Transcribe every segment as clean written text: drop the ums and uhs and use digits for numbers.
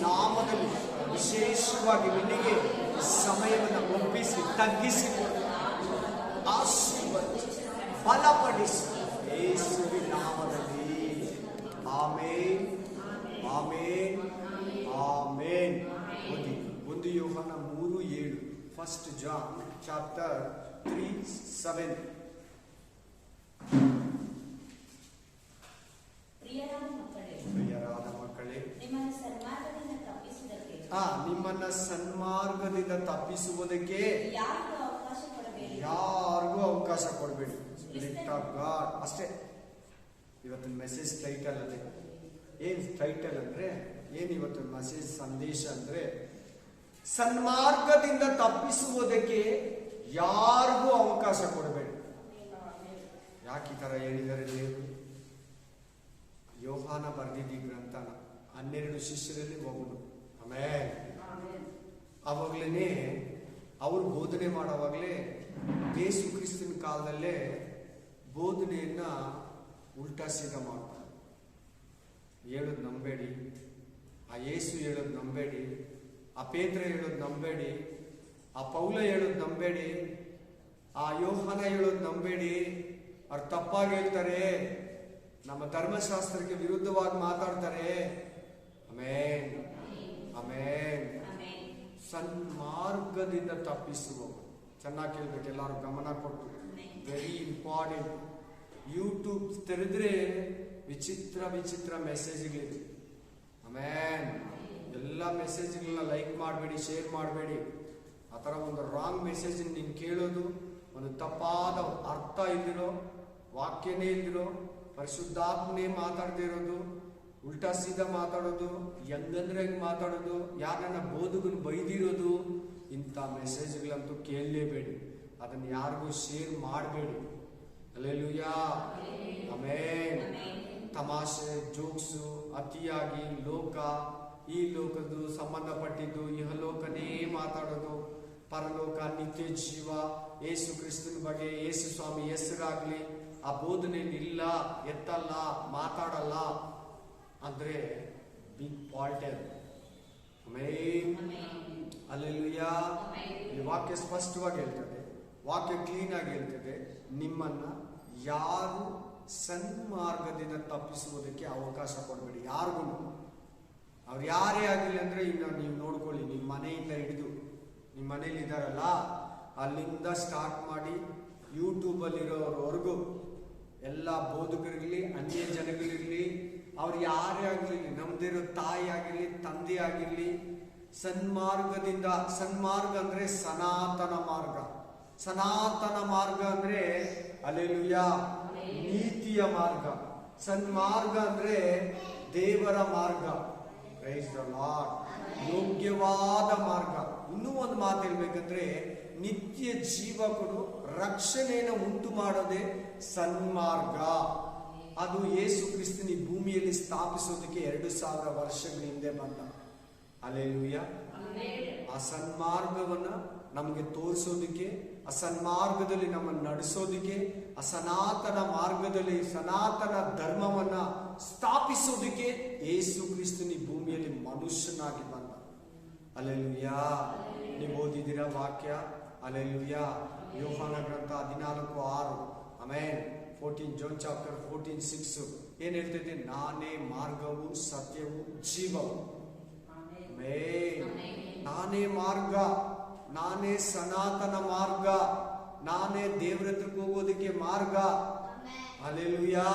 ನಾಮದಲ್ಲಿ ವಿಶೇಷವಾಗಿ ನಿನಗೆ ಸಮಯವನ್ನು ಒಪ್ಪಿಸಿ ತಗ್ಗಿಸಿ ಆಶೀರ್ವದಿಸಿ ಬಲಪಡಿಸಿ ಯೇಸುವಿನ ನಾಮದಲ್ಲಿ. ಆಮೇನ್, ಆಮೇನ್, ಆಮೇನ್. ಓದಿ 1 ಯೋಹಾನ 3:7. First John chapter 3:7. ಪ್ರಿಯರಾದ ಮಕ್ಕಳೇ, ನಿಮ್ಮನ್ನ ಸನ್ಮಾರ್ಗದಿಂದ ತಪ್ಪಿಸುವುದಕ್ಕೆ ಯಾರಿಗೂ ಅವಕಾಶ ಕೊಡಬೇಡಿ. ಸ್ಪಿರಿಟ್ ಆಫ್ ಗಾಡ್ ಅಷ್ಟೇ. ಇವತ್ತಿನ ಮೆಸೇಜ್ ಟೈಟಲ್ ಅದೇ. ಏನ್ ಟೈಟಲ್ ಅಂದ್ರೆ ಏನ್ ಇವತ್ತಿನ ಮೆಸೇಜ್ ಸಂದೇಶ ಅಂದ್ರೆ, ಸನ್ಮಾರ್ಗದಿಂದ ತಪ್ಪಿಸುವುದಕ್ಕೆ ಯಾರಿಗೂ ಅವಕಾಶ ಕೊಡಬೇಡಿ. ಯಾಕೆ ಈ ತರ ಹೇಳಿದ್ದಾರೆ ದೇವರು? ಯೋಹಾನ ಬರೆದಿದ್ದ ಗ್ರಂಥನ 12 ಶಿಷ್ಯರಲ್ಲಿ ಒಬ್ಬನು. ಆಮೇಲೆ ಅವಾಗ್ಲೇನೆ ಅವರು ಬೋಧನೆ ಮಾಡೋವಾಗ್ಲೇ ಯೇಸು ಕ್ರಿಸ್ತನ ಕಾಲದಲ್ಲೇ ಬೋಧನೆಯನ್ನ ಉಲ್ಟಾ ಸೀದಾ ಮಾಡ್ತಾರೆ. ಹೇಳೋದು ನಂಬೇಡಿ, ಆ ಯೇಸು ಹೇಳೋದು ನಂಬೇಡಿ, ಆ ಪೇತ್ರ ಹೇಳೋದು ನಂಬೇಡಿ, ಆ ಪೌಲ ಹೇಳೋದು ನಂಬೇಡಿ, ಆ ಯೋಹಾನ ಹೇಳೋದು ನಂಬೇಡಿ, ಅವ್ರು ತಪ್ಪಾಗಿ ಹೇಳ್ತಾರೆ, ನಮ್ಮ ಧರ್ಮಶಾಸ್ತ್ರಕ್ಕೆ ವಿರುದ್ಧವಾಗಿ ಮಾತಾಡ್ತಾರೆ. ಆಮೇನ್, ಆಮೇನ್. ಸನ್ಮಾರ್ಗದಿಂದ ತಪ್ಪಿಸುವ, ಚೆನ್ನಾಗಿ ಕೇಳ್ಬೇಕು, ಎಲ್ಲರೂ ಗಮನ ಕೊಟ್ಟು. Very important. ಯೂಟ್ಯೂಬ್ ತೆರೆದ್ರೆ ವಿಚಿತ್ರ ವಿಚಿತ್ರ ಮೆಸೇಜ್ಗಳಿದೆ. ಆಮೇನ್. ಎಲ್ಲ ಮೆಸೇಜ್ಗಳನ್ನ ಲೈಕ್ ಮಾಡಬೇಡಿ, ಶೇರ್ ಮಾಡಬೇಡಿ. ಆ ಥರ ಒಂದು ರಾಂಗ್ ಮೆಸೇಜ್ ನೀನು ಕೇಳೋದು, ಒಂದು ತಪ್ಪಾದ ಅರ್ಥ ಇಲ್ದಿರೋ, ವಾಕ್ಯನೇ ಇಲ್ದಿರೋ, ಪರಿಶುದ್ಧಾತ್ಮನೇ ಮಾತಾಡದೇ ಇರೋದು, ಉಲ್ಟಾ ಸೀದಾ ಮಾತಾಡೋದು, ಹೆಂಗಂದ್ರೆ ಹೆಂಗ್ ಮಾತಾಡೋದು, ಯಾರನ್ನ ಬೋಧಕನ ಬೈದಿರೋದು, ಇಂಥ ಮೆಸೇಜ್ಗಳಂತೂ ಕೇಳಲೇಬೇಡಿ. ಅದನ್ನ ಯಾರಿಗೂ ಶೇರ್ ಮಾಡಬೇಡಿ. Hallelujah, amen. ತಮಾಷೆ, ಜೋಕ್ಸು, ಅತಿಯಾಗಿ ಲೋಕ, ಈ ಲೋಕದ್ದು ಸಂಬಂಧಪಟ್ಟಿದ್ದು, ಇಹಲೋಕನೇ ಮಾತಾಡೋದು, ಪರಲೋಕ, ನಿತ್ಯ ಜೀವ, ಯೇಸು ಕ್ರಿಸ್ತನ ಬಗ್ಗೆ, ಯೇಸು ಸ್ವಾಮಿ ಹೆಸರಾಗ್ಲಿ ಆ ಬೋಧನೆಯಲ್ಲಿ ಇಲ್ಲ, ಎತ್ತಲ್ಲ, ಮಾತಾಡಲ್ಲ ಅಂದ್ರೆ ಬಿಗ್ ಫಾಲ್ಟ್. Amen, hallelujah. ಈ ವಾಕ್ಯ ಸ್ಪಷ್ಟವಾಗಿ ಹೇಳ್ತದೆ, ವಾಕ್ಯ ಕ್ಲೀನ್ ಆಗಿ ಹೇಳ್ತದೆ, ನಿಮ್ಮನ್ನ ಯಾರು ಸನ್ಮಾರ್ಗದಿಂದ ತಪ್ಪಿಸುವುದಕ್ಕೆ ಅವಕಾಶ ಕೊಡಬೇಡಿ. ಯಾರಿಗೂ, ಅವ್ರು ಯಾರೇ ಆಗಿಲ್ಲ ಅಂದ್ರೆ, ಇನ್ನು ನೀವು ನೋಡ್ಕೊಳ್ಳಿ, ನಿಮ್ಮ ಮನೆಯಿಂದ ಹಿಡಿದು, ನಿಮ್ಮ ಮನೇಲಿ ಇದ್ದಾರಲ್ಲ ಅಲ್ಲಿಂದ ಸ್ಟಾರ್ಟ್ ಮಾಡಿ ಯೂಟ್ಯೂಬಲ್ಲಿರೋವರೆಗೂ ಎಲ್ಲ ಬೋಧಕರಿರ್ಲಿ, ಅನ್ಯ ಜನಗಳಿರ್ಲಿ, ಅವ್ರು ಯಾರೇ ಆಗಿರ್ಲಿ, ನಮ್ದಿರೋ ತಾಯಿ ಆಗಿರ್ಲಿ, ತಂದೆ ಆಗಿರ್ಲಿ, ಸನ್ಮಾರ್ಗದಿಂದ, ಸನ್ಮಾರ್ಗ ಅಂದ್ರೆ ಸನಾತನ ಮಾರ್ಗ, ಸನಾತನ ಮಾರ್ಗ ಅಂದ್ರೆ ಹಲ್ಲೆಲೂಯಾ ನೀತಿಯ ಮಾರ್ಗ, ಸನ್ಮಾರ್ಗ ಅಂದ್ರೆ ದೇವರ ಮಾರ್ಗ, ಪ್ರೈಸ್ ದ ಲಾರ್ಡ್, ಯೋಗ್ಯವಾದ ಮಾರ್ಗ. ಇನ್ನೂ ಒಂದು ಮಾತು ಹೇಳ್ಬೇಕಂದ್ರೆ, ನಿತ್ಯ ಜೀವ ಕೊಡು ರಕ್ಷಣೆಯನ್ನು ಉಂಟು ಮಾಡೋದೇ ಸನ್ಮಾರ್ಗ. ಅದು ಯೇಸು ಕ್ರಿಸ್ತನ ಈ ಭೂಮಿಯಲ್ಲಿ ಸ್ಥಾಪಿಸೋದಕ್ಕೆ 2000 ವರ್ಷಗಳ ಹಿಂದೆ ಬಂದ. ಹಲ್ಲೆಲೂಯಾ. ಆ ಸನ್ಮಾರ್ಗವನ್ನ ನಮಗೆ ತೋರಿಸೋದಕ್ಕೆ, ಆ ಸನ್ಮಾರ್ಗದಲ್ಲಿ ನಮ್ಮನ್ನು ನಡೆಸೋದಕ್ಕೆ, ಆ ಸನಾತನ ಮಾರ್ಗದಲ್ಲಿ ಸನಾತನ ಧರ್ಮವನ್ನ ಸ್ಥಾಪಿಸೋದಕ್ಕೆ ಯೇಸು ಕ್ರಿಸ್ತನ ಈ ಭೂಮಿಯಲ್ಲಿ ಮನುಷ್ಯನಾಗಿ ಬಂದ. ಹಲ್ಲೆಲೂಯಾ. ನೀವು ಓದಿದಿರ ವಾಕ್ಯ, ಹಲ್ಲೆಲೂಯಾ. ಯೋಹಾನ ಗ್ರಂಥ 14:6. ಆಮೆನ್. 14 John chapter 14:6 ಏನ್ ಹೇಳ್ತೈತೆ? ನಾನೇ ಮಾರ್ಗವು, ಸತ್ಯವು, ಜೀವವು. ನಾನೇ ಮಾರ್ಗ, ನಾನೇ ಸನಾತನ ಮಾರ್ಗ, ನಾನೇ ದೇವ್ರ ಹತ್ರಕ್ಕೆ ಹೋಗೋದಕ್ಕೆ ಮಾರ್ಗ. ಹಲ್ಲೆಲೂಯಾ.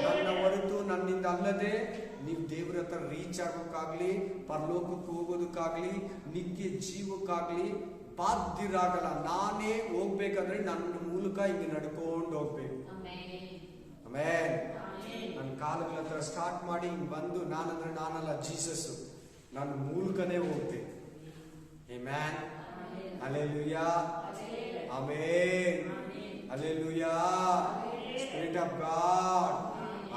ನನ್ನ ಹೊರತು, ನನ್ನಿಂದ ಅಲ್ಲದೆ ನೀವು ದೇವ್ರ ಹತ್ರ ರೀಚ್ ಆಗೋಕ್ಕಾಗ್ಲಿ, ಪರಲೋಕಕ್ಕೆ ಹೋಗೋದಕ್ಕಾಗ್ಲಿ, ನಿತ್ಯ ಜೀವಕ್ಕಾಗ್ಲಿ ಬಾಧ್ಯರಾಗಲ್ಲ. ನಾನೇ ಹೋಗ್ಬೇಕಂದ್ರೆ ನನ್ನ ಮೂಲಕ ಹಿಂಗೆ ನಡ್ಕೊಂಡು ಹೋಗ್ಬೇಕು. ಆಮೆನ್. ನನ್ನ ಕಾಲಗಳ ಹತ್ರ ಸ್ಟಾರ್ಟ್ ಮಾಡಿ ಹಿಂಗ್ ಬಂದು, ನಾನಂದ್ರೆ ನಾನಲ್ಲ, ಜೀಸಸ್ ನನ್ನ ಮೂಲಕನೇ ಹೋಗ್ಬೇಕು. Amen. Hallelujah, amen, hallelujah. Spirit of God,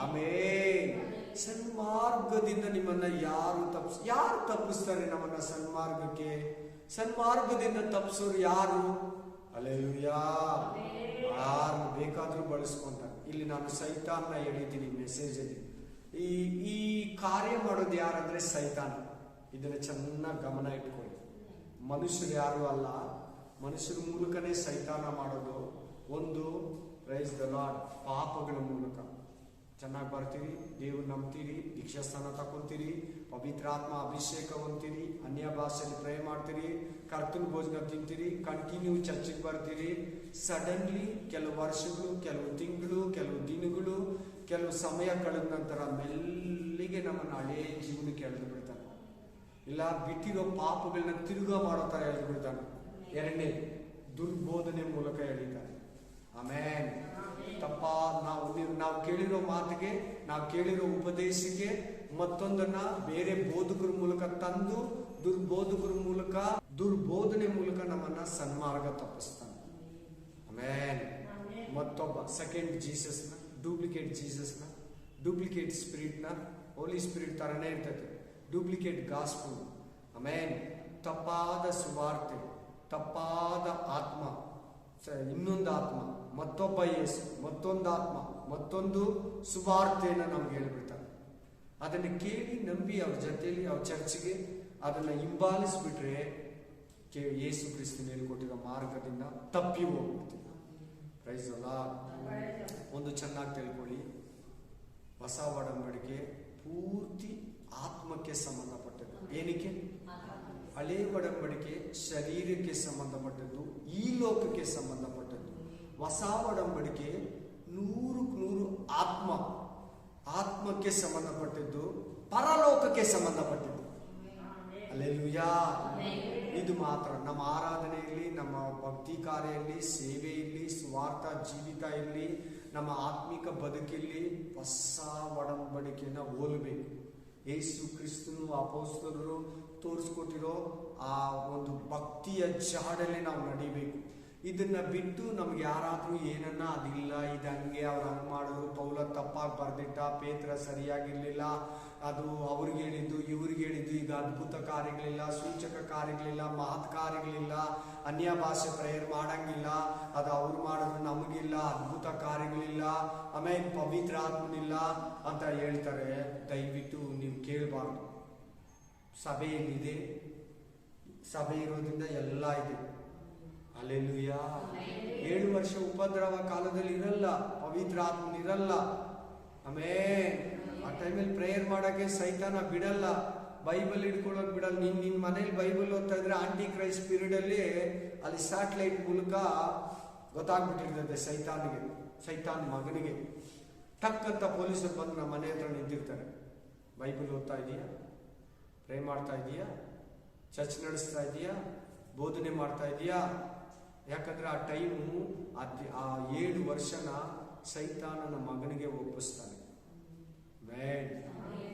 amen. ಸನ್ಮಾರ್ಗದಿಂದ ನಿಮ್ಮನ್ನ ಯಾರು ತಪ್ಪಿಸ್ತಾರೆ? ನಮ್ಮನ್ನ ಸನ್ಮಾರ್ಗಕ್ಕೆ, ಸನ್ಮಾರ್ಗದಿಂದ ತಪ್ಪಿಸೋರು ಯಾರು? ಹಲ್ಲೆಲೂಯಾ. ಯಾರು ಬೇಕಾದ್ರೂ ಬಳಸ್ಕೊಂತಾರೆ. ಇಲ್ಲಿ ನಾನು ಸೈತಾನ್ನ ಹೇಳಿದ್ದೀನಿ ಮೆಸೇಜ್ ಅಲ್ಲಿ. ಈ ಕಾರ್ಯ ಮಾಡೋದು ಯಾರಂದ್ರೆ ಸೈತಾನ. ಇದನ್ನ ಚೆನ್ನಾಗಿ ಗಮನ ಇಟ್ಕೊಳ್ಳಿ. ಮನುಷ್ಯರು ಯಾರು ಅಲ್ಲ, ಮನುಷ್ಯರ ಮೂಲಕನೇ ಸೈತಾನ ಮಾಡೋದು. ಒಂದು ಪ್ರೈಸ್ ದ ಲಾರ್ಡ್, ಪಾಪಗಳ ಮೂಲಕ. ಚೆನ್ನಾಗಿ ಬರ್ತೀರಿ, ದೇವ್ರು ನಂಬ್ತೀರಿ, ದೀಕ್ಷಾಸ್ಥಾನ ತಗೊಂತೀರಿ, ಪವಿತ್ರಾತ್ಮ ಅಭಿಷೇಕ ಹೊಂತೀರಿ, ಅನ್ಯ ಭಾಷೆಯಲ್ಲಿ ಪ್ರೇ ಮಾಡ್ತೀರಿ, ಕರ್ತನ ಭೋಜನ ತಿಂತೀರಿ, ಕಂಟಿನ್ಯೂ ಚರ್ಚಿಗೆ ಬರ್ತೀರಿ. ಸಡನ್ಲಿ ಕೆಲವು ವರ್ಷಗಳು, ಕೆಲವು ತಿಂಗಳು, ಕೆಲವು ದಿನಗಳು, ಕೆಲವು ಸಮಯ ಕಳೆದ ನಂತರ ಮೆಲ್ಲಿಗೆ ನಮ್ಮನ್ನು ಹಳೇ ಜೀವನಕ್ಕೆ ಎಳೆದು ಬಿಡ್ತಾನೆ. ಇಲ್ಲ ಬಿಟ್ಟಿರೋ ಪಾಪಗಳನ್ನ ತಿರುಗಾ ಮಾಡೋ ಥರ ಎಳೆದು ಬಿಡ್ತಾನೆ. ಎರಡನೇ, ದುರ್ಬೋಧನೆ ಮೂಲಕ ಎಳಿತಾನೆ. ಆಮೇನ್. ನಾವು ಕೇಳಿರೋ ಮಾತಿಗೆ, ನಾವು ಕೇಳಿರೋ ಉಪದೇಶಕ್ಕೆ ಮತ್ತೊಂದನ್ನ ಬೇರೆ ಬೋಧಕರ ಮೂಲಕ ತಂದು ದುರ್ಬೋಧನೆ ಮೂಲಕ ನಮ್ಮನ್ನ ಸನ್ಮಾರ್ಗ ತಪ್ಪಿಸ್ತಾನೆ. ಆಮೇನ್. ಮತ್ತೊಬ್ಬ ಸೆಕೆಂಡ್ ಜೀಸಸ್ನ, ಡೂಪ್ಲಿಕೇಟ್ ಸ್ಪಿರಿಟ್ನ, ಹೋಲಿ ಸ್ಪಿರಿಟ್ ತರನೇ ಇರ್ತೈತೆ, ಡೂಪ್ಲಿಕೇಟ್ ಗಾಸ್ಪಲ್. ಆಮೇನ್. ತಪ್ಪಾದ ಸುವಾರ್ತೆ, ತಪ್ಪಾದ ಆತ್ಮ, ಇನ್ನೊಂದು ಆತ್ಮ, ಮತ್ತೊಬ್ಬ ಯೇಸು, ಮತ್ತೊಂದು ಆತ್ಮ, ಮತ್ತೊಂದು ಸುವಾರ್ತೆಯನ್ನು ನಮ್ಗೆ ಹೇಳ್ಬಿಡ್ತಾರೆ. ಅದನ್ನು ಕೇಳಿ ನಂಬಿ ಅವ್ರ ಜೊತೆಯಲ್ಲಿ ಅವ್ರ ಚರ್ಚ್ಗೆ ಅದನ್ನು ಹಿಂಬಾಲಿಸ್ಬಿಟ್ರೆ ಯೇಸು ಕ್ರಿಸ್ತನ ಹೇಳ್ಕೊಟ್ಟಿರೋ ಮಾರ್ಗದಿಂದ ತಪ್ಪಿ ಹೋಗ್ಬಿಡ್ತೀವಿ. Price the lord. ಒಂದು ಚೆನ್ನಾಗಿ ತಿಳ್ಕೊಳ್ಳಿ, ಹೊಸ ಒಡಂಬಡಿಕೆ ಪೂರ್ತಿ ಆತ್ಮಕ್ಕೆ ಸಂಬಂಧಪಟ್ಟದ್ದು. ಏನಕ್ಕೆ? ಹಳೆ ಒಡಂಬಡಿಕೆ ಶರೀರಕ್ಕೆ ಸಂಬಂಧಪಟ್ಟದ್ದು, ಈ ಲೋಕಕ್ಕೆ ಸಂಬಂಧಪಟ್ಟದ್ದು. ಹೊಸ ಒಡಂಬಡಿಕೆ 100% ಆತ್ಮಕ್ಕೆ ಸಂಬಂಧಪಟ್ಟದ್ದು, ಪರಲೋಕಕ್ಕೆ ಸಂಬಂಧಪಟ್ಟದ್ದು. ಹಲ್ಲೆಲೂಯಾ. ಇದು ಮಾತ್ರ ನಮ್ಮ ಆರಾಧನೆಯಲ್ಲಿ, ನಮ್ಮ ಭಕ್ತಿ ಕಾರ್ಯದಲ್ಲಿ, ಸೇವೆಯಲ್ಲಿ, ಸ್ವಾರ್ಥ ಜೀವಿತ ಇರಲಿ, ನಮ್ಮ ಆತ್ಮಿಕ ಬದುಕಲ್ಲಿ ಹೊಸ ಒಡಂಬಡಿಕೆಯನ್ನು ಹೋಲಬೇಕು. ಯೇಸು ಕ್ರಿಸ್ತನು ಅಪೊಸ್ತಲರು ತೋರಿಸ್ಕೊಟ್ಟಿರೋ ಆ ಒಂದು ಭಕ್ತಿಯ ಜಾಡಲ್ಲಿ ನಾವು ನಡಿಬೇಕು. ಇದನ್ನ ಬಿಟ್ಟು ನಮ್ಗೆ ಯಾರಾದ್ರೂ ಏನನ್ನ ಅದಿಲ್ಲ, ಇದಂಗೆ ಅವ್ರು ಹಂಗೆ ಮಾಡಿದ್ರು, ಪೌಲ ತಪ್ಪಾಗಿ ಬರ್ದಿಟ್ಟ, ಪೇತ್ರ ಸರಿಯಾಗಿರ್ಲಿಲ್ಲ, ಅದು ಅವ್ರಿಗೆ ಹೇಳಿದ್ದು ಇವ್ರಿಗೆ ಹೇಳಿದ್ದು, ಈಗ ಅದ್ಭುತ ಕಾರ್ಯಗಳಿಲ್ಲ, ಸೂಚಕ ಕಾರ್ಯಗಳಿಲ್ಲ, ಮಹತ್ ಕಾರ್ಯಗಳಿಲ್ಲ, ಅನ್ಯ ಭಾಷೆ ಪ್ರೇಯರ್ ಮಾಡಂಗಿಲ್ಲ, ಅದು ಅವ್ರು ಮಾಡಿದ್ರು ನಮಗಿಲ್ಲ, ಅದ್ಭುತ ಕಾರ್ಯಗಳಿಲ್ಲ, ಆಮೇಲೆ ಪವಿತ್ರ ಆತ್ಮನಿಲ್ಲ ಅಂತ ಹೇಳ್ತಾರೆ. ದಯವಿಟ್ಟು ನೀವು ಕೇಳಬಾರ್ದು. ಸಭೆಯಲ್ಲಿದೆ, ಸಭೆ ಇರೋದ್ರಿಂದ ಎಲ್ಲ ಇದೆ. ಹಲ್ಲೆಲೂಯಾ. 7 ವರ್ಷ ಉಪದ್ರವ ಕಾಲದಲ್ಲಿ ಇರಲ್ಲ, ಪವಿತ್ರ ಆತ್ಮನಿರಲ್ಲ. ಆಮೇಲೆ ಆ ಟೈಮಲ್ಲಿ ಪ್ರೇಯರ್ ಮಾಡಕ್ಕೆ ಸೈತಾನ ಬಿಡಲ್ಲ, ಬೈಬಲ್ ಹಿಡ್ಕೊಳ್ಳೋಕೆ ಬಿಡಲ್ಲ. ನಿನ್ ಮನೇಲಿ ಬೈಬಲ್ ಓದ್ತಾ ಇದ್ರೆ ಆಂಟಿ ಕ್ರೈಸ್ಟ್ ಪೀರಿಯಡ್ ಅಲ್ಲಿ ಅಲ್ಲಿ ಸ್ಯಾಟಲೈಟ್ ಮೂಲಕ ಗೊತ್ತಾಗ್ಬಿಟ್ಟಿರ್ತದೆ ಸೈತಾನ್ ಮಗನಿಗೆ. ಟಕ್ ಅಂತ ಪೊಲೀಸರು ಬಂದು ನಮ್ಮ ಮನೆ ಹತ್ರ ನಿಂತಿರ್ತಾರೆ. ಬೈಬಲ್ ಓದ್ತಾ ಇದೀಯಾ, ಪ್ರೇ ಮಾಡ್ತಾ ಇದೀಯಾ, ಚರ್ಚ್ ನಡೆಸ್ತಾ ಇದೀಯಾ, ಬೋಧನೆ ಮಾಡ್ತಾ ಇದೀಯಾ? ಯಾಕಂದ್ರೆ ಆ ಟೈಮು ಆ 7 ವರ್ಷನ ಸೈತಾನನ ಮಗನಿಗೆ ಒಪ್ಪಿಸ್ತಾನೆ.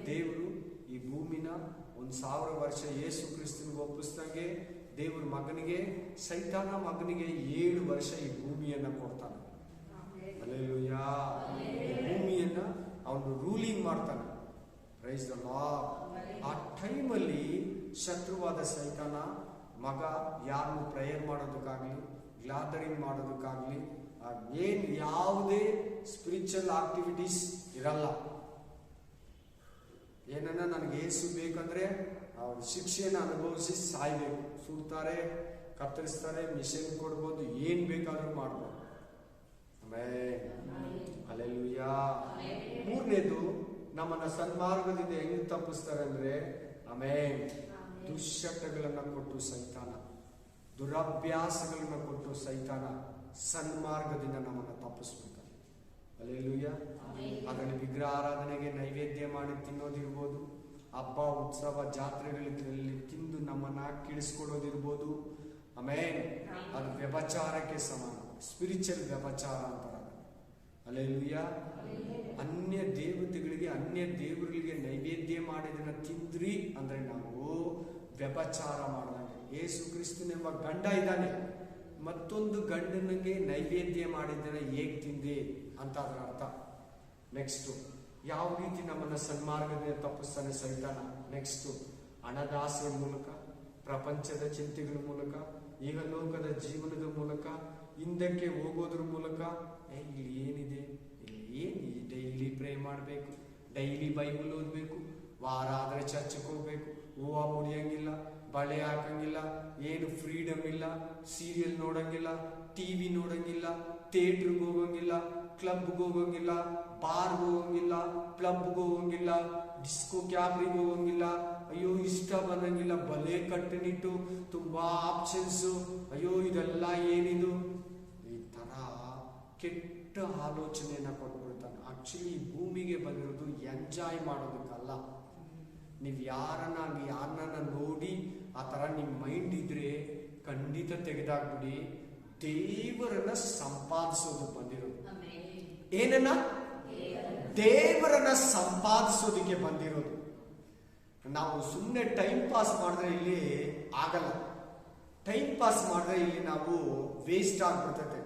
ದೇವರು ಈ ಭೂಮಿನ 1000 ವರ್ಷ ಯೇಸು ಕ್ರಿಸ್ತನಿಗೆ ಒಪ್ಪಿಸ್ದಂಗೆ ದೇವ್ರ ಮಗನಿಗೆ, ಸೈತಾನ ಮಗನಿಗೆ 7 ವರ್ಷ ಈ ಭೂಮಿಯನ್ನ ಕೊಡ್ತಾನೆ. ಹಲ್ಲೆಲೂಯಾ. ಭೂಮಿಯನ್ನ ಅವನು ರೂಲಿಂಗ್ ಮಾಡ್ತಾನೆ. Price the lord. ಆ ಟೈಮಲ್ಲಿ ಶತ್ರುವಾದ ಸೈತಾನ ಮಗ ಯಾರನ್ನು ಪ್ರೇಯರ್ ಮಾಡೋದಕ್ಕಾಗ್ಲಿ, ಗ್ಲಾದರಿಂಗ್ ಮಾಡೋದಕ್ಕಾಗ್ಲಿ, ಏನು ಯಾವುದೇ ಸ್ಪಿರಿಚುವಲ್ ಆಕ್ಟಿವಿಟೀಸ್ ಇರಲ್ಲ. ಏನನ್ನ ನನಗೆ ಏಸು ಬೇಕಂದ್ರೆ ಅವ್ರ ಶಿಕ್ಷೆಯನ್ನು ಅನುಭವಿಸಿ ಸಾಯ್ಬೇಕು. ಸುಡ್ತಾರೆ, ಕತ್ತರಿಸ್ತಾರೆ, ಮಿಷನ್ ಕೊಡ್ಬೋದು, ಏನ್ ಬೇಕಾದ್ರೂ ಮಾಡ್ಬೋದು. ಹಲ್ಲೆಲೂಯಾ. ಮೂರನೇದು, ನಮ್ಮನ್ನ ಸನ್ಮಾರ್ಗದಿಂದ ಹೆಂಗ್ ತಪ್ಪಿಸ್ತಾರೆ ಅಂದ್ರೆ, ದುಶ್ಚಟಗಳನ್ನ ಕೊಟ್ಟು ಸೈತಾನ, ದುರಭ್ಯಾಸಗಳನ್ನ ಕೊಟ್ಟು ಸೈತಾನ ಸನ್ಮಾರ್ಗದಿಂದ ನಮ್ಮನ್ನ ತಪ್ಪಿಸ್ಬಿಡ್ತಾನೆ. ಹಲ್ಲೆಲೂಯಾ. ಅದರಲ್ಲಿ ವಿಗ್ರಹ ಆರಾಧನೆಗೆ ನೈವೇದ್ಯ ಮಾಡಿ ತಿನ್ನೋದಿರ್ಬೋದು, ಹಬ್ಬ ಉತ್ಸವ ಜಾತ್ರೆಗಳಲ್ಲಿ ತಿಂದು ನಮ್ಮನ್ನ ಕಿಳಿಸ್ಕೊಡೋದಿರ್ಬೋದು. ಅದು ವ್ಯಭಚಾರಕ್ಕೆ ಸಮಾನ, ಸ್ಪಿರಿಚುವಲ್ ವ್ಯಭಚಾರ ಅಂತಾರೆ. ಹಲ್ಲೆಲೂಯಾ. ಅನ್ಯ ದೇವತೆಗಳಿಗೆ, ಅನ್ಯ ದೇವರಿಗೆ ನೈವೇದ್ಯ ಮಾಡಿದನ್ನ ತಿಂದ್ರಿ ಅಂದ್ರೆ ನಾವು ವ್ಯಭಚಾರ ಮಾಡಿದಂಗೆ. ಯೇಸು ಕ್ರಿಸ್ತನೆಂಬ ಗಂಡ ಇದ್ದಾನೆ, ಮತ್ತೊಂದು ಗಂಡನಿಗೆ ನೈವೇದ್ಯ ಮಾಡಿದ್ದನ್ನ ಹೇಗ್ ತಿಂದೆ ಅಂತ ಅದರ ಅರ್ಥ. ನೆಕ್ಸ್ಟ್, ಯಾವ ರೀತಿ ನಮ್ಮನ್ನ ಸನ್ಮಾರ್ಗದಿಂದ ತಪ್ಪಿಸ್ತಾನೆ ಸೈತಾನ? ನೆಕ್ಸ್ಟ್, ಹಣದಾಸೆಯ ಮೂಲಕ, ಪ್ರಪಂಚದ ಚಿಂತೆಗಳ ಮೂಲಕ, ಈಗ ಲೋಕದ ಜೀವನದ ಮೂಲಕ, ಹಿಂದಕ್ಕೆ ಹೋಗೋದ್ರ ಮೂಲಕ. ಇಲ್ಲಿ ಏನಿದೆ, ಇಲ್ಲಿ ಡೈಲಿ ಪ್ರೇ ಮಾಡಬೇಕು, ಡೈಲಿ ಬೈಬಲ್ ಓದಬೇಕು, ವಾರ ಆದ್ರೆ ಚರ್ಚ್ಗೆ ಹೋಗ್ಬೇಕು, ಹೂವು ಮುಡಿಯ ಬಳೆ ಹಾಕಂಗಿಲ್ಲ, ಏನು ಫ್ರೀಡಮ್ ಇಲ್ಲ, ಸೀರಿಯಲ್ ನೋಡಂಗಿಲ್ಲ, ಟಿವಿ ನೋಡಂಗಿಲ್ಲ, ಥಿಯೇಟ್ರಿಗೆ ಹೋಗಂಗಿಲ್ಲ, ಕ್ಲಬ್ಗೆ ಹೋಗಂಗಿಲ್ಲ, ಬಾರ್ಗೆ ಹೋಗಂಗಿಲ್ಲ, ಕ್ಲಬ್ಗೆ ಹೋಗಂಗಿಲ್ಲ, ಡಿಸ್ಕೋ ಕ್ಯಾಬ್ರಿಗೆ ಹೋಗಂಗಿಲ್ಲ. ಅಯ್ಯೋ ಇಷ್ಟ ಬಂದಂಗಿಲ್ಲ, ಬಲೆ ಕಟ್ಟನಿಟ್ಟು ತುಂಬಾ ಆಪ್ಷನ್ಸು. ಅಯ್ಯೋ ಇದೆಲ್ಲ ಏನಿದು? ಈ ತರ ಕೆಟ್ಟ ಆಲೋಚನೆಯನ್ನ ಕೊಟ್ಬಿಡ್ತಾನೆ. ಆಕ್ಚುಲಿ ಈ ಭೂಮಿಗೆ ಬಂದಿರೋದು ಎಂಜಾಯ್ ಮಾಡೋದಕ್ಕಲ್ಲ. ನೀವು ಯಾರನ್ನ ನೋಡಿ ಆ ತರ ನಿಮ್ ಮೈಂಡ್ ಇದ್ರೆ ಖಂಡಿತ ತೆಗೆದಾಕ್ಬಿಡಿ. ದೇವರನ್ನ ಸಂಪಾದಿಸೋದು ಬಂದಿರೋದು. ಏನನ್ನ? ದೇವರನ್ನ ಸಂಪಾದಿಸೋದಕ್ಕೆ ಬಂದಿರೋದು. ನಾವು ಸುಮ್ಮನೆ ಟೈಮ್ ಪಾಸ್ ಮಾಡಿದ್ರೆ ಇಲ್ಲಿ ಆಗಲ್ಲ. ಟೈಮ್ ಪಾಸ್ ಮಾಡಿದ್ರೆ ಇಲ್ಲಿ ನಾವು ವೇಸ್ಟ್ ಆಗ್ಬಿಡ್ತೈತೆ.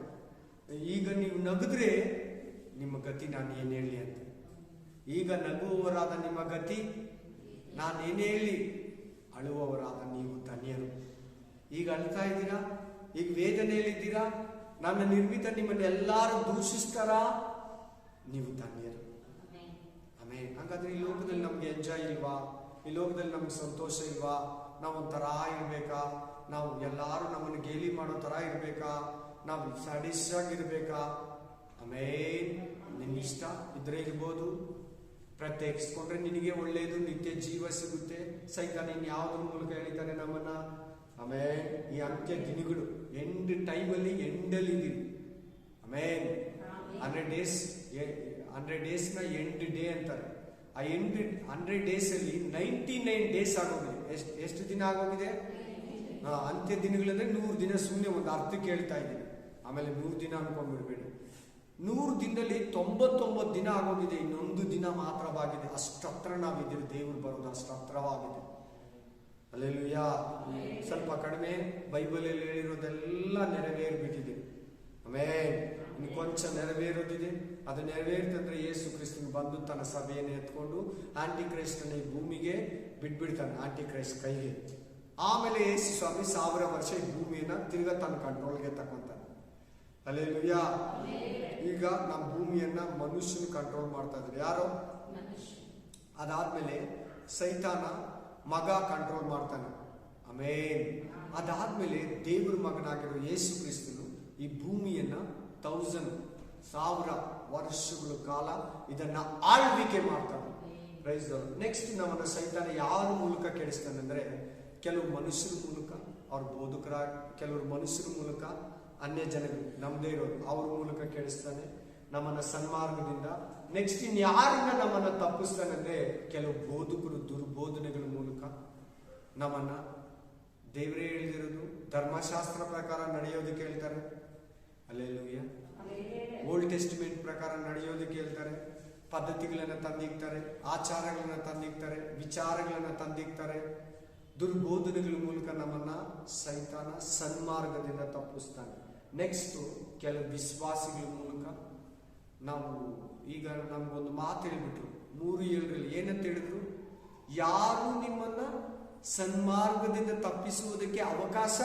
ಈಗ ನೀವು ನಗಿದ್ರೆ ನಿಮ್ಮ ಗತಿ ನಾನು ಏನ್ ಹೇಳಿ ಅಂತ. ಈಗ ನಗುವವರಾದ ನಿಮ್ಮ ಗತಿ ನಾನೇನೇ ಹೇಳಿ, ಅಳುವವರಾದ ನೀವು ಧನ್ಯರು. ಈಗ ಅಳ್ತಾ ಇದ್ದೀರಾ, ಈಗ ವೇದನೆಯಲ್ಲಿದ್ದೀರಾ, ನನ್ನ ನಿರ್ಮಿತ ನಿಮ್ಮನ್ನೆಲ್ಲಾರು ದೂಷಿಸ್ತಾರ, ನೀವು ಧನ್ಯರು. ಆಮೇಲೆ ಹಾಗಾದ್ರೆ ಈ ಲೋಕದಲ್ಲಿ ನಮ್ಗೆ ಎಂಜಾಯ್ ಇಲ್ವಾ? ಈ ಲೋಕದಲ್ಲಿ ನಮ್ಗೆ ಸಂತೋಷ ಇಲ್ವಾ? ನಾವು ಒಂಥರ ಇರ್ಬೇಕಾ? ನಾವು ಎಲ್ಲಾರು ನಮ್ಮನ್ನು ಗೇಲಿ ಮಾಡೋ ತರ ಇರ್ಬೇಕಾ? ನಾವು ಸ್ಯಾಟಿಸ್ ಆಗಿರ್ಬೇಕಾ? ಆಮೇಲೆ ನಿನ್ ಇಷ್ಟ ಇದ್ರೆ ಇರ್ಬೋದು. ಪ್ರತ್ಯೇಕಿಸ್ಕೊಂಡ್ರೆ ನಿನಗೆ ಒಳ್ಳೇದು, ನಿತ್ಯ ಜೀವ ಸಿಗುತ್ತೆ. ಸೈತಾನ ಇನ್ ಯಾವ್ದ್ರ ಮೂಲಕ ಹೇಳಿದ್ದಾನೆ ನಮ್ಮನ್ನ? ಆಮೇಲೆ ಈ ಅಂತ್ಯ ದಿನಗಳು ಎಂಡ್ ಟೈಮಲ್ಲಿ ಎಂಡಲ್ಲಿ ಇದೀವಿ. ಆಮೇಲೆ 100 days ನ ಎಂಡ್ ಡೇ ಅಂತಾರೆ. ಆ 100 days ಅಲ್ಲಿ 99 days ಆಗೋಗಿದೆ. ಎಷ್ಟು ದಿನ ಆಗೋಗಿದೆ? ಅಂತ್ಯ ದಿನಗಳಂದ್ರೆ 100 ದಿನ. ಸುಮ್ಮನೆ ಒಂದು ಅರ್ಥಕ್ಕೆ ಹೇಳ್ತಾ ಇದ್ದೀನಿ. ಆಮೇಲೆ 100 ದಿನ ಅನ್ಕೊಂಡ್ಬಿಡ್ಬೇಡಿ. 100 ದಿನದಲ್ಲಿ 99 ದಿನ ಆಗೋಗಿದೆ. ಇನ್ನೊಂದು ದಿನ ಮಾತ್ರವಾಗಿದೆ. ಅಷ್ಟತ್ರ ನಾವಿದ್ದೀವಿ. ದೇವರು ಬರೋದು ಅಷ್ಟು ಹತ್ರವಾಗಿದೆ. ಹಲ್ಲೆಲೂಯಾ. ಸ್ವಲ್ಪ ಕಡಿಮೆ. ಬೈಬಲ್ ಅಲ್ಲಿ ಹೇಳಿರೋದೆಲ್ಲ ನೆರವೇರ್ಬಿಟ್ಟಿದೆ. ಆಮೇಲೆ ಇನ್ನು ಕೊಂಚ ನೆರವೇರೋದಿದೆ. ಅದು ನೆರವೇರ್ತಂದ್ರೆ ಯೇಸು ಕ್ರಿಸ್ತನ್ ಬಂದು ತನ್ನ ಸಭೆಯನ್ನು ಎತ್ಕೊಂಡು ಆಂಟಿ ಕ್ರೈಸ್ಟನ್ನ ಈ ಭೂಮಿಗೆ ಬಿಟ್ಬಿಡ್ತಾನೆ, ಆಂಟಿ ಕ್ರೈಸ್ಟ್ ಕೈಗೆ. ಆಮೇಲೆ ಯೇಸು ಸ್ವಾಮಿ 1000 ವರ್ಷ ಈ ಭೂಮಿಯನ್ನ ತಿರ್ಗಾ ತನ್ನ ಕಂಟ್ರೋಲ್ಗೆ ತಗೊಂತಾನೆ. ಹಲ್ಲೆಲೂಯಾ. ಈಗ ನಮ್ಮ ಭೂಮಿಯನ್ನ ಮನುಷ್ಯನ ಕಂಟ್ರೋಲ್ ಮಾಡ್ತಾ ಇದ್ದಾರೆ. ಯಾರು? ಅದಾದ್ಮೇಲೆ ಸೈತಾನ ಮಗ ಕಂಟ್ರೋಲ್ ಮಾಡ್ತಾನೆ. ಆಮೇಲೆ ಅದಾದ್ಮೇಲೆ ದೇವ್ರ ಮಗನಾಗಿರೋ ಯೇಸು ಕ್ರಿಸ್ತನು ಈ ಭೂಮಿಯನ್ನ 1000 ವರ್ಷಗಳ ಕಾಲ ಇದನ್ನ ಆಳ್ವಿಕೆ ಮಾಡ್ತಾನೆ. Price the lord. ನೆಕ್ಸ್ಟ್ ನಮ್ಮನ್ನ ಸೈತಾನ ಯಾರ ಮೂಲಕ ಕೆಡಿಸ್ತಾನೆ ಅಂದ್ರೆ, ಕೆಲವು ಮನುಷ್ಯರ ಮೂಲಕ, ಅವ್ರ ಬೋಧಕರ, ಕೆಲವರು ಮನುಷ್ಯರ ಮೂಲಕ, ಅನ್ಯ ಜನಗಳು ನಮ್ದೇ ಇರೋದು ಅವ್ರ ಮೂಲಕ ಕೆಡಿಸ್ತಾನೆ ನಮ್ಮನ್ನ ಸನ್ಮಾರ್ಗದಿಂದ. ನೆಕ್ಸ್ಟ್ ಇನ್ ಯಾರಿಂದ ನಮ್ಮನ್ನ ತಪ್ಪಿಸ್ತಾನೆ ಅಂದ್ರೆ, ಕೆಲವು ಬೋಧಕರು ದುರ್ಬೋಧನೆಗಳ ಮೂಲಕ ನಮ್ಮನ್ನ ದೇವರೇ ಹೇಳಿದಿರೋದು ಧರ್ಮಶಾಸ್ತ್ರ ಪ್ರಕಾರ ನಡೆಯೋದಕ್ಕೆ ಹೇಳ್ತಾರೆ. ಹಲ್ಲೆಲೂಯಾ. ಓಲ್ಡ್ ಟೆಸ್ಟಿಮೆಂಟ್ ಪ್ರಕಾರ ನಡೆಯೋದಕ್ಕೆ ಹೇಳ್ತಾರೆ. ಪದ್ಧತಿಗಳನ್ನ ತಂದಿಕ್ತಾರೆ, ಆಚಾರಗಳನ್ನ ತಂದಿಕ್ತಾರೆ, ವಿಚಾರಗಳನ್ನ ತಂದಿಕ್ತಾರೆ. ದುರ್ಬೋಧನೆಗಳ ಮೂಲಕ ನಮ್ಮನ್ನ ಸೈತಾನ ಸನ್ಮಾರ್ಗದಿಂದ ತಪ್ಪಿಸ್ತಾನೆ. ನೆಕ್ಸ್ಟ್ ಕೆಲವು ವಿಶ್ವಾಸಿಗಳ ಮೂಲಕ ನಾವು, ಈಗ ನಮ್ಗೊಂದು ಮಾತು ಹೇಳ್ಬಿಟ್ರು 3:7 ಏನಂತ ಹೇಳಿದ್ರು? ಯಾರು ನಿಮ್ಮನ್ನ ಸನ್ಮಾರ್ಗದಿಂದ ತಪ್ಪಿಸುವುದಕ್ಕೆ ಅವಕಾಶ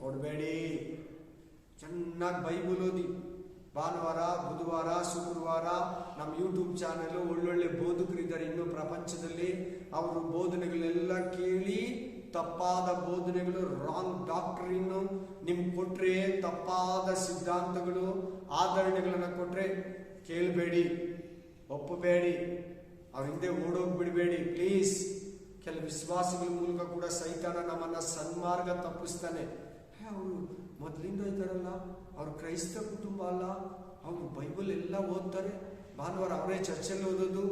ಕೊಡಬೇಡಿ. ಚೆನ್ನಾಗಿ ಬೈಬಲ್ ಓದಿ. ಭಾನುವಾರ, ಬುಧವಾರ, ಶುಕ್ರವಾರ ನಮ್ಮ ಯೂಟ್ಯೂಬ್ ಚಾನೆಲ್ ಒಳ್ಳೊಳ್ಳೆ ಬೋಧಕರಿದ್ದಾರೆ ಇನ್ನೂ ಪ್ರಪಂಚದಲ್ಲಿ. ಅವರು ಬೋಧನೆಗಳೆಲ್ಲ ಕೇಳಿ, ತಪ್ಪಾದ ಬೋಧನೆಗಳು, ರಾಂಗ್ ಡಾಕ್ಟ್ರಿನ್ ನಿಮ್ಗೆ ಕೊಟ್ರೆ, ತಪ್ಪಾದ ಸಿದ್ಧಾಂತಗಳು, ಆಧರಣೆಗಳನ್ನ ಕೊಟ್ರೆ ಕೇಳಬೇಡಿ, ಒಪ್ಪಬೇಡಿ, ಅವ್ರ ಹಿಂದೆ ಓಡೋಗ್ಬಿಡ್ಬೇಡಿ ಪ್ಲೀಸ್. ಕೆಲವು ವಿಶ್ವಾಸಿಗಳ ಮೂಲಕ ಕೂಡ ಸೈತಾನ ನಮ್ಮನ್ನ ಸನ್ಮಾರ್ಗ ತಪ್ಪಿಸ್ತಾನೆ. ಅವರು ಮೊದಲಿಂದ ಇದ್ದಾರಲ್ಲ, ಅವ್ರು ಕ್ರೈಸ್ತ ಕುಟುಂಬ ಅಲ್ಲ, ಅವ್ರು ಬೈಬಲ್ ಎಲ್ಲ ಓದ್ತಾರೆ, ಭಾನುವಾರ ಅವರೇ ಚರ್ಚಲ್ಲಿ ಓದೋದು,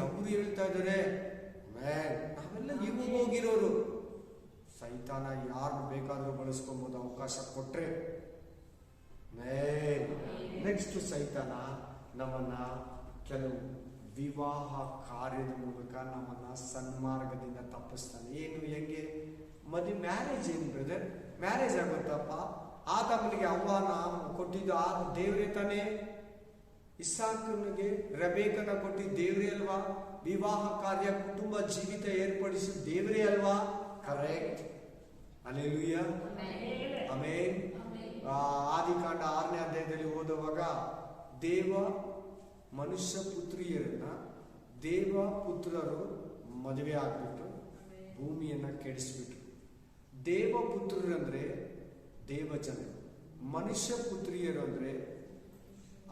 ಅವರು ಹೇಳ್ತಾ ಇದ್ದಾರೆ. ನಾವೆಲ್ಲ ಇವಾಗ ಹೋಗಿರೋರು. ಸೈತಾನ ಯಾರು ಬೇಕಾದ್ರೂ ಬಳಸ್ಕೊಬಹುದು ಅವಕಾಶ ಕೊಟ್ರೆ. ನೆಕ್ಸ್ಟ್ ಸೈತಾನ ನಮ್ಮನ್ನ ಕೆಲವು ವಿವಾಹ ಕಾರ್ಯದ ಮೂಲಕ ನಮ್ಮನ್ನ ಸನ್ಮಾರ್ಗದಿಂದ ತಪ್ಪಿಸ್ತಾನೆ. ಏನು, ಹೆಂಗೆ? ಮ್ಯಾರೇಜ್ ಏನು ಬ್ರದರ್? ಮ್ಯಾರೇಜ್ ಆಗುತ್ತಪ್ಪ. ಆದಾಮನಿಗೆ ಅವ್ವಾನ ಕೊಟ್ಟಿದ್ದು ದೇವ್ರೇ ತಾನೇ. ಇಸಾಕನಿಗೆ ರೆಬೇಕನ ಕೊಟ್ಟಿದ್ದು ದೇವ್ರೇ ಅಲ್ವಾ? ವಿವಾಹ ಕಾರ್ಯ, ಕುಟುಂಬ ಜೀವಿತ ಏರ್ಪಡಿಸಿದ ದೇವ್ರೇ ಅಲ್ವಾ? ಕರೆಕ್ಟ್. ಹಲ್ಲೆಲೂಯಾ. ಆಮೇನ್. ಆದಿಕಾಂಡ 6ನೇ ಅಧ್ಯಾಯದಲ್ಲಿ ಓದುವಾಗ ದೇವ ಮನುಷ್ಯ ಪುತ್ರಿಯರನ್ನ ದೇವ ಪುತ್ರರು ಮದುವೆ ಆಗ್ಬಿಟ್ಟು ಭೂಮಿಯನ್ನ ಕೆಡಿಸ್ಬಿಟ್ರು. ದೇವಪುತ್ರರಂದ್ರೆ ದೇವಜನರು, ಮನುಷ್ಯ ಪುತ್ರಿಯರು ಅಂದ್ರೆ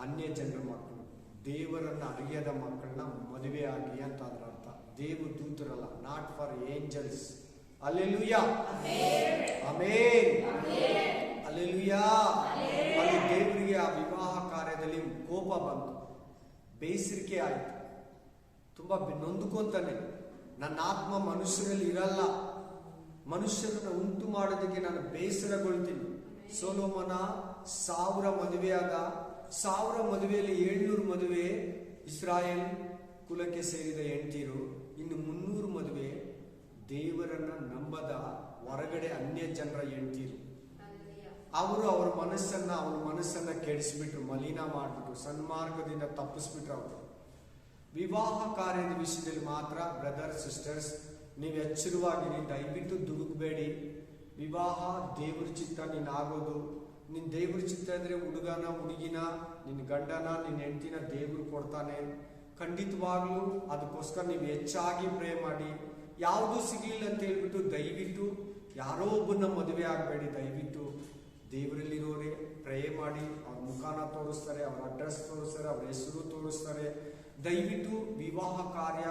ಅನ್ಯ ಜನರ ಮಕ್ಕಳು, ದೇವರನ್ನ ಅರಿಯದ ಮಕ್ಕಳನ್ನ ಮದುವೆ ಆಗಿ ಅಂತ ಅದರ ಅರ್ಥ. ದೇವದೂತರಲ್ಲ, not for angels. Alleluia, amen, alleluia. ಅಲ್ಲಿ ದೇವರಿಗೆ ಆ ವಿವಾಹ ಕಾರ್ಯದಲ್ಲಿ ಕೋಪ ಬಂತು, ಬೇಸರಿಕೆ ಆಯಿತು, ತುಂಬಾ ನೊಂದುಕೊಂತಾನೆ. ನನ್ನ ಆತ್ಮ ಮನುಷ್ಯರಲ್ಲಿ ಇರಲ್ಲ, ಮನುಷ್ಯರನ್ನ ಉಂಟು ಮಾಡೋದಕ್ಕೆ ನಾನು ಬೇಸರಗೊಳ್ತೀನಿ. ಸೊಲೊಮೋನ 1000 ಮದುವೆ ಆದ, 1000 ಮದುವೆಯಲ್ಲಿ 700 ಮದುವೆ ಇಸ್ರಾಯೇಲ್ ಕುಲಕ್ಕೆ ಸೇರಿದ ಹೆಂಡತಿರು, ಇನ್ನು 300 ಮದುವೆ ದೇವರನ್ನ ನಂಬದ ಹೊರಗಡೆ ಅನ್ಯ ಜನರ ಹೆಂಡತಿರು. ಅವರು ಅವರ ಮನಸ್ಸನ್ನ ಕೆಡಿಸ್ಬಿಟ್ರು, ಮಲಿನ ಮಾಡ್ಬಿಟ್ರು, ಸನ್ಮಾರ್ಗದಿಂದ ತಪ್ಪಿಸ್ಬಿಟ್ರು ಅವರು. ವಿವಾಹ ಕಾರ್ಯದ ವಿಷಯದಲ್ಲಿ ಮಾತ್ರ ಬ್ರದರ್ ಸಿಸ್ಟರ್ಸ್ ನೀವು ಎಚ್ಚರವಾಗಿರಿ, ದಯವಿಟ್ಟು ದುಡುಕಬೇಡಿ. ವಿವಾಹ ದೇವ್ರ ಚಿತ್ತ ನೀನು ಆಗೋದು. ನಿನ್ ದೇವ್ರ ಚಿತ್ತ ಅಂದ್ರೆ ಹುಡುಗನ ಹುಡುಗಿನ, ನಿನ್ನ ಗಂಡನ ನಿನ್ನ ಹೆಂಡತಿನ ದೇವ್ರು ಕೊಡ್ತಾನೆ. ಖಂಡಿತವಾಗ್ಲೂ ಅದಕ್ಕೋಸ್ಕರ ನೀವು ಹೆಚ್ಚಾಗಿ ಪ್ರೇ ಮಾಡಿ. ಯಾವುದು ಸಿಗ್ಲಿಲ್ಲ ಅಂತ ಹೇಳ್ಬಿಟ್ಟು ದಯವಿಟ್ಟು ಯಾರೋ ಒಬ್ಬನ ಮದುವೆ ಆಗಬೇಡಿ. ದಯವಿಟ್ಟು ದೇವರಲ್ಲಿರೋರೆ ಪ್ರೇ ಮಾಡಿ, ಅವ್ರ ಮುಖಾನ ತೋರಿಸ್ತಾರೆ, ಅವ್ರ ಅಡ್ರೆಸ್ ತೋರಿಸ್ತಾರೆ, ಅವ್ರ ಹೆಸರು ತೋರಿಸ್ತಾರೆ. ದಯವಿಟ್ಟು ವಿವಾಹ ಕಾರ್ಯ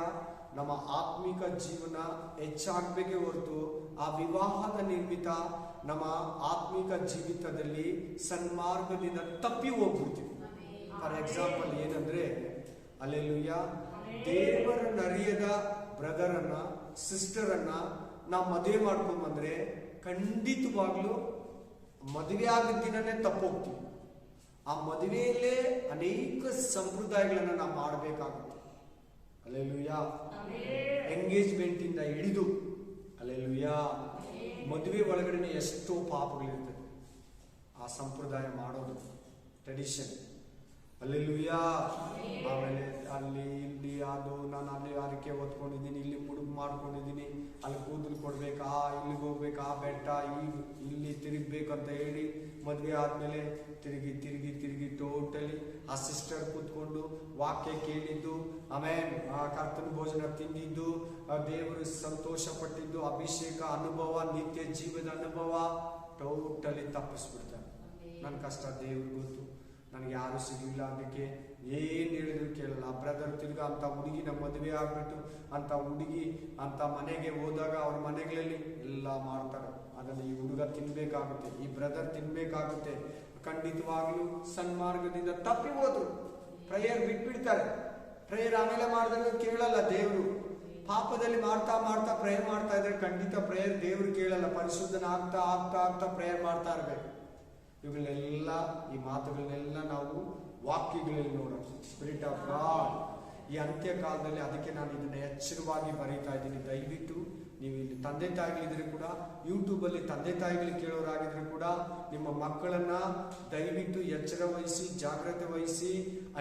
ನಮ್ಮ ಆತ್ಮಿಕ ಜೀವನ ಹೆಚ್ಚಾಗಬೇಕೇ ಹೊರತು ಆ ವಿವಾಹದ ನಿರ್ಮಿತ ನಮ್ಮ ಆತ್ಮಿಕ ಜೀವಿತದಲ್ಲಿ ಸನ್ಮಾರ್ಗದಿಂದ ತಪ್ಪಿ ಹೋಗ್ಬಿಡ್ತೀವಿ. ಫಾರ್ ಎಕ್ಸಾಂಪಲ್ ಏನಂದ್ರೆ, ಅಲ್ಲೆಲುಯ್ಯ, ದೇವರನ್ನ ಅರಿಯದ ಬ್ರದರನ್ನ ಸಿಸ್ಟರನ್ನ ನಾವು ಮದುವೆ ಮಾಡ್ಕೊಂಡ್ ಬಂದ್ರೆ ಖಂಡಿತವಾಗ್ಲೂ ಮದುವೆ ಆಗಿದ ದಿನನೇ ತಪ್ಪೋಗ್ತೀವಿ. ಆ ಮದುವೆಯಲ್ಲೇ ಅನೇಕ ಸಂಪ್ರದಾಯಗಳನ್ನ ನಾವು ಮಾಡಬೇಕಾಗುತ್ತೆ. ಅಲ್ಲೆಲುಯ್ಯ, ಎಂಗೇಜ್ಮೆಂಟ್ ಇಂದ ಹಿಡಿದು ಅಲ್ಲೆಲುಯ್ಯ ಮದುವೆ ಒಳಗಡೆ ಎಷ್ಟೋ ಪಾಪಗಳಿರ್ತದೆ. ಆ ಸಂಪ್ರದಾಯ ಮಾಡೋದು ಟ್ರೆಡಿಷನ್. ಅಲ್ಲೆಲುಯ್ಯ. ಆಮೇಲೆ ಅಲ್ಲಿ ಇಲ್ಲಿ ಅದು ನಾನು ಅಲ್ಲಿ ಆರಕ್ಕೆ ಹೊತ್ಕೊಂಡಿದ್ದೀನಿ, ಇಲ್ಲಿ ಮುಡುಗು ಮಾಡ್ಕೊಂಡಿದ್ದೀನಿ, ಅಲ್ಲಿ ಕೂದಲು ಕೊಡ್ಬೇಕಾ, ಇಲ್ಲಿಗೆ ಹೋಗ್ಬೇಕಾ, ಬೆಟ್ಟ ಇಲ್ಲಿ ತಿರುಗ್ಬೇಕಂತ ಹೇಳಿ ಮದುವೆ ಆದ್ಮೇಲೆ ತಿರುಗಿ ಟೋಟಲಿ ಆ ಸಿಸ್ಟರ್ ಕೂತ್ಕೊಂಡು ವಾಕ್ಯ ಕೇಳಿದ್ದು, ಆಮೇಲೆ ಆ ಕರ್ತನ ಭೋಜನ ತಿಂದಿದ್ದು, ದೇವರು ಸಂತೋಷ ಪಟ್ಟಿದ್ದು, ಅಭಿಷೇಕ ಅನುಭವ, ನಿತ್ಯ ಜೀವದ ಅನುಭವ ಟೋಟಲಿ ತಪ್ಪಿಸ್ಬಿಡ್ತಾರೆ. ನನ್ನ ಕಷ್ಟ ದೇವ್ರಿಗೆ ಗೊತ್ತು, ನನಗೆ ಯಾರು ಸಿಗಲಿಲ್ಲ, ಅದಕ್ಕೆ ಏನ್ ಹೇಳಿದ್ರು ಕೇಳಲ್ಲ. ಬ್ರದರ್ ತಿರ್ಗಾ ಅಂತ ಹುಡುಗಿನ ಮದುವೆ ಆಗ್ಬಿಟ್ಟು ಅಂತ ಹುಡುಗಿ ಅಂತ ಮನೆಗೆ ಹೋದಾಗ ಅವ್ರ ಮನೆಗಳಲ್ಲಿ ಎಲ್ಲ ಮಾಡ್ತಾರೆ. ಅದನ್ನು ಈ ಹುಡುಗ ತಿನ್ಬೇಕಾಗುತ್ತೆ, ಈ ಬ್ರದರ್ ತಿನ್ಬೇಕಾಗುತ್ತೆ. ಖಂಡಿತವಾಗ್ಲೂ ಸನ್ಮಾರ್ಗದಿಂದ ತಪ್ಪಿ ಹೋದ್ರು. ಪ್ರೇಯರ್ ಬಿಟ್ಬಿಡ್ತಾರೆ. ಪ್ರೇಯರ್ ಆಮೇಲೆ ಮಾಡಿದ್ರೆ ಕೇಳಲ್ಲ ದೇವರು. ಪಾಪದಲ್ಲಿ ಮಾಡ್ತಾ ಮಾಡ್ತಾ ಪ್ರೇಯರ್ ಮಾಡ್ತಾ ಇದ್ರೆ ಖಂಡಿತ ಪ್ರೇಯರ್ ದೇವ್ರು ಕೇಳಲ್ಲ. ಪರಿಶುದ್ಧನ ಆಗ್ತಾ ಆಗ್ತಾ ಆಗ್ತಾ ಪ್ರೇಯರ್ ಮಾಡ್ತಾ ಇರ್ಬೇಕು. ಇವುಗಳನ್ನೆಲ್ಲ, ಈ ಮಾತುಗಳನ್ನೆಲ್ಲ ನಾವು ವಾಕ್ಯಗಳಲ್ಲಿ ನೋಡೋಣ. ಸ್ಪಿರಿಟ್ ಆಫ್ ಗಾಡ್ ಈ ಅಂತ್ಯ ಕಾಲದಲ್ಲಿ, ಅದಕ್ಕೆ ನಾನು ಇದನ್ನ ಎಚ್ಚರವಾಗಿ ಬರೀತಾ ಇದ್ದೀನಿ. ದಯವಿಟ್ಟು ನೀವು ಇಲ್ಲಿ ತಂದೆ ತಾಯಿಗಳಿದ್ರೆ ಕೂಡ, ಯೂಟ್ಯೂಬಲ್ಲಿ ತಂದೆ ತಾಯಿಗಳು ಕೇಳೋರಾಗಿದ್ರೆ ಕೂಡ, ನಿಮ್ಮ ಮಕ್ಕಳನ್ನ ದಯವಿಟ್ಟು ಎಚ್ಚರ ವಹಿಸಿ, ಜಾಗ್ರತೆ ವಹಿಸಿ,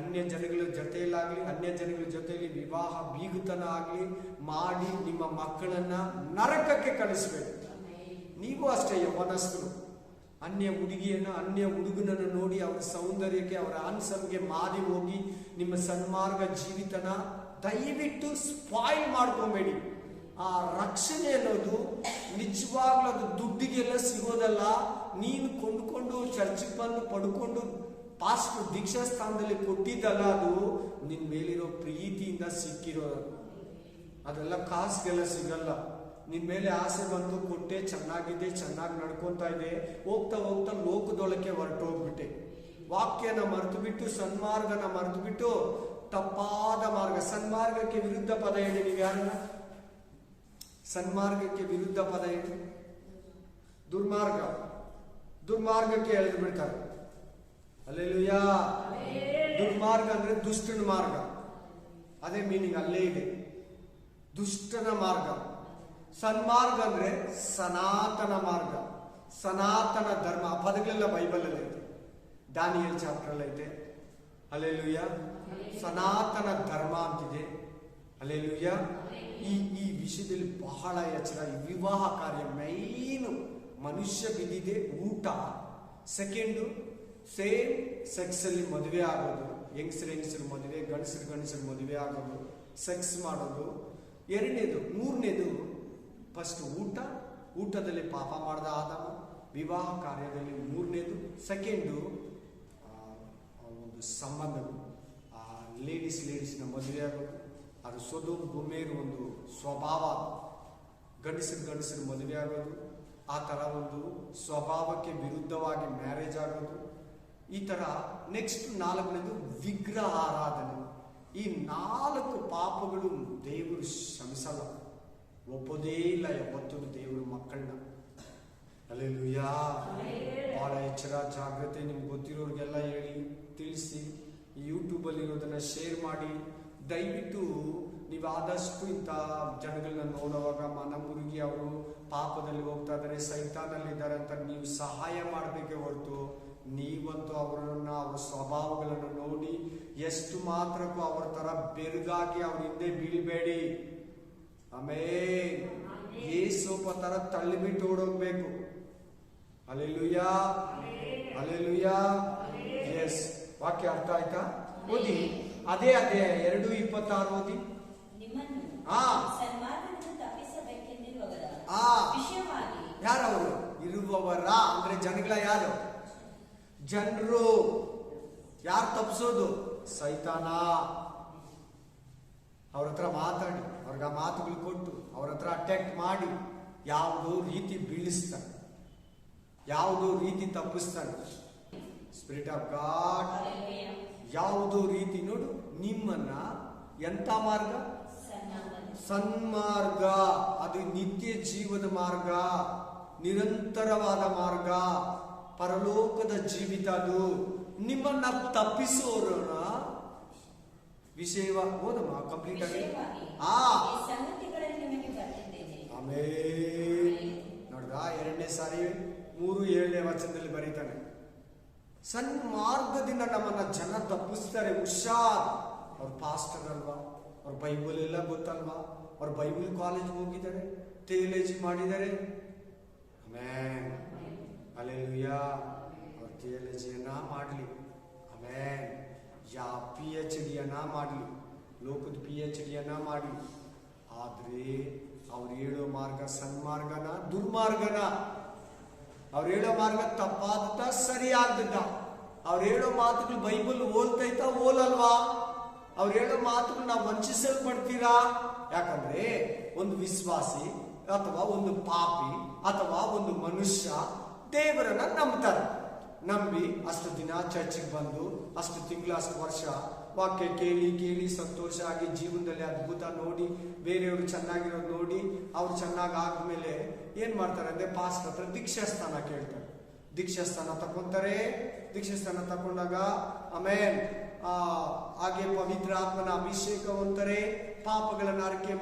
ಅನ್ಯ ಜನಗಳ ಜೊತೆಯಲ್ಲಾಗ್ಲಿ, ಅನ್ಯ ಜನಗಳ ಜೊತೆಯಲ್ಲಿ ವಿವಾಹ ಬೀಗುತನ ಆಗ್ಲಿ ಮಾಡಿ ನಿಮ್ಮ ಮಕ್ಕಳನ್ನ ನರಕಕ್ಕೆ ಕಳಿಸ್ಬೇಕು. ನೀವು ಅಷ್ಟೇ ಯೌವನಸ್ಥರು, ಅನ್ಯ ಹುಡುಗಿಯನ್ನ ಅನ್ಯ ಹುಡುಗನನ್ನು ನೋಡಿ ಅವರ ಸೌಂದರ್ಯಕ್ಕೆ, ಅವರ ಆನ್ಸಮ್ಗೆ ಮಾರಿ ಹೋಗಿ ನಿಮ್ಮ ಸನ್ಮಾರ್ಗ ಜೀವಿತನ ದಯವಿಟ್ಟು ಸ್ಪಾಯ್ಲ್ ಮಾಡ್ಕೊಬೇಡಿ. ಆ ರಕ್ಷಣೆ ಅನ್ನೋದು ನಿಜವಾಗ್ಲೂ ಅದು ದುಡ್ಡಿಗೆಲ್ಲ ಸಿಗೋದಲ್ಲ. ನೀನು ಕೊಂಡುಕೊಂಡು ಚರ್ಚಿಗೆ ಬಂದು ಪಡ್ಕೊಂಡು ಪಾಸ್ಟರ್ ದೀಕ್ಷಾ ಸ್ಥಾನದಲ್ಲಿ ಕೊಟ್ಟಿದ್ದಲ್ಲ, ಅದು ನಿನ್ ಮೇಲಿರೋ ಪ್ರೀತಿಯಿಂದ ಸಿಕ್ಕಿರೋದು. ಅದೆಲ್ಲ ಕಾಸಿಗೆಲ್ಲ ಸಿಗಲ್ಲ. ನಿನ್ ಮೇಲೆ ಆಸೆ ಬಂದು ಕೊಟ್ಟೆ, ಚೆನ್ನಾಗಿದೆ, ಚೆನ್ನಾಗಿ ನಡ್ಕೊಂತ ಇದೆ, ಹೋಗ್ತಾ ಹೋಗ್ತಾ ಲೋಕದೊಳಕ್ಕೆ ಹೊರಟೋಗ್ಬಿಟ್ಟೆ. ವಾಕ್ಯನ ಮರೆತು ಬಿಟ್ಟು, ಸನ್ಮಾರ್ಗನ ಮರೆತು ಬಿಟ್ಟು ತಪ್ಪಾದ ಮಾರ್ಗ. ಸನ್ಮಾರ್ಗಕ್ಕೆ ವಿರುದ್ಧ ಪದ ಹೇಳಿ ನೀವು ಯಾರನ್ನ? ಸನ್ಮಾರ್ಗಕ್ಕೆ ವಿರುದ್ಧ ಪದ ಹೇಳಿ. ದುರ್ಮಾರ್ಗ. ದುರ್ಮಾರ್ಗಕ್ಕೆ ಎಳೆದು ಬಿಡ್ತಾರೆ. ಅಲ್ಲೆಲುಯ್ಯ. ದುರ್ಮಾರ್ಗ ಅಂದ್ರೆ ದುಷ್ಟನ ಮಾರ್ಗ, ಅದೇ ಮೀನಿಂಗ್ ಅಲ್ಲೇ ಇದೆ, ದುಷ್ಟನ ಮಾರ್ಗ. ಸನ್ಮಾರ್ಗ ಅಂದ್ರೆ ಸನಾತನ ಮಾರ್ಗ, ಸನಾತನ ಧರ್ಮ. ಆ ಪದಗಳೆಲ್ಲ ಬೈಬಲ್ ಅಲ್ಲಿ ಐತೆ, ದಾನಿಯಲ್ ಚಾಪ್ಟರ್ ಅಲ್ಲಿ ಐತೆ. ಅಲ್ಲೆಲುಯ್ಯ. ಸನಾತನ ಧರ್ಮ ಅಂತಿದೆ. ಅಲ್ಲೆಲುಯ್ಯ. ಈ ವಿಷಯದಲ್ಲಿ ಬಹಳ ಎಚ್ಚರ. ಈ ವಿವಾಹ ಕಾರ್ಯ ಮೈನು ಮನುಷ್ಯ ಬಿದ್ದಿದೆ ಊಟ. ಸೆಕೆಂಡು, ಸೇಮ್ ಸೆಕ್ಸ್ ಅಲ್ಲಿ ಮದುವೆ ಆಗೋದು, ಹೆಂಗಸರು ಮದುವೆ, ಗಂಡಸರು ಮದುವೆ ಆಗೋದು, ಸೆಕ್ಸ್ ಮಾಡೋದು. ಎರಡನೇದು. ಮೂರನೇದು ಫಸ್ಟ್ ಊಟದಲ್ಲಿ ಪಾಪ ಮಾಡಿದ ಆದಾಮ, ವಿವಾಹ ಕಾರ್ಯದಲ್ಲಿ ಮೂರನೇದು, ಸೆಕೆಂಡು ಒಂದು ಸಂಬಂಧಗಳು, ಲೇಡೀಸ್ನ ಮದುವೆ ಆಗೋದು, ಅದು ಸೊದೋಮ್ ಗೊಮೇರು ಒಂದು ಸ್ವಭಾವ, ಗಂಡಸರು ಮದುವೆ ಆಗೋದು, ಆ ಥರ ಒಂದು ಸ್ವಭಾವಕ್ಕೆ ವಿರುದ್ಧವಾಗಿ ಮ್ಯಾರೇಜ್ ಆಗೋದು, ಈ ಥರ. ನೆಕ್ಸ್ಟ್ 4ನೇದು ವಿಗ್ರಹ ಆರಾಧನೆ. ಈ 4 ಪಾಪಗಳು ದೇವರು ಕ್ಷಮಿಸಲ್ಲ, ಒಪ್ಪೋದೇ ಇಲ್ಲ ಯಾವತ್ತೂ ದೇವರು ಮಕ್ಕಳನ್ನ. ಹಲ್ಲೆಲೂಯಾ. ಬಹಳ ಎಚ್ಚರ, ಜಾಗ್ರತೆ. ನಿಮ್ಗೆ ಗೊತ್ತಿರೋರಿಗೆಲ್ಲ ಹೇಳಿ ತಿಳಿಸಿ, ಯೂಟ್ಯೂಬಲ್ಲಿ ಇರೋದನ್ನ ಶೇರ್ ಮಾಡಿ. ದಯವಿಟ್ಟು ನೀವು ಆದಷ್ಟು ಇಂಥ ಜನಗಳನ್ನ ನೋಡುವಾಗ ಮನಮುರುಗಿ ಅವರು ಪಾಪದಲ್ಲಿ ಹೋಗ್ತಾ ಇದ್ದಾರೆ, ಸೈತಾನಲ್ಲಿದ್ದಾರೆ ಅಂತ ನೀವು ಸಹಾಯ ಮಾಡಬೇಕೇ ಹೊರತು ನೀವಂತೂ ಅವರನ್ನ, ಅವರ ಸ್ವಭಾವಗಳನ್ನು ನೋಡಿ ಎಷ್ಟು ಮಾತ್ರಕ್ಕೂ ಅವರ ತರ ಬೆರಗಾಗಿ ಅವ್ರ ಹಿಂದೆ ಬೀಳ್ಬೇಡಿ. ಆಮೇಲೆ ಏಸೋಪ ತರ ತಳ್ಳಿಬಿಟ್ಟು ಓಡೋಗ್ಬೇಕು. Hallelujah, hallelujah. ಎಸ್, ವಾಕ್ಯ ಅರ್ಥ ಆಯ್ತಾ? ಓದಿ, ಅದೇ 2:26 ಓದಿ. ಯಾರವರು? ಇರುವವರ ಅಂದ್ರೆ ಜನಗಳ. ಯಾರು ಜನರು? ಯಾರು ತಪ್ಪಿಸೋದು? ಸೈತಾನ. ಅವ್ರ ಹತ್ರ ಮಾತಾಡಿ, ಅವ್ರಿಗೆ ಆ ಮಾತುಗಳು ಕೊಟ್ಟು, ಅವ್ರ ಹತ್ರ ಅಟ್ಯಾಕ್ ಮಾಡಿ ಯಾವುದೋ ರೀತಿ ಬೀಳಿಸ್ತಾನೆ, ಯಾವುದೋ ರೀತಿ ತಪ್ಪಿಸ್ತಾನೆ. ಸ್ಪಿರಿಟ್ ಆಫ್ ಗಾಡ್ ಯಾವುದೋ ರೀತಿ ನೋಡು ನಿಮ್ಮನ್ನ ಎಂತ ಮಾರ್ಗ? ಸನ್ಮಾರ್ಗ. ಅದು ನಿತ್ಯ ಜೀವದ ಮಾರ್ಗ, ನಿರಂತರವಾದ ಮಾರ್ಗ, ಪರಲೋಕದ ಜೀವಿತ. ಅದು ನಿಮ್ಮನ್ನ ತಪ್ಪಿಸೋರನ್ನ ವಿಷಯವಾಗಿ ಓದಮ್ಮ ಕಂಪ್ಲೀಟ್ ಆಗಿ. ನೋಡ್ದ, 2ನೇ ಸಾರಿ 3:7ನೇ ವಚನದಲ್ಲಿ ಬರೀತಾನೆ, ಸನ್ಮಾರ್ಗದಿಂದ ನಮ್ಮನ್ನ ಜನ ತಪ್ಪಿಸ್ತಾರೆ. ಹುಷಾರ್. ಅವ್ರ ಪಾಸ್ಟರ್ ಅಲ್ವಾ, ಅವ್ರ ಬೈಬಲ್ ಎಲ್ಲ ಗೊತ್ತಲ್ವಾ, ಅವ್ರ ಬೈಬಲ್ ಕಾಲೇಜ್ ಹೋಗಿದ್ದಾರೆ, ಥಿಯಾಲಜಿ ಮಾಡಿದ್ದಾರೆ. ಆಮೇನ್, ಹಲ್ಲೆಲೂಯಾ. ಅವ್ರ ಥಿಯಾಲಜಿಯನ್ನ ಮಾಡಲಿ, ಆಮೇನ್, PhDಯನ್ನ ಮಾಡಲಿ, ಲೋಕದ PhDಯನ್ನ ಮಾಡಲಿ. ಆದ್ರೆ ಅವ್ರು ಹೇಳೋ ಮಾರ್ಗ ಸನ್ಮಾರ್ಗನ ದುರ್ಮಾರ್ಗನ? ಅವ್ರು ಹೇಳೋ ಮಾರ್ಗ ತಪ್ಪಾದ ಸರಿಯಾಗ್ದ? ಅವ್ರು ಹೇಳೋ ಮಾತುಗಳು ಬೈಬಲ್ ಓಲ್ತೈತಾ ಓಲಲ್ವಾ? ಅವ್ರು ಹೇಳೋ ಮಾತುಗಳು ನಾವು ವಂಚಿಸಲ್ಪಡ್ತೀರಾ? ಯಾಕಂದ್ರೆ ಒಂದು ವಿಶ್ವಾಸಿ ಅಥವಾ ಒಂದು ಪಾಪಿ ಅಥವಾ ಒಂದು ಮನುಷ್ಯ ದೇವರನ್ನ ನಂಬ್ತಾರೆ. ನಂಬಿ ಅಷ್ಟು ದಿನ ಚರ್ಚಿಗೆ ಬಂದು, ಅಷ್ಟು ತಿಂಗಳು, ಅಷ್ಟು ವರ್ಷ ವಾಕ್ಯ ಕೇಳಿ ಸಂತೋಷ ಆಗಿ ಜೀವನದಲ್ಲಿ ಅದ್ಭುತ ನೋಡಿ, ಬೇರೆಯವರು ಚೆನ್ನಾಗಿರೋದು ನೋಡಿ ಅವ್ರು ಚೆನ್ನಾಗಿ ಆದ್ಮೇಲೆ ಏನ್ ಮಾಡ್ತಾರೆ ಅಂದ್ರೆ ಪಾಸ್ಟರ್ ಹತ್ರ ದೀಕ್ಷಾಸ್ಥಾನ ಕೇಳ್ತಾರೆ. ದೀಕ್ಷಾಸ್ಥಾನ ತಕೊಂತಾರೆ. ದೀಕ್ಷಾಸ್ಥಾನ ತಕೊಂಡಾಗ ಆಮೇಲೆ ಹಾಗೆ ಪವಿತ್ರ ಆತ್ಮನ ಅಭಿಷೇಕ ಹೊಂತಾರೆ. ಪಾಪಗಳನ್ನ ಅರಿಕೆ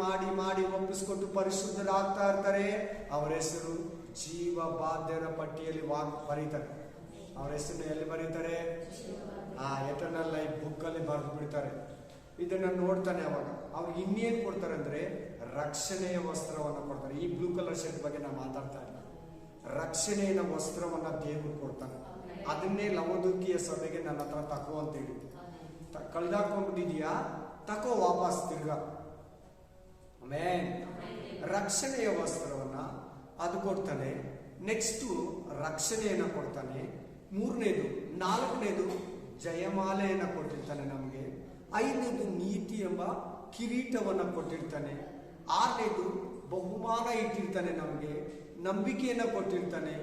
ಮಾಡಿ ಒಪ್ಪಿಸ್ಕೊಟ್ಟು ಪರಿಶುದ್ಧರಾಗ್ತಾ ಇರ್ತಾರೆ. ಅವರ ಹೆಸರು ಜೀವ ಬಾಧ್ಯರ ಪಟ್ಟಿಯಲ್ಲಿ ಬರೀತಾರೆ. ಅವ್ರ ಹೆಸರನ್ನ ಎಲ್ಲಿ ಬರೀತಾರೆ? ಎಟರ್ನಲ್ ಲೈಫ್ ಬುಕ್ ಅಲ್ಲಿ ಬರೆದು ಬಿಡ್ತಾರೆ. ಇದನ್ನ ನೋಡ್ತಾನೆ. ಅವಾಗ ಅವ್ರಿಗೆ ಇನ್ನೇನ್ ಕೊಡ್ತಾರೆ ಅಂದ್ರೆ ರಕ್ಷಣೆಯ ವಸ್ತ್ರವನ್ನ ಕೊಡ್ತಾರೆ. ಈ ಬ್ಲೂ ಕಲರ್ ಶರ್ಟ್ ಬಗ್ಗೆ ನಾನು ಮಾತಾಡ್ತಾ ಇಲ್ಲ. ರಕ್ಷಣೆಯ ವಸ್ತ್ರವನ್ನ ದೇವರು ಕೊಡ್ತಾನೆ. ಅದನ್ನೇ ಲವೋದಿಕೀಯ ಸಭೆಗೆ ನನ್ನ ಹತ್ರ ತಕೋ ಅಂತ ಹೇಳಿ. ಕಳ್ದಾಕೊಂಡ್ಬಿಟ್ಟಿದ್ಯಾ? ತಕೋ ವಾಪಸ್ ತಿರ್ಗಾ. ಆಮೇನ್. ರಕ್ಷಣೆಯ ವಸ್ತ್ರವನ್ನ ಅದು ಕೊಡ್ತಾನೆ. ನೆಕ್ಸ್ಟ್ ರಕ್ಷಣೆಯನ್ನ ಕೊಡ್ತಾನೆ. 3ನೇದು 4ನೇದು ಜಯಮಾಲೆಯನ್ನ ಕೊಟ್ಟಿರ್ತಾನೆ ನಮಗೆ. 5ನೇದು ನೀತಿ ಎಂಬ ಕಿರೀಟವನ್ನ ಕೊಟ್ಟಿರ್ತಾನೆ. 6ನೇದು ಬಹುಮಾನ ಇಟ್ಟಿರ್ತಾನೆ ನಮಗೆ. ನಂಬಿಕೆಯನ್ನ ಕೊಟ್ಟಿರ್ತಾನೆ.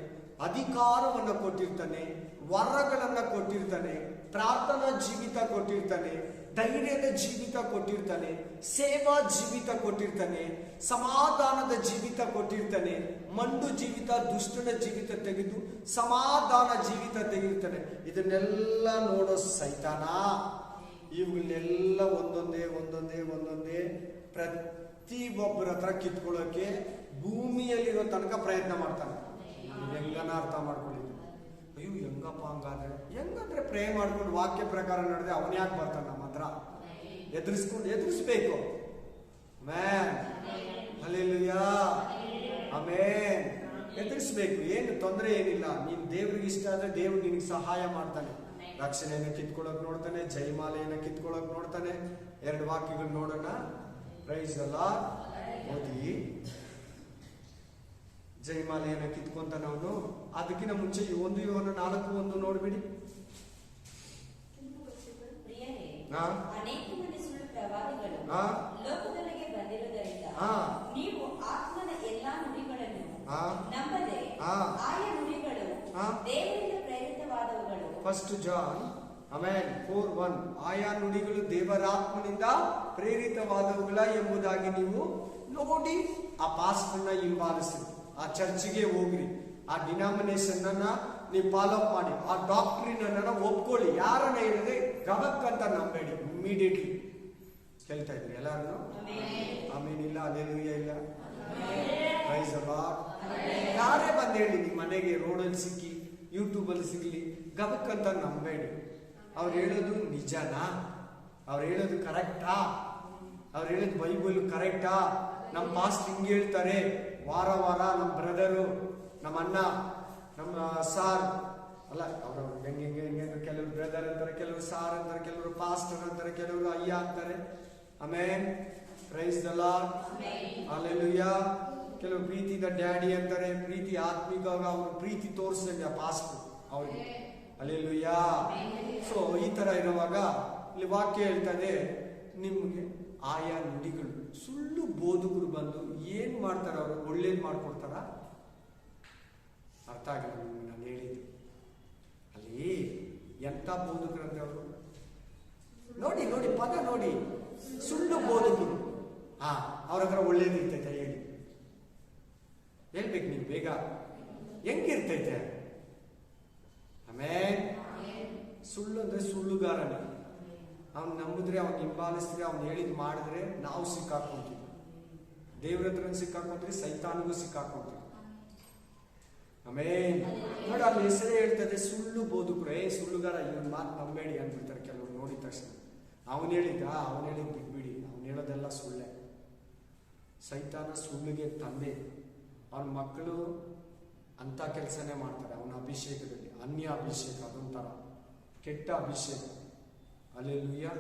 ಅಧಿಕಾರವನ್ನ ಕೊಟ್ಟಿರ್ತಾನೆ. ವರಗಳನ್ನ ಕೊಟ್ಟಿರ್ತಾನೆ. ಪ್ರಾರ್ಥನಾ ಜೀವಿತ ಕೊಟ್ಟಿರ್ತಾನೆ. ಧೈರ್ಯದ ಜೀವಿತ ಕೊಟ್ಟಿರ್ತಾನೆ. ಸೇವಾ ಜೀವಿತ ಕೊಟ್ಟಿರ್ತಾನೆ. ಸಮಾಧಾನದ ಜೀವಿತ ಕೊಟ್ಟಿರ್ತಾನೆ. ಮಂಡು ಜೀವಿತ, ದುಷ್ಟನ ಜೀವಿತ ತೆಗೆದು ಸಮಾಧಾನ ಜೀವಿತ ತೆಗಿರ್ತಾನೆ. ಇದನ್ನೆಲ್ಲ ನೋಡೋ ಸೈತಾನ ಇವುಗಳನ್ನೆಲ್ಲ ಒಂದೊಂದೇ ಪ್ರತಿ ಒಬ್ಬರ ಹತ್ರ ಕಿತ್ಕೊಳ್ಳೋಕೆ ಭೂಮಿಯಲ್ಲಿರೋ ತನಕ ಪ್ರಯತ್ನ ಮಾಡ್ತಾನೆ. ಹೆಂಗನ ಅರ್ಥ ಮಾಡ್ಕೊಂಡಿದ್ದು? ಅಯ್ಯೋ ಹೆಂಗಪ್ಪ ಹಂಗಾದ್ರೆ? ಹೆಂಗಂದ್ರೆ ಪ್ರೇ ಮಾಡ್ಕೊಂಡು ವಾಕ್ಯ ಪ್ರಕಾರ ನಡೆದ್ರೆ ಅವನ್ ಯಾಕೆ ಬರ್ತಾನೆ ನಮ್ಮ ಹತ್ರ? ಎದುರಿಸ್ಬೇಕು. Amen, hallelujah, amen. ಎದುರಿಸ್ಬೇಕು. ಏನು ತೊಂದರೆ ಏನಿಲ್ಲ. ನೀನ್ ದೇವ್ರಿಗೆ ಇಷ್ಟ ಆದ್ರೆ ದೇವ್ರು ನಿನಗೆ ಸಹಾಯ ಮಾಡ್ತಾನೆ. ರಕ್ಷಣೆಯನ್ನು ಕಿತ್ಕೊಳ್ಳೋಕೆ ನೋಡ್ತಾನೆ. ಜಯಮಾಲೆಯನ್ನು ಕಿತ್ಕೊಳ್ಳೋಕೆ ನೋಡ್ತಾನೆ. 2 ವಾಕ್ಯಗಳು ನೋಡೋಣ. Praise the Lord. ಓದಿ ಜೈಮಾಲೆಯನ್ನು ಕಿತ್ಕೊಂತಾನ ಅವನು. ಅದಕ್ಕಿಂತ ಮುಂಚೆ 1 ಯೋಹನ 4:1 ನೋಡ್ಬಿಡಿ. ಅನೇಕ ಮಂದಿ ಸುಳ್ಳು ಪ್ರವಾದಿಗಳು ಲೋಕದೊಳಗೆ ಬಂದಿರುವುದರಿಂದ ನೀವು ಆತ್ಮನ ಎಲ್ಲಾ ನುಡಿಗಳನ್ನು ನಂಬದೆ ಆಯಾ ನುಡಿಗಳು ದೇವರಿಂದ ಪ್ರೇರಿತವಾದವುಗಳು. ಫಸ್ಟ್ ಜಾನ್ ಆಮೇಲೆ 4:1 ಆಯಾ ನುಡಿಗಳು ದೇವರಾತ್ಮನಿಂದ ಪ್ರೇರಿತವಾದವುಗಳ ಎಂಬುದಾಗಿ ನೀವು ನೋಡಿ ಆ ಪಾಸ್ಟರ್ನ ಹಿಂಬಾಲಿಸಿ, ಆ ಚರ್ಚ್ಗೆ ಹೋಗ್ರಿ, ಆ ಡಿನಾಮಿನೇಷನ್ ಅನ್ನ ನೀವು ಫಾಲೋ ಅಪ್ ಮಾಡಿ, ಆ ಡಾಕ್ಟ್ರಿನ್ ಅನ್ನ ಒಪ್ಕೊಳ್ಳಿ. ಯಾರನ್ನ ಹೇಳಿದ್ರೆ ಗಮಕ್ ಅಂತ ನಂಬೇಡಿ, ಇಮಿಡಿಯೇಟ್ಲಿ. ಕೇಳ್ತಾ ಇದ್ರಿ ಎಲ್ಲಾರು? ಆಮೇನಿಲ್ಲ, ಅಲ್ಲೆಲೂಯಾ ಇಲ್ಲ. Praise the Lord. ಯಾರೇ ಬಂದು ಹೇಳಿ ನಿಮ್ಮ ಮನೆಗೆ ರೋಡಲ್ಲಿ ಸಿಕ್ಕಿ ಯೂಟ್ಯೂಬಲ್ಲಿ ಸಿಗಲಿ, ಗಮಕ್ ಅಂತ ನಂಬೇಡಿ. ಅವ್ರು ಹೇಳೋದು ನಿಜನಾ? ಅವ್ರು ಹೇಳೋದು ಕರೆಕ್ಟಾ? ಅವ್ರು ಹೇಳೋದು ಬೈಬಲ್ ಕರೆಕ್ಟಾ? ನಮ್ಮ ಪಾಸ್ಟ್ ಹಿಂಗೆ ಹೇಳ್ತಾರೆ, ವಾರ ವಾರ ನಮ್ಮ ಬ್ರದರು, ನಮ್ಮ ಅಣ್ಣ, ನಮ್ಮ ಸಾರ್ ಅಲ್ಲ, ಅವರು ಹೆಂಗೆ ಕೆಲವರು ಬ್ರದರ್ ಅಂತಾರೆ, ಕೆಲವರು ಸಾರ್ ಅಂತಾರೆ, ಕೆಲವರು ಪಾಸ್ಟರ್ ಅಂತಾರೆ, ಕೆಲವರು ಅಯ್ಯ ಅಂತಾರೆ. Amen. Praise the Lord. Hallelujah. ಕೆಲವರು ಪ್ರೀತಿದ ಡ್ಯಾಡಿ ಅಂತಾರೆ, ಪ್ರೀತಿ ಆತ್ಮಿಕ, ಅವರು ಪ್ರೀತಿ ತೋರಿಸ್ದಂಗೆ ಆ ಪಾಸ್ಟರ್ ಅವ್ರಿಗೆ. ಹಲ್ಲೆಲೂಯಾ. ಸೊ ಈ ತರ ಇರುವಾಗ ಇಲ್ಲಿ ವಾಕ್ಯ ಹೇಳ್ತದೆ, ನಿಮ್ಗೆ ಆಯಾ ನುಡಿಗಳು, ಸುಳ್ಳು ಬೋಧಕರು ಬಂದು ಏನ್ ಮಾಡ್ತಾರ? ಅವರು ಒಳ್ಳೇದು ಮಾಡ್ಕೊಡ್ತಾರ? ಅರ್ಥ ಆಗಿಲ್ಲ ನಿಮ್ಗೆ ನಾನು ಹೇಳಿದ್ದು. ಅಲ್ಲಿ ಎಂತ ಬೋಧಕರಂತೆ ಅವರು ನೋಡಿ, ನೋಡಿ ಪದ ನೋಡಿ, ಸುಳ್ಳು ಬೋಧಕರು. ಅವ್ರ ಹತ್ರ ಒಳ್ಳೇದಿರ್ತೈತೆ ಹೇಳಿ, ಹೇಳ್ಬೇಕು ನೀವು ಬೇಗ. ಹೆಂಗಿರ್ತೈತೆ? ಆಮೇಲೆ ಸುಳ್ಳು ಅಂದ್ರೆ ಸುಳ್ಳುಗಾರನೇ. ಅವ್ನು ನಂಬಿದ್ರೆ, ಅವ್ನು ಹಿಂಬಾಲಿಸಿದ್ರೆ, ಅವ್ನು ಹೇಳಿದ್ ಮಾಡಿದ್ರೆ ನಾವು ಸಿಕ್ಕಾಕೊಂತೀವಿ. ದೇವ್ರ ಹತ್ರ ಸಿಕ್ಕಾಕೊಂತೀವಿ, ಸೈತಾನಿಗೂ ಸಿಕ್ಕಾಕೊಂತೀವಿ. ಆಮೇಲೆ ನೋಡಿ, ಅಲ್ಲಿ ಹೆಸರೇ ಹೇಳ್ತದೆ ಸುಳ್ಳು ಬೋಧಕರು. ಸುಳ್ಳುಗಾರ, ಇವನ್ ಮಾತು ನಂಬೇಡಿ ಅಂದ್ಬಿಡ್ತಾರೆ ಕೆಲವರು ನೋಡಿದ ತಕ್ಷಣ. ಅವನು ಹೇಳಿದ ಬಿಟ್ಬಿಡಿ, ಅವನು ಹೇಳೋದೆಲ್ಲ ಸುಳ್ಳೆ. ಸೈತಾನ ಸುಳ್ಳಿಗೆ ತಂದೆ. ಅವನ ಮಕ್ಕಳು ಅಂತ ಕೆಲಸನೇ ಮಾಡ್ತಾರೆ. ಅವನ ಅಭಿಷೇಕದಲ್ಲಿ ಅನ್ಯ ಅಭಿಷೇಕ, ಅದೊಂಥರ ಕೆಟ್ಟ ಅಭಿಷೇಕ. Hallelujah,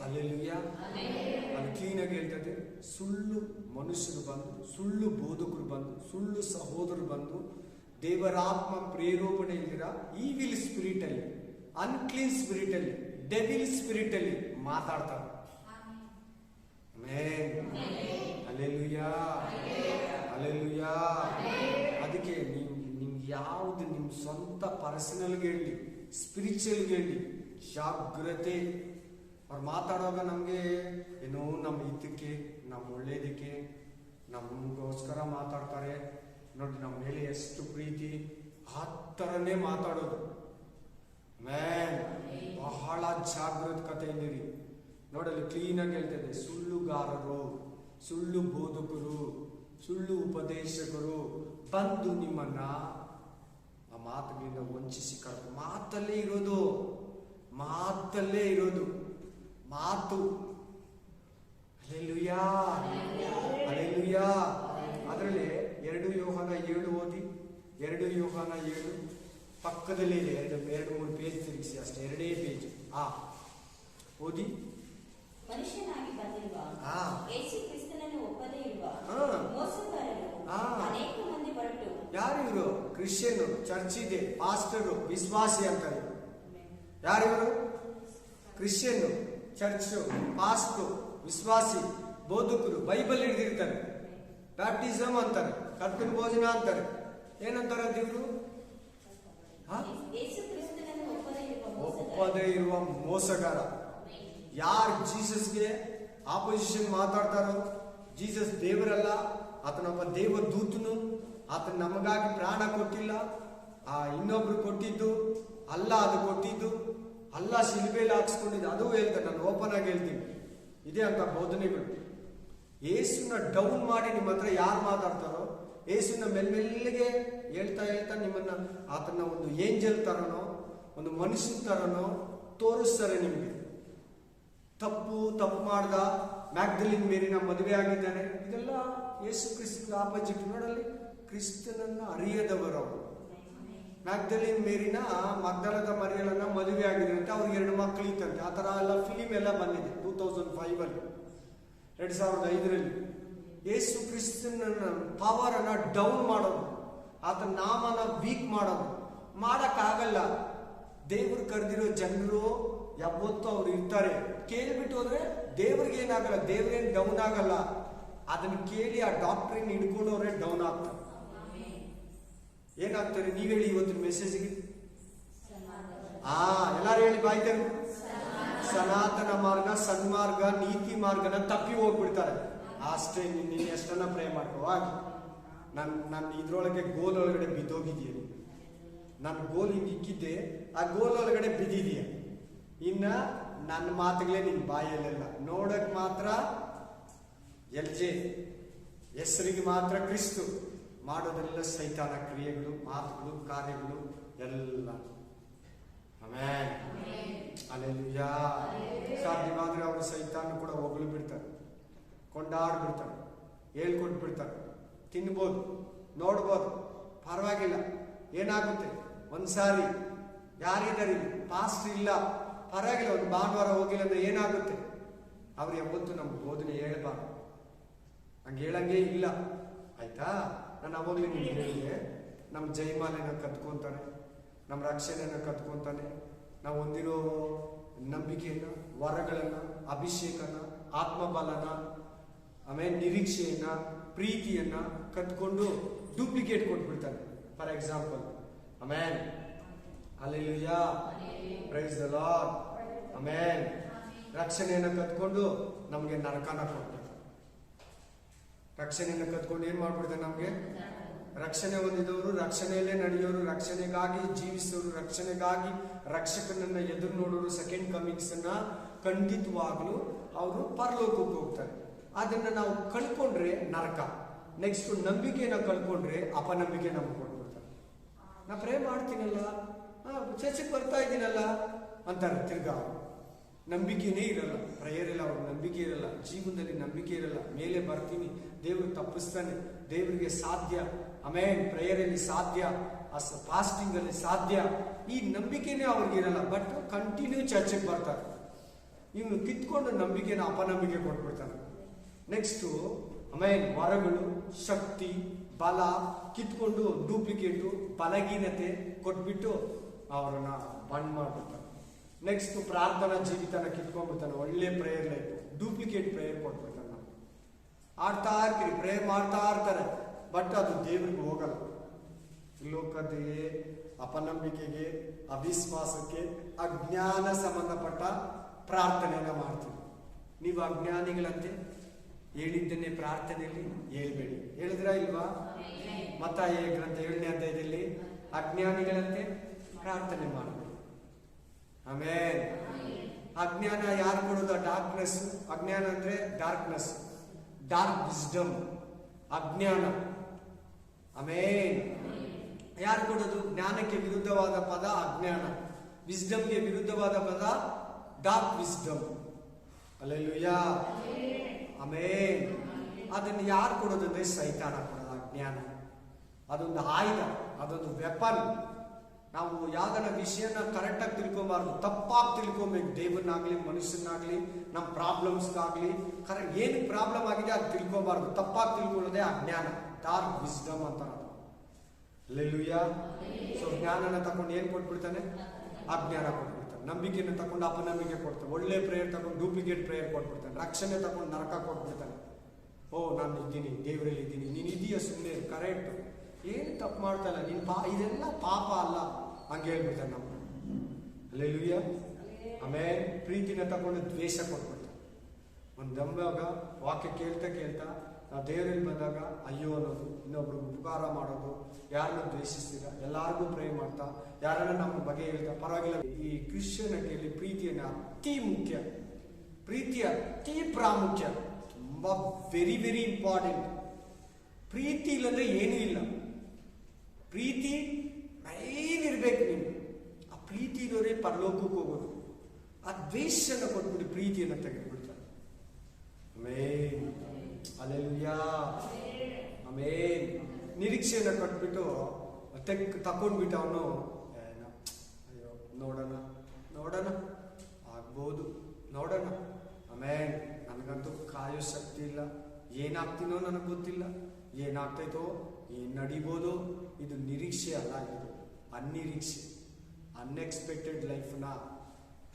hallelujah. ಅದು ಕ್ಲೀನಾಗಿ ಹೇಳ್ತದೆ, ಸುಳ್ಳು ಮನುಷ್ಯರು ಬಂದು, ಸುಳ್ಳು ಬೋಧಕರು ಬಂದು, ಸುಳ್ಳು ಸಹೋದರರು ಬಂದು, ದೇವರಾತ್ಮ ಪ್ರೇರೇಪಣೆ ಇಲ್ದಿರ ಈವಿಲ್ ಸ್ಪಿರಿಟ್ ಅಲ್ಲಿ, ಅನ್ಕ್ಲೀನ್ ಸ್ಪಿರಿಟ್ ಅಲ್ಲಿ, ಡೆವಿಲ್ ಸ್ಪಿರಿಟ್ ಅಲ್ಲಿ ಮಾತಾಡ್ತಾರೆ. Hallelujah, hallelujah. ಅದಕ್ಕೆ ನಿಮ್ಗೆ ಯಾವ್ದು ನಿಮ್ ಸ್ವಂತ ಪರ್ಸನಲ್ಗೆ ಹೇಳಿ, ಸ್ಪಿರಿಚುವಲ್ಗೆ ಹೇಳಿ, ಜಾಗ್ರತೆ. ಅವ್ರು ಮಾತಾಡುವಾಗ ನಮ್ಗೆ ಏನೋ ನಮ್ಮ ಹಿತಕ್ಕೆ, ನಮ್ಮ ಒಳ್ಳೇದಕ್ಕೆ, ನಮಗೋಸ್ಕರ ಮಾತಾಡ್ತಾರೆ ನೋಡಿ, ನಮ್ಮ ಮೇಲೆ ಎಷ್ಟು ಪ್ರೀತಿ, ಆ ಥರನೇ ಮಾತಾಡೋದು. ಬಹಳ ಜಾಗೃತಕತೆಯಿಂದಿರಿ. ನೋಡಲ್ಲಿ ಕ್ಲೀನಾಗಿ ಹೇಳ್ತದೆ, ಸುಳ್ಳುಗಾರರು, ಸುಳ್ಳು ಬೋಧಕರು, ಸುಳ್ಳು ಉಪದೇಶಕರು ಬಂದು ನಿಮ್ಮನ್ನ ಆ ಮಾತುಗಳಿಂದ ವಂಚಿಸಿ ಕರೆದು, ಮಾತಲ್ಲೇ ಇರೋದು, ಮಾತಲ್ಲೇ ಇರೋದು, ಮಾತು. Hallelujah, hallelujah. ಅದರಲ್ಲಿ 2 ಯೋಹಾನ 7 ಓದಿ. 2 ಯೋಹಾನ 7 ಪಕ್ಕದಲ್ಲಿ ಇದೆ. 2-3 ಪೇಜ್ ತಿರುಗಿಸಿ ಅಷ್ಟೇ, 2 ಪೇಜ್. ಓದಿ. ಮನುಷ್ಯನಾಗಿ ಬಂದಿರುವ ಯೇಸು ಕ್ರಿಸ್ತನನ್ನು ಒಪ್ಪದೇ ಇರುವ ಮೋಸಗಾರರು ಅನೇಕ ಮಂದಿ ಹೊರಟು. ಯಾರಿವರು? ಕ್ರಿಶ್ಚಿಯನ್, ಚರ್ಚ್ ಇದೆ, ಪಾಸ್ಟರು, ವಿಶ್ವಾಸಿ ಅಂತಾರೆ. ಯಾರಿವರು? ಕ್ರಿಶ್ಚಿಯನ್, ಚರ್ಚ್, ಪಾಸ್ಟರ್, ವಿಶ್ವಾಸಿ, ಬೋಧಕರು, ಬೈಬಲ್ ಹಿಡಿದಿರ್ತಾರೆ, ಬ್ಯಾಪ್ಟಿಸಮ್ ಅಂತಾರೆ, ಕರ್ತನ ಭೋಜನ ಅಂತಾರೆ. ಏನಂತಾರೆ ದೇವರು? ಒಪ್ಪದೇ ಇರುವ ಮೋಸಗಾರ. ಯಾರು ಜೀಸಸ್ಗೆ ಆಪೋಸಿಷನ್ ಮಾತಾಡ್ತಾರೋ, ಜೀಸಸ್ ದೇವರಲ್ಲ, ಆತನೊಬ್ಬ ದೇವದೂತನು, ಆತನ ನಮಗಾಗಿ ಪ್ರಾಣ ಕೊಟ್ಟಿಲ್ಲ, ಇನ್ನೊಬ್ರು ಕೊಟ್ಟಿದ್ದು ಅಲ್ಲ, ಅದು ಕೊಟ್ಟಿದ್ದು ಅಲ್ಲ, ಶಿಲ್ಬೆಯಲ್ಲಿ ಹಾಕ್ಸ್ಕೊಂಡಿದ್ದು, ಅದು ಹೇಳ್ತಾರೆ. ನಾನು ಓಪನ್ ಆಗಿ ಹೇಳ್ತೀನಿ, ಇದೇ ಅಂತ ಬೋಧನೆಗಳು. ಯೇಸುನ ಡೌನ್ ಮಾಡಿ ನಿಮ್ಮ ಹತ್ರ ಯಾರು ಮಾತಾಡ್ತಾರೋ, ಯೇಸುನ ಮೆಲ್ಮೆಲ್ಲಿಗೆ ಹೇಳ್ತಾ ಹೇಳ್ತಾ ನಿಮ್ಮನ್ನ ಆತನ ಒಂದು ಏಂಜಲ್ ತರನೋ, ಒಂದು ಮನುಷ್ಯನ ತರನೋ ತೋರಿಸ್ತಾರೆ ನಿಮಗೆ. ತಪ್ಪು ಮಾಡ್ದ, ಮ್ಯಾಗ್ದಲಿನ್ ಮೇರಿನ ಮದುವೆ ಆಗಿದ್ದಾನೆ, ಇದೆಲ್ಲ ಯೇಸು ಕ್ರಿಸ್ತನ ಆಪೋಸಿಟ್. ನೋಡಲ್ಲಿ ಕ್ರಿಸ್ತನನ್ನ ಅರಿಯದವರವರು. ಮ್ಯಾಗ್ದಲಿನ್ ಮೇರಿನ ಮಗ್ದಲದ ಮರಿಯಲನ್ನ ಮದುವೆ ಆಗಿದೆ ಅಂತ, ಅವ್ರಿಗೆ 2 ಮಕ್ಕಳು ಇತ್ತಂತೆ. ಆ ತರ ಎಲ್ಲ ಫಿಲಿಮ್ ಎಲ್ಲ ಬಂದಿದೆ 2005 ಅಲ್ಲಿ, 2005ರಲ್ಲಿ. ಯೇಸು ಕ್ರಿಸ್ತನ ಪವರ್ ಅನ್ನ ಡೌನ್ ಮಾಡೋದು, ಆತನ ನಾಮನ ವೀಕ್ ಮಾಡೋದು ಮಾಡಕ್ಕಾಗಲ್ಲ. ದೇವ್ರು ಕರೆದಿರೋ ಜನರು ಯಾವತ್ತೂ ಅವ್ರು ಇರ್ತಾರೆ. ಕೇಳ್ಬಿಟ್ಟು ಹೋದ್ರೆ ದೇವ್ರಿಗೆ ಏನಾಗಲ್ಲ, ದೇವ್ರೇನ್ ಡೌನ್ ಆಗಲ್ಲ. ಅದನ್ನ ಕೇಳಿ ಆ ಡಾಕ್ಟ್ರಿನ್ ಹಿಡ್ಕೊಂಡವ್ರೆ ಡೌನ್ ಆಗ್ತಾರೆ. ಏನಾಗ್ತಾರೆ ನೀವ್ ಹೇಳಿ ಇವತ್ತಿನ ಮೆಸೇಜ್ಗೆ? ಎಲ್ಲಾರು ಹೇಳಿ ಬಾಯ್ತಾರೆ. ಸನಾತನ ಮಾರ್ಗ, ಸನ್ಮಾರ್ಗ, ನೀತಿ ಮಾರ್ಗನ ತಪ್ಪಿ ಹೋಗ್ಬಿಡ್ತಾರೆ. ಅಷ್ಟೇ. ನೀನ್ ಎಷ್ಟನ್ನ ಪ್ರೇ ಮಾಡ್ಕೋ ಹಾಗೆ. ನಾನು ಇದ್ರೊಳಗೆ ಗೋಲ್ ಒಳಗಡೆ ಬಿದ್ದೋಗಿದೀಯ. ನನ್ನ ಗೋಲ್ ಹಿಂಗೆ ಇಕ್ಕಿದ್ದೆ, ಆ ಗೋಲ್ ಒಳಗಡೆ ಬಿದ್ದಿದೀಯ. ಇನ್ನ ನನ್ನ ಮಾತುಗಳೇ ನಿನ್ ಬಾಯಲ್ಲೆಲ್ಲ. ನೋಡಕ್ ಮಾತ್ರ LJ, ಹೆಸರಿಗೆ ಮಾತ್ರ ಕ್ರಿಸ್ತು, ಮಾಡೋದೆಲ್ಲ ಸೈತಾನ ಕ್ರಿಯೆಗಳು, ಮಾತುಗಳು, ಕಾರ್ಯಗಳು ಎಲ್ಲ. Amen, hallelujah. ಸಾಧ್ಯವಾದ್ರೆ ಅವರು ಸೈತಾನ ಕೂಡ ಹೊಗಳು ಬಿಡ್ತಾರೆ, ಕೊಂಡಾಡ್ಬಿಡ್ತಾರೆ, ಹೇಳ್ಕೊಟ್ಬಿಡ್ತಾರೆ. ತಿನ್ಬೋದು, ನೋಡ್ಬೋದು, ಪರವಾಗಿಲ್ಲ. ಏನಾಗುತ್ತೆ ಒಂದ್ಸಾರಿ ಯಾರಿದ್ದಾರೆ ಪಾಸ್ಟ್ ಇಲ್ಲ, ಪರವಾಗಿಲ್ಲ, ಒಂದು ಭಾನುವಾರ ಹೋಗಿಲ್ಲ ಅಂದ್ರೆ ಏನಾಗುತ್ತೆ? ಅವ್ರು ಯಾವತ್ತು ನಮ್ಗೆ ಬೋಧನೆ ಹೇಳ್ಬಾರ್ದು, ಹಂಗೆ ಹೇಳಂಗೆ ಇಲ್ಲ. ಆಯ್ತಾ? ನಾನು ಅವಾಗಲೇ ನಿಮ್ಗೆ ಹೇಳಿದೆ, ನಮ್ಮ ಜೈಮಾಲೆನ ಕತ್ಕೊಂತಾನೆ, ನಮ್ಮ ರಕ್ಷಣೆನ ಕತ್ಕೊಂತಾನೆ, ನಾವು ಹೊಂದಿರೋ ನಂಬಿಕೆಯನ್ನ, ವರಗಳನ್ನ, ಅಭಿಷೇಕನ, ಆತ್ಮಬಲನ, ಆಮೇಲೆ ನಿರೀಕ್ಷೆಯನ್ನ, ಪ್ರೀತಿಯನ್ನ ಕತ್ಕೊಂಡು ಡೂಪ್ಲಿಕೇಟ್ ಕೊಟ್ಬಿಡ್ತಾನೆ. For example, amen, hallelujah, praise the Lord, amen. ರಕ್ಷಣೆಯನ್ನ ಕತ್ಕೊಂಡು ನಮ್ಗೆ ನರಕನ ಕೊಡ್ತಾನೆ. ರಕ್ಷಣೆಯನ್ನ ಕತ್ಕೊಂಡು ಏನ್ ಮಾಡ್ಬಿಡ್ತಾನೆ ನಮ್ಗೆ? ರಕ್ಷಣೆ ಹೊಂದಿದವರು, ರಕ್ಷಣೆಯಲ್ಲೇ ನಡೆಯೋರು, ರಕ್ಷಣೆಗಾಗಿ ಜೀವಿಸೋರು, ರಕ್ಷಣೆಗಾಗಿ ರಕ್ಷಕನನ್ನ ಎದುರು ನೋಡೋರು, ಸೆಕೆಂಡ್ ಕಮಿಂಗ್ಸ್ ಅನ್ನ ಖಂಡಿತವಾಗ್ಲೂ ಅವರು ಪರಲೋಕಕ್ಕೆ ಹೋಗ್ತಾರೆ. ಅದನ್ನ ನಾವು ಕಳ್ಕೊಂಡ್ರೆ ನರಕ. ನೆಕ್ಸ್ಟ್ ನಂಬಿಕೆನ ಕಳ್ಕೊಂಡ್ರೆ ಅಪನಂಬಿಕೆ ನಮ್ಗೆ ಕೊಟ್ಬಿಡ್ತಾರೆ. ನಾ ಪ್ರೇ ಮಾಡ್ತೀನಲ್ಲ, ಚರ್ಚೆಗೆ ಬರ್ತಾ ಇದ್ದೀನಲ್ಲ ಅಂತಾರೆ. ತಿರ್ಗಾ ನಂಬಿಕೆನೇ ಇರಲ್ಲ, ಪ್ರೇಯರ್ ಇಲ್ಲ, ಅವ್ರ ನಂಬಿಕೆ ಇರಲ್ಲ, ಜೀವನದಲ್ಲಿ ನಂಬಿಕೆ ಇರಲ್ಲ. ಮೇಲೆ ಬರ್ತೀನಿ, ದೇವ್ರು ತಪ್ಪಿಸ್ತಾನೆ, ದೇವರಿಗೆ ಸಾಧ್ಯ, ಆಮೇನ್, ಪ್ರೇಯರಲ್ಲಿ ಸಾಧ್ಯ, ಫಾಸ್ಟಿಂಗ್ ಅಲ್ಲಿ ಸಾಧ್ಯ. ಈ ನಂಬಿಕೆನೇ ಅವ್ರಿಗಿರಲ್ಲ. ಬಟ್ ಕಂಟಿನ್ಯೂ ಚರ್ಚೆಗೆ ಬರ್ತಾರೆ. ಇವನು ಕಿತ್ಕೊಂಡು ನಂಬಿಕೆನ ಅಪನಂಬಿಕೆ ಕೊಟ್ಬಿಡ್ತಾನೆ. ನೆಕ್ಸ್ಟು ಆಮೇಲೆ ವರಗಳು, ಶಕ್ತಿ, ಬಲ ಕಿತ್ಕೊಂಡು ಡೂಪ್ಲಿಕೇಟು, ಬಲಹೀನತೆ ಕೊಟ್ಬಿಟ್ಟು ಅವರನ್ನ ಬಂದ್ ಮಾಡ್ಬಿಡ್ತಾನೆ. ನೆಕ್ಸ್ಟ್ ಪ್ರಾರ್ಥನಾ ಜೀವಿತನ ಕಿತ್ಕೊಂಡ್ಬಿಡ್ತಾನೆ. ಒಳ್ಳೆ ಪ್ರೇಯರ್ ಲೈಫ್, ಡೂಪ್ಲಿಕೇಟ್ ಪ್ರೇಯರ್ ಕೊಟ್ಬಿಡ್ತಾನೆ. ಆಡ್ತಾ ಇರ್ತೀರಿ, ಪ್ರೇಯರ್ ಮಾಡ್ತಾ ಇರ್ತಾರೆ, ಬಟ್ ಅದು ದೇವ್ರಿಗೆ ಹೋಗಲ್ಲ. ಲೋಕತೆಗೆ, ಅಪನಂಬಿಕೆಗೆ, ಅವಿಶ್ವಾಸಕ್ಕೆ, ಅಜ್ಞಾನ ಸಂಬಂಧಪಟ್ಟ ಪ್ರಾರ್ಥನೆಯನ್ನ ಮಾಡ್ತೀವಿ. ನೀವು ಅಜ್ಞಾನಿಗಳಂತೆ ಹೇಳಿದ್ದನ್ನೇ ಪ್ರಾರ್ಥನೆಯಲ್ಲಿ ಹೇಳ್ಬೇಡಿ. ಹೇಳಿದ್ರ ಇಲ್ವಾ? ಮತ್ತಾಯ ಗ್ರಂಥ 7ನೇ ಅಧ್ಯಾಯದಲ್ಲಿ ಅಜ್ಞಾನಿಗಳಂತೆ ಪ್ರಾರ್ಥನೆ ಮಾಡಬೇಡಿ. ಆಮೇಲೆ ಅಜ್ಞಾನ ಯಾರು ಕೊಡೋದು? ಡಾರ್ಕ್ನೆಸ್. ಅಜ್ಞಾನ ಅಂದ್ರೆ ಡಾರ್ಕ್ನೆಸ್, ಡಾರ್ಕ್ ವಿಸ್ಡಮ್, ಅಜ್ಞಾನ. ಆಮೇಲೆ ಯಾರು ಕೊಡೋದು? ಜ್ಞಾನಕ್ಕೆ ವಿರುದ್ಧವಾದ ಪದ ಅಜ್ಞಾನ, ವಿಸ್ಡಮ್ಗೆ ವಿರುದ್ಧವಾದ ಪದ ಡಾರ್ಕ್ ವಿಸ್ಡಮ್. ಹಲ್ಲೆಲೂಯಾ, ಆಮೇನ್. ಅದನ್ನು ಯಾರು ಕೊಡೋದಂದ್ರೆ ಸೈತಾನ ಕೊಡೋದು. ಅಜ್ಞಾನ ಅದೊಂದು ಆಯುಧ, ಅದೊಂದು ವೆಪನ್. ನಾವು ಯಾವ್ದನ್ನ ವಿಷಯನ ಕರೆಕ್ಟಾಗಿ ತಿಳ್ಕೊಬಾರ್ದು, ತಪ್ಪಾಗಿ ತಿಳ್ಕೊಬೇಕು. ದೇವರನ್ನಾಗ್ಲಿ, ಮನುಷ್ಯನಾಗ್ಲಿ, ನಮ್ಮ ಪ್ರಾಬ್ಲಮ್ಸ್ಗಾಗ್ಲಿ ಕರೆಕ್ಟ್ ಏನು ಪ್ರಾಬ್ಲಮ್ ಆಗಿದೆ ಅದು ತಿಳ್ಕೊಬಾರ್ದು. ತಪ್ಪಾಗಿ ತಿಳ್ಕೊಳ್ಳೋದೇ ಅಜ್ಞಾನ, ಡಾರ್ಕ್ ವಿಸ್ಡಮ್ ಅಂತ. ಹಲ್ಲೆಲೂಯಾ. ಸೊ ಜ್ಞಾನನ ತಗೊಂಡು ಏನ್ ಕೊಟ್ಬಿಡ್ತಾನೆ? ಅಜ್ಞಾನ ಕೊಟ್ಬಿಡ್ತಾನೆ. ನಂಬಿಕೆನ ತಗೊಂಡು ಅಪನಂಬಿಕೆ ಕೊಡ್ತಾನೆ. ಒಳ್ಳೆ ಪ್ರೇಯರ್ ತಗೊಂಡು ಡೂಪ್ಲಿಕೇಟ್ ಪ್ರೇಯರ್ ಕೊಟ್ಬಿಡ್ತಾನೆ. ರಕ್ಷಣೆ ತಗೊಂಡು ನರಕ ಕೊಟ್ಬಿಡ್ತಾನೆ. ಓ ನಾನು ಇದ್ದೀನಿ, ದೇವರಲ್ಲಿ ಇದ್ದೀನಿ, ನೀನು ಇದೀಯ, ಸುಮ್ಮನೆ ಕರೆಕ್ಟ್, ಏನು ತಪ್ಪು ಮಾಡ್ತಾ ಇಲ್ಲ ನೀನು, ಇದೆಲ್ಲ ಪಾಪ ಅಲ್ಲ ಹಂಗೆ ಹೇಳ್ಬಿಡ್ತಾನೆ ನಮ್ಮ. ಹಲ್ಲೆಲೂಯಾ. ಆಮೇಲೆ ಪ್ರೀತಿನ ತಗೊಂಡು ದ್ವೇಷ ಕೊಟ್ಬಿಡ್ತಾನೆ. ಒಂದು ನಂಬಾಗ ವಾಕ್ಯ ಕೇಳ್ತಾ ಕೇಳ್ತಾ ನಾವು ದೇವರಲ್ಲಿ ಬಂದಾಗ ಅಯ್ಯೋ ಅನ್ನೋದು, ಇನ್ನೊಬ್ರು ಉಪಕಾರ ಮಾಡೋದು, ಯಾರನ್ನ ದ್ವೇಷಿಸ್ತೀರ, ಎಲ್ಲಾರ್ಗೂ ಪ್ರೇ ಮಾಡ್ತಾ, ಯಾರನ್ನ ನಮ್ಮ ಬಗ್ಗೆ ಹೇಳ್ತಾ ಪರವಾಗಿಲ್ಲ. ಈ ಕ್ರಿಶ್ಚಿಯನಿಟಿಯಲ್ಲಿ ಪ್ರೀತಿಯನ್ನ ಅತಿ ಮುಖ್ಯ, ಪ್ರೀತಿಯ ಅತಿ ಪ್ರಾಮುಖ್ಯ, ತುಂಬಾ ವೆರಿ ವೆರಿ ಇಂಪಾರ್ಟೆಂಟ್. ಪ್ರೀತಿ ಇಲ್ಲಂದ್ರೆ ಏನೂ ಇಲ್ಲ. ಪ್ರೀತಿ ಏನಿರ್ಬೇಕು ನೀವು, ಆ ಪ್ರೀತಿ ಇರೋರೇ ಪರಲೋಕಕ್ಕೆ ಹೋಗೋದು. ಆ ದ್ವೇಷನ ಕೊಟ್ಬಿಟ್ಟು ಪ್ರೀತಿಯನ್ನು ತೆಗೆದುಬಿಡ್ತಾರೆ. ಆಮೇನ್, ಹಲ್ಲೆಲೂಯಾ, ಆಮೇನ್. ನಿರೀಕ್ಷೆಯನ್ನು ಕೊಟ್ಬಿಟ್ಟು ತಕೊಂಡ್ಬಿಟ್ಟು ಅವನು ಅಯ್ಯೋ ನೋಡೋಣ ನೋಡೋಣ ಆಗ್ಬೋದು, ನೋಡೋಣ, ಆಮೇನ್, ನನಗಂತೂ ಕಾಯೋ ಶಕ್ತಿ ಇಲ್ಲ, ಏನಾಗ್ತೀನೋ ನನಗೆ ಗೊತ್ತಿಲ್ಲ, ಏನಾಗ್ತೈತೋ, ಏನ್ ನಡಿಬೋದು. ಇದು ನಿರೀಕ್ಷೆ ಅಲ್ಲ, ಇದು ಅನಿರೀಕ್ಷೆ, ಅನ್ಎಕ್ಸ್ಪೆಕ್ಟೆಡ್ ಲೈಫ್ನ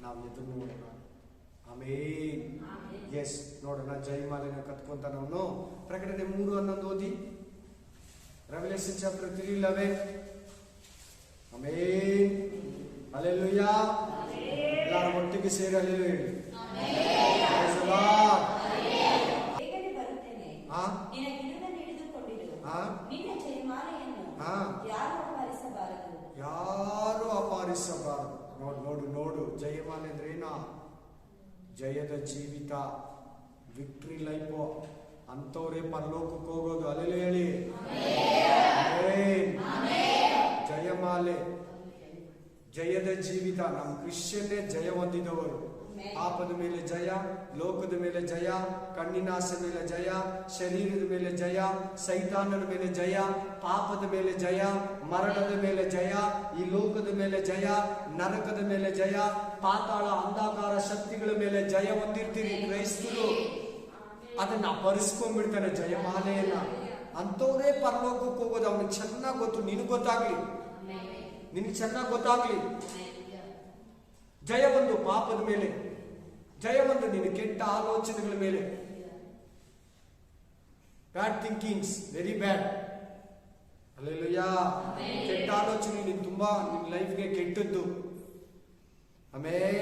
ನಾವು ಎದುರು ನೋಡೋಣ. ಆಮೇನ್. ಎಸ್, ನೋಡೋಣ. ಜಯಮಾಲೆನ ಕತ್ಕೊಂತ ನಾವು ಪ್ರಕಟಣೆ 3:11 ಓದಿ. Revolution chapter 3:11. ಆಮೇನ್. ಹಲ್ಲೆಲೂಯಾ. ಎಲ್ಲರೂ ಒಟ್ಟಿಗೆ ಸೇರಿ ಹಲ್ಲೆಲೂಯಾ ಹೇಳಿ. Praise the Lord. ಬೇಗನೆ ಬರುತ್ತೇನೆ. ನಿನ್ನ ಗಿಡವನ್ನು ಹಿಡಿದುಕೊಂಡಿರು. ನಿನ್ನ ಜಯಮಾಲೆಯನ್ನು ಯಾರು ಅಪಹರಿಸಬಾರದು. ಯಾರು ಅಪಹರಿಸಬಾರದು. ನೋಡು. ಜಯಮಾಲೆ ಅಂದ್ರೆ ಏನಾ? ಜಯದ ಜೀವಿತ, ವಿಕ್ಟ್ರಿ ಲೈಫ್. ಅಂತವ್ರೆ ಪರಲೋಕಕ್ಕೆ ಹೋಗೋದು. ಅಲ್ಲೆಲ್ಲ ಹೇಳಿ ಜಯಮಾಲೆ, ಜಯದ ಜೀವಿತ. ನಮ್ಮ ಕ್ರಿಶ್ಚಿಯನ್ನೇ ಜಯ ಹೊಂದಿದವರು. ಪಾಪದ ಮೇಲೆ ಜಯ, ಲೋಕದ ಮೇಲೆ ಜಯ, ಕಣ್ಣಿನಾಸೆ ಮೇಲೆ ಜಯ, ಶರೀರದ ಮೇಲೆ ಜಯ, ಸೈತಾನನ ಮೇಲೆ ಜಯ, ಪಾಪದ ಮೇಲೆ ಜಯ, ಮರಣದ ಮೇಲೆ ಜಯ, ಈ ಲೋಕದ ಮೇಲೆ ಜಯ, ನರಕದ ಮೇಲೆ ಜಯ, ಪಾತಾಳ ಅಂಧಕಾರ ಶಕ್ತಿಗಳ ಮೇಲೆ ಜಯ ಹೊಂದಿರ್ತೀರಿ ಕ್ರೈಸ್ತರು. ಅದನ್ನ ಅಪಹರಿಸ್ಕೊಂಡ್ಬಿಡ್ತಾನೆ ಜಯಮಾಲೆಯನ್ನ. ಅಂತವ್ರೇ ಪರಲೋಕಕ್ಕೆ ಹೋಗೋದು. ಅವನಿಗೆ ಚೆನ್ನಾಗಿ ಗೊತ್ತು. ನಿನಗೆ ಚೆನ್ನಾಗಿ ಗೊತ್ತಾಗ್ಲಿ. ಜಯ ಒಂದು ಪಾಪದ ಮೇಲೆ, ಜಯ ಒಂದು ನಿನ್ನ ಕೆಟ್ಟ ಆಲೋಚನೆಗಳ ಮೇಲೆ. ಬ್ಯಾಡ್ ಥಿಂಕಿಂಗ್ಸ್, ವೆರಿ ಬ್ಯಾಡ್. ಹಲ್ಲೆಲೂಯಾ. ಕೆಟ್ಟ ಆಲೋಚನೆ ನಿನ್ನ ಲೈಫ್ಗೆ ಕೆಟ್ಟದ್ದು. ಆಮೇಲೆ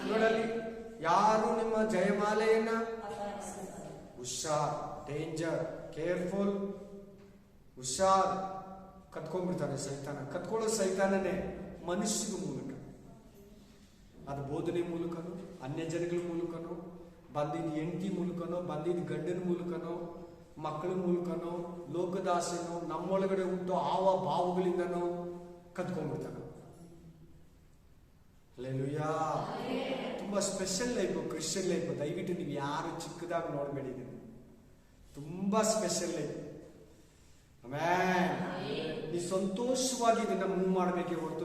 ನೋಡಲಿ, ಯಾರು ನಿಮ್ಮ ಜಯಮಾಲೆಯನ್ನ ಹುಷಾರ್, ಡೇಂಜರ್, ಕೇರ್ಫುಲ್, ಹುಷಾರ್. ಕತ್ಕೊಂಡ್ಬಿಡ್ತಾನೆ ಸೈತಾನ. ಕತ್ಕೊಳ್ಳೋ ಸೈತಾನನೇ ಮನುಷ್ಯನ ಮೂಲಕ. ಅದು ಬೋಧನೆ ಮೂಲಕನೋ, ಅನ್ಯ ಜನಗಳ ಮೂಲಕನೋ, ಬಂದಿದ್ದ ಹೆಂಡತಿ ಮೂಲಕನೋ, ಬಂದಿದ್ದ ಗಂಡನ ಮೂಲಕನೋ, ಮಕ್ಕಳ ಮೂಲಕನೋ, ಲೋಕದಾಸನೋ, ನಮ್ಮೊಳಗಡೆ ಹುಟ್ಟೋ ಆವ ಭಾವಗಳಿಂದನೋ ಕತ್ಕೊಂಡ್ಬಿಡ್ತಾನೆ. ಹಲ್ಲೆಲೂಯಾ. ತುಂಬಾ ಸ್ಪೆಷಲ್ ಲೈಫ್ ಕ್ರಿಶ್ಚಿಯನ್ ಲೈಫ್. ದಯವಿಟ್ಟು ನೀವು ಯಾರು ಚಿಕ್ಕದಾಗಿ ನೋಡಬೇಡಿ. ತುಂಬಾ ಸ್ಪೆಷಲ್ ಲೈಫ್. ನೀ ಸಂತೋಷವಾಗಿ ಇದನ್ನ ಮೂವ್ ಮಾಡಬೇಕೆ ಹೊರತು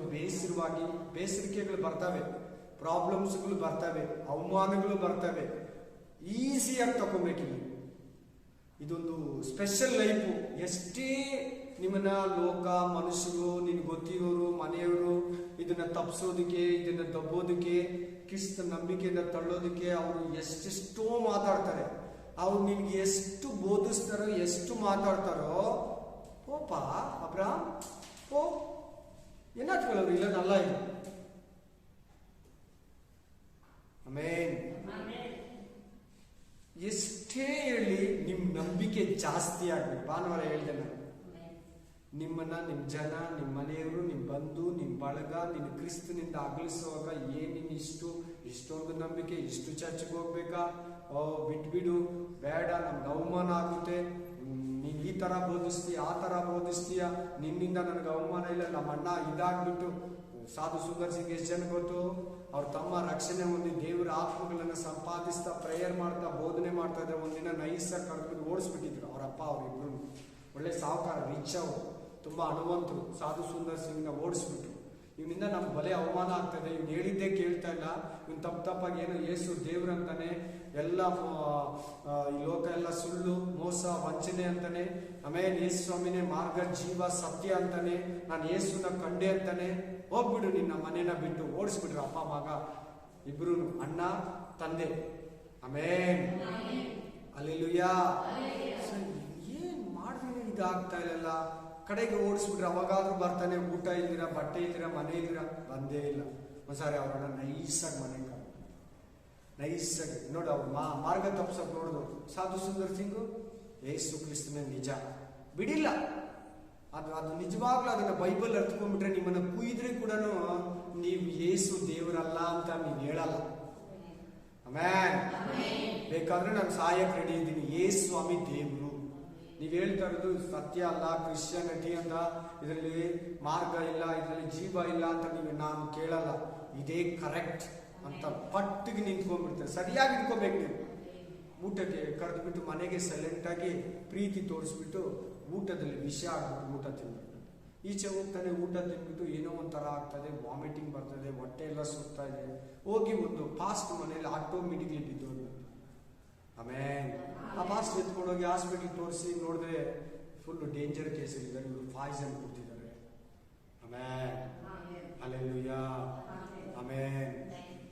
ಬೇಸರಿಕೆಗಳು ಬರ್ತವೆ, ಪ್ರಾಬ್ಲಮ್ಸ್ಗಳು ಬರ್ತವೆ, ಅವಮಾನಗಳು ಬರ್ತವೆ. ಈಸಿಯಾಗಿ ತಗೋಬೇಕಿಲ್ಲ. ಇದೊಂದು ಸ್ಪೆಷಲ್ ಲೈಫು. ಎಷ್ಟೇ ನಿಮ್ಮನ್ನ ಲೋಕ, ಮನುಷ್ಯರು, ನಿನ್ಗೆ ಗೊತ್ತಿರೋರು, ಮನೆಯವರು ಇದನ್ನ ತಪ್ಪಿಸೋದಕ್ಕೆ, ಇದನ್ನ ದಬ್ಬೋದಕ್ಕೆ, ಕ್ರಿಸ್ತ ನಂಬಿಕೆಯಿಂದ ತಳ್ಳೋದಕ್ಕೆ ಅವರು ಎಷ್ಟೆಷ್ಟೋ ಮಾತಾಡ್ತಾರೆ. ಅವ್ರು ನಿನ್ಗೆ ಎಷ್ಟು ಬೋಧಿಸ್ತಾರೋ, ಎಷ್ಟು ಮಾತಾಡ್ತಾರೋ, ಓಪ ಅಬ್ರಾಮ್, ಓ ಏನಾಗ್ತವ್ರು ಇಲ್ಲ ನಲ್ಲ ಇಲ್ಲ. ಆಮೇನ್. ಎಷ್ಟೇ ಹೇಳಿ ನಿಮ್ ನಂಬಿಕೆ ಜಾಸ್ತಿ ಆಗ್ಬೇಕು. ಭಾನುವಾರ ಹೇಳ್ದೆ ನಾನು, ನಿಮ್ಮನ್ನ, ನಿಮ್ ಜನ, ನಿಮ್ ಮನೆಯವರು, ನಿಮ್ ಬಂಧು, ನಿಮ್ ಬಳಗ, ನಿನ್ನ ಕ್ರಿಸ್ತನಿಂದ ಅಗಲಿಸುವಾಗ ಏನಿನ್ ಇಷ್ಟೊಂದು ನಂಬಿಕೆ, ಇಷ್ಟು ಚರ್ಚ್ಗೆ ಹೋಗ್ಬೇಕಾ, ಬಿಟ್ಬಿಡು, ಬೇಡ, ನಮ್ಗೆ ಅವಮಾನ ಆಗುತ್ತೆ, ನೀನ್ ಈ ತರ ಬೋಧಿಸ್ತೀಯ, ಆ ತರ ಬೋಧಿಸ್ತೀಯ, ನಿನ್ನಿಂದ ನನಗೆ ಅವಮಾನ ಇಲ್ಲ. ನಮ್ಮ ಅಣ್ಣ ಇದಾಗ್ಬಿಟ್ಟು ಸಾಧು ಸುಂದರ್ ಸಿಂಗ್ ಎಷ್ಟು ಜನ ಗೊತ್ತು, ಅವ್ರ ತಮ್ಮ ರಕ್ಷಣೆ ಹೊಂದಿ ದೇವರ ಆತ್ಮಗಳನ್ನ ಸಂಪಾದಿಸ್ತಾ ಪ್ರೇಯರ್ ಮಾಡ್ತಾ ಬೋಧನೆ ಮಾಡ್ತಾ ಇದ್ರೆ ಒಂದಿನ ನೈಸಾಗಿ ಕರ್ಕೊಂಡು ಓಡಿಸ್ಬಿಟ್ಟಿದ್ರು ಅವ್ರ ಅಪ್ಪ. ಅವ್ರಿಬ್ರು ಒಳ್ಳೆ ಸಾಹುಕಾರ, ರಿಚ್, ಅವರು ತುಂಬಾ ಹಣವಂತರು. ಸಾಧು ಸುಂದರ್ ಸಿಂಗ್ನ ಓಡಿಸ್ಬಿಟ್ರು. ಇವನಿಂದ ನಮ್ಗೆ ಬಲೆ ಅವಮಾನ ಆಗ್ತದೆ, ಇವ್ನು ಹೇಳಿದ್ದೇ ಕೇಳ್ತಾ ಇಲ್ಲ, ಇವ್ನು ತಪ್ಪಾಗಿ ಏನೋ ಯೇಸು ದೇವ್ರಂತಾನೆ, ಎಲ್ಲ ಈ ಲೋಕ ಎಲ್ಲ ಸುಳ್ಳು, ಮೋಸ, ವಂಚನೆ ಅಂತಾನೆ, ಆಮೇಲೆ ಯೇಸು ಸ್ವಾಮಿನೇ ಮಾರ್ಗ, ಜೀವ, ಸತ್ಯ ಅಂತಾನೆ, ನಾನು ಯೇಸುನ ಕಂಡೆ ಅಂತಾನೆ. ಹೋಗ್ಬಿಡು ನಿನ್ನ ಮನೇನ ಬಿಟ್ಟು. ಓಡಿಸ್ಬಿಟ್ರು ಅಪ್ಪ ಮಗ ಇಬ್ರು, ಅಣ್ಣ ತಂದೆ. ಆಮೇನ್. ಹಲ್ಲೆಲೂಯಾ. ಏನ್ ಮಾಡಿದ್ರೆ ಇದಾಗ್ತಾ ಇಲ್ಲ. ಕಡೆಗೆ ಓಡಿಸ್ಬಿಟ್ರೆ ಅವಾಗಾದ್ರೂ ಬರ್ತಾನೆ. ಊಟ ಇಲ್ದಿರ, ಬಟ್ಟೆ ಇಲ್ದಿರ, ಮನೆ ಇಲ್ದಿರ ಬಂದೇ ಇಲ್ಲ. ಒಂದ್ಸಾರಿ ಅವ್ರನ್ನ ನೈಸಾಗಿ ಮನೆಗೆ ನೈಸಾಗಿ ನೋಡಿ ಅವ್ರು ಮಾರ್ಗ ತಪ್ಸಕ್ ನೋಡಿದ್ರು. ಸಾಧು ಸುಂದರ್ ಸಿಂಗು ಯೇಸು ಕ್ರಿಸ್ತನ ನಿಜ ಬಿಡಿಲ್ಲ. ಅದು ನಿಜವಾಗ್ಲೂ ಅದನ್ನ ಬೈಬಲ್ ಅರ್ಥಕೊಂಡ್ಬಿಟ್ರೆ, ನಿಮ್ಮನ್ನ ಕುಯ್ದ್ರೆ ಕೂಡ ನೀವು ಯೇಸು ದೇವರಲ್ಲ ಅಂತ ನೀವು ಹೇಳಲ್ಲ. ಆಮೇನ್. ಬೇಕಾದ್ರೆ ನಾನು ಸಾಯಕ್ ರೆಡಿ ಇದ್ದೀನಿ, ಯೇಸು ಸ್ವಾಮಿ ದೇವ್ರು. ನೀವ್ ಹೇಳ್ತಾ ಇರೋದು ಸತ್ಯ ಅಲ್ಲ, ಕ್ರಿಶ್ಚಿಯಾನಿಟಿ ಅಂತ ಇದರಲ್ಲಿ ಮಾರ್ಗ ಇಲ್ಲ, ಇದರಲ್ಲಿ ಜೀವ ಇಲ್ಲ ಅಂತ ನಾನು ಕೇಳಲ್ಲ. ಇದೇ ಕರೆಕ್ಟ್ ಅಂತ ಪಟ್ಟಿಗೆ ನಿಂತ್ಕೊಂಡ್ಬಿಡ್ತಾರೆ. ಸರಿಯಾಗಿ ಇಟ್ಕೋಬೇಕು ನೀವು. ಊಟಕ್ಕೆ ಕರೆದ್ಬಿಟ್ಟು ಮನೆಗೆ ಸೈಲೆಂಟ್ ಆಗಿ ಪ್ರೀತಿ ತೋರಿಸ್ಬಿಟ್ಟು ಊಟದಲ್ಲಿ ವಿಷ ಆಗ್ಬಿಟ್ಟು ಊಟ ತಿನ್ಬಿಟ್ಟು ಈಚೆ ಹೋಗ್ತಾನೆ. ಊಟ ತಿನ್ಬಿಟ್ಟು ಏನೋ ಒಂಥರ ಆಗ್ತದೆ, ವಾಮಿಟಿಂಗ್ ಬರ್ತದೆ, ಹೊಟ್ಟೆ ಎಲ್ಲ ಸುತ್ತಾ ಇದೆ. ಹೋಗಿ ಒಂದು ಫಾಸ್ಟ್ ಮನೆಯಲ್ಲಿ ಆಟೋಮೆಟಿಕ್ಲಿ ಬಿದ್ದೋಗ್ಬಿಟ್ಟು ಆಮೇನ್. ಆ ಪಾಸ್ಟರ್ ಎತ್ಕೊಂಡೋಗಿ ಹಾಸ್ಪಿಟಲ್ ತೋರಿಸಿ ನೋಡಿದ್ರೆ ಫುಲ್ ಡೇಂಜರ್ ಕೇಸಲ್ಲಿದ್ದಾರೆ, ಇವರು ಪಾಯ್ಸನ್ ಕೊಡ್ತಿದ್ದಾರೆ. ಆಮೇನ್, ಹಲ್ಲೆಲೂಯಾ, ಆಮೇನ್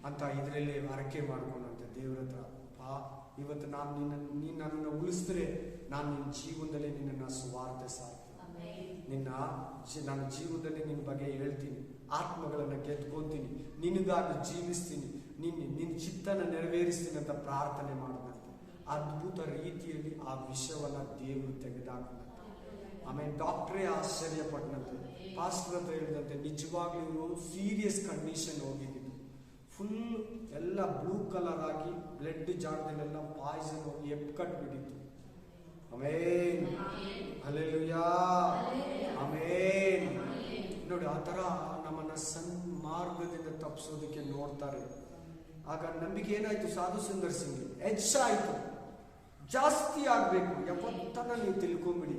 ಅಂತ ಇದರಲ್ಲಿ ಹರಕೆ ಮಾಡ್ಕೊಂಡಂತೆ ದೇವ್ರ ಹತ್ರ, ಇವತ್ತು ನೀನು ನನ್ನನ್ನು ಉಳಿಸಿದ್ರೆ ನಾನು ನಿನ್ನ ಜೀವನದಲ್ಲಿ ನಿನ್ನನ್ನು ಸುವಾರ್ತೆ ಸಾರ್ತೀನಿ, ನನ್ನ ಜೀವನದಲ್ಲಿ ನಿನ್ನ ಬಗ್ಗೆ ಹೇಳ್ತೀನಿ, ಆತ್ಮಗಳನ್ನು ಗೆದ್ಕೊಂತೀನಿ, ನಿನಗಾಗಿ ಜೀವಿಸ್ತೀನಿ, ನಿನ್ನ ಚಿತ್ತನ ನೆರವೇರಿಸ್ತೀನಿ ಅಂತ ಪ್ರಾರ್ಥನೆ ಮಾಡಿದಂತೆ ಅದ್ಭುತ ರೀತಿಯಲ್ಲಿ ಆ ವಿಷಯವನ್ನು ದೇವರು ತೆಗೆದಾಕಂತೆ. ಆಮೇಲೆ ಡಾಕ್ಟ್ರೇ ಆಶ್ಚರ್ಯಪಟ್ಟನಂತೆ. ಪಾಸ್ಟರ್ ಹತ್ರ ಹೇಳಿದಂತೆ ನಿಜವಾಗ್ಲೂ ಇವರು ಸೀರಿಯಸ್ ಕಂಡೀಷನ್ ಹೋಗಿದ್ದು, ಫುಲ್ ಎಲ್ಲ ಬ್ಲೂ ಕಲರ್ ಆಗಿ ಬ್ಲಡ್ ಜಾಗದಲ್ಲೆಲ್ಲ ಪಾಯ್ಸನ್ ಹೋಗಿ ಎಪ್ಕಟ್ಬಿಟ್ಟಿತ್ತು. ಆಮೇನ್, ಹಲ್ಲೆಲೂಯಾ, ಆಮೇನ್. ನೋಡಿ, ಆ ಥರ ನಮ್ಮನ್ನ ಸನ್ಮಾರ್ಗದಿಂದ ತಪ್ಪಿಸೋದಕ್ಕೆ ನೋಡ್ತಾರೆ. ಆಗ ನಂಬಿಕೆ ಏನಾಯ್ತು? ಸಾಧು ಸುಂದರ್ ಸಿಂಗ್ ಹೆಚ್ಚಾಯ್ತು, ಜಾಸ್ತಿ ಆಗ್ಬೇಕು. ಯಾವತ್ತನ ನೀವು ತಿಳ್ಕೊಂಬಿಡಿ,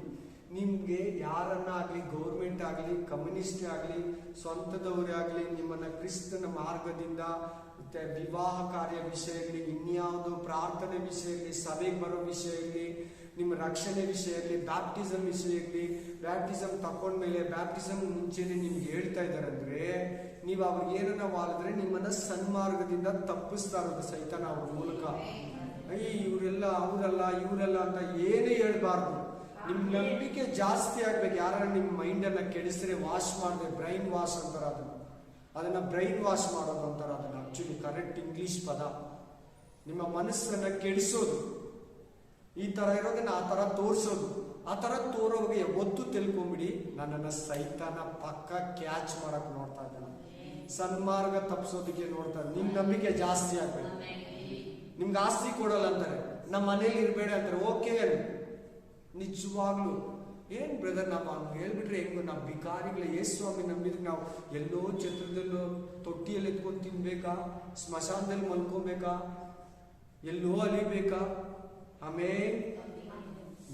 ನಿಮ್ಗೆ ಯಾರನ್ನಾಗ್ಲಿ, ಗೌರ್ಮೆಂಟ್ ಆಗಲಿ, ಕಮ್ಯುನಿಸ್ಟ್ ಆಗಲಿ, ಸ್ವಂತದವರೇ ಆಗಲಿ, ನಿಮ್ಮನ್ನ ಕ್ರಿಸ್ತನ ಮಾರ್ಗದಿಂದ ವಿವಾಹ ಕಾರ್ಯ ವಿಷಯ ಇರಲಿ, ಇನ್ಯಾವುದೋ ಪ್ರಾರ್ಥನೆ ವಿಷಯ ಇರಲಿ, ಸಭೆಗೆ ಬರೋ ವಿಷಯ ಇರಲಿ, ನಿಮ್ಮ ರಕ್ಷಣೆ ವಿಷಯ ಇರಲಿ, ಬ್ಯಾಪ್ಟಿಸಮ್ ವಿಷಯ ಇರಲಿ, ಬ್ಯಾಪ್ಟಿಸಮ್ ತಕೊಂಡ್ಮೇಲೆ ಬ್ಯಾಪ್ಟಿಸಮ್ ಮುಂಚೆನೆ ನಿಮ್ಗೆ ಹೇಳ್ತಾ ಇದ್ದಾರೆ ಅಂದ್ರೆ ನೀವು ಅವ್ರಿಗೆ ಏನನ್ನ ವಾಲಿದ್ರೆ ನಿಮ್ಮನ್ನ ಸನ್ಮಾರ್ಗದಿಂದ ತಪ್ಪಿಸ್ತಾ ಇರೋದು ಸೈತಾನ ಅವ್ರ ಮೂಲಕ. ಇವರೆಲ್ಲ ಅವರಲ್ಲ ಇವರೆಲ್ಲ ಅಂತ ಏನೇ ಹೇಳ್ಬಾರ್ದು. ನಿಮ್ ನಂಬಿಕೆ ಜಾಸ್ತಿ ಆಗ್ಬೇಕು. ಯಾರ ನಿಮ್ ಮೈಂಡ್ ಅನ್ನ ಕೆಡಿಸಿದ್ರೆ ವಾಶ್ ಮಾಡಿದ್ರೆ, ಬ್ರೈನ್ ವಾಶ್ ಅಂತಾರ ಅದನ್ನ ಬ್ರೈನ್ ವಾಶ್ ಮಾಡೋದು ಅಂತಾರ. ಅದನ್ನ ಆಕ್ಚುಲಿ ಕರೆಕ್ಟ್ ಇಂಗ್ಲಿಷ್ ಪದ. ನಿಮ್ಮ ಮನಸ್ಸನ್ನ ಕೆಡಿಸೋದು, ಈ ತರ ಇರೋದನ್ನ ಆ ತರ ತೋರಿಸೋದು. ಆ ತರ ತೋರೋವಾಗ ಒತ್ತು ತಿಳ್ಕೊಂಬಿಡಿ, ನನ್ನನ್ನ ಸೈತಾನ ಪಕ್ಕ ಕ್ಯಾಚ್ ಮಾಡಕ್ ನೋಡ್ತಾ ಇದ್ದಾನೆ, ಸನ್ಮಾರ್ಗ ತಪ್ಪಿಸೋದಕ್ಕೆ ನೋಡ್ತಾ ಇದ್ದಾನೆ. ನಿಮ್ ನಂಬಿಕೆ ಜಾಸ್ತಿ ಆಗ್ಬೇಕು. ನಿಮ್ಗೆ ಆಸ್ತಿ ಕೊಡಲ್ಲ ಅಂತಾರೆ, ನಮ್ಮ ಮನೇಲಿ ಇರ್ಬೇಡ ಅಂತಾರೆ. ಓಕೆ, ನಿಜವಾಗ್ಲು ಏನ್ ಬ್ರದರ್ ನಾವು ಹಂಗೆ ಹೇಳ್ಬಿಟ್ರೆ ಹೆಂಗು? ನಾವು ಬಿಕಾರಿಗಳ ಯೇಸುಸ್ವಾಮಿ ನಂಬಿದ್ರೆ ನಾವು ಎಲ್ಲೋ ಛತ್ರದಲ್ಲೋ ತೊಟ್ಟಿಯಲ್ಲಿ ಎತ್ಕೊಂಡು ತಿನ್ಬೇಕಾ, ಸ್ಮಶಾನದಲ್ಲಿ ಮಲ್ಕೋಬೇಕಾ, ಎಲ್ಲೋ ಅಲಿಬೇಕಾ? ಆಮೇಲೆ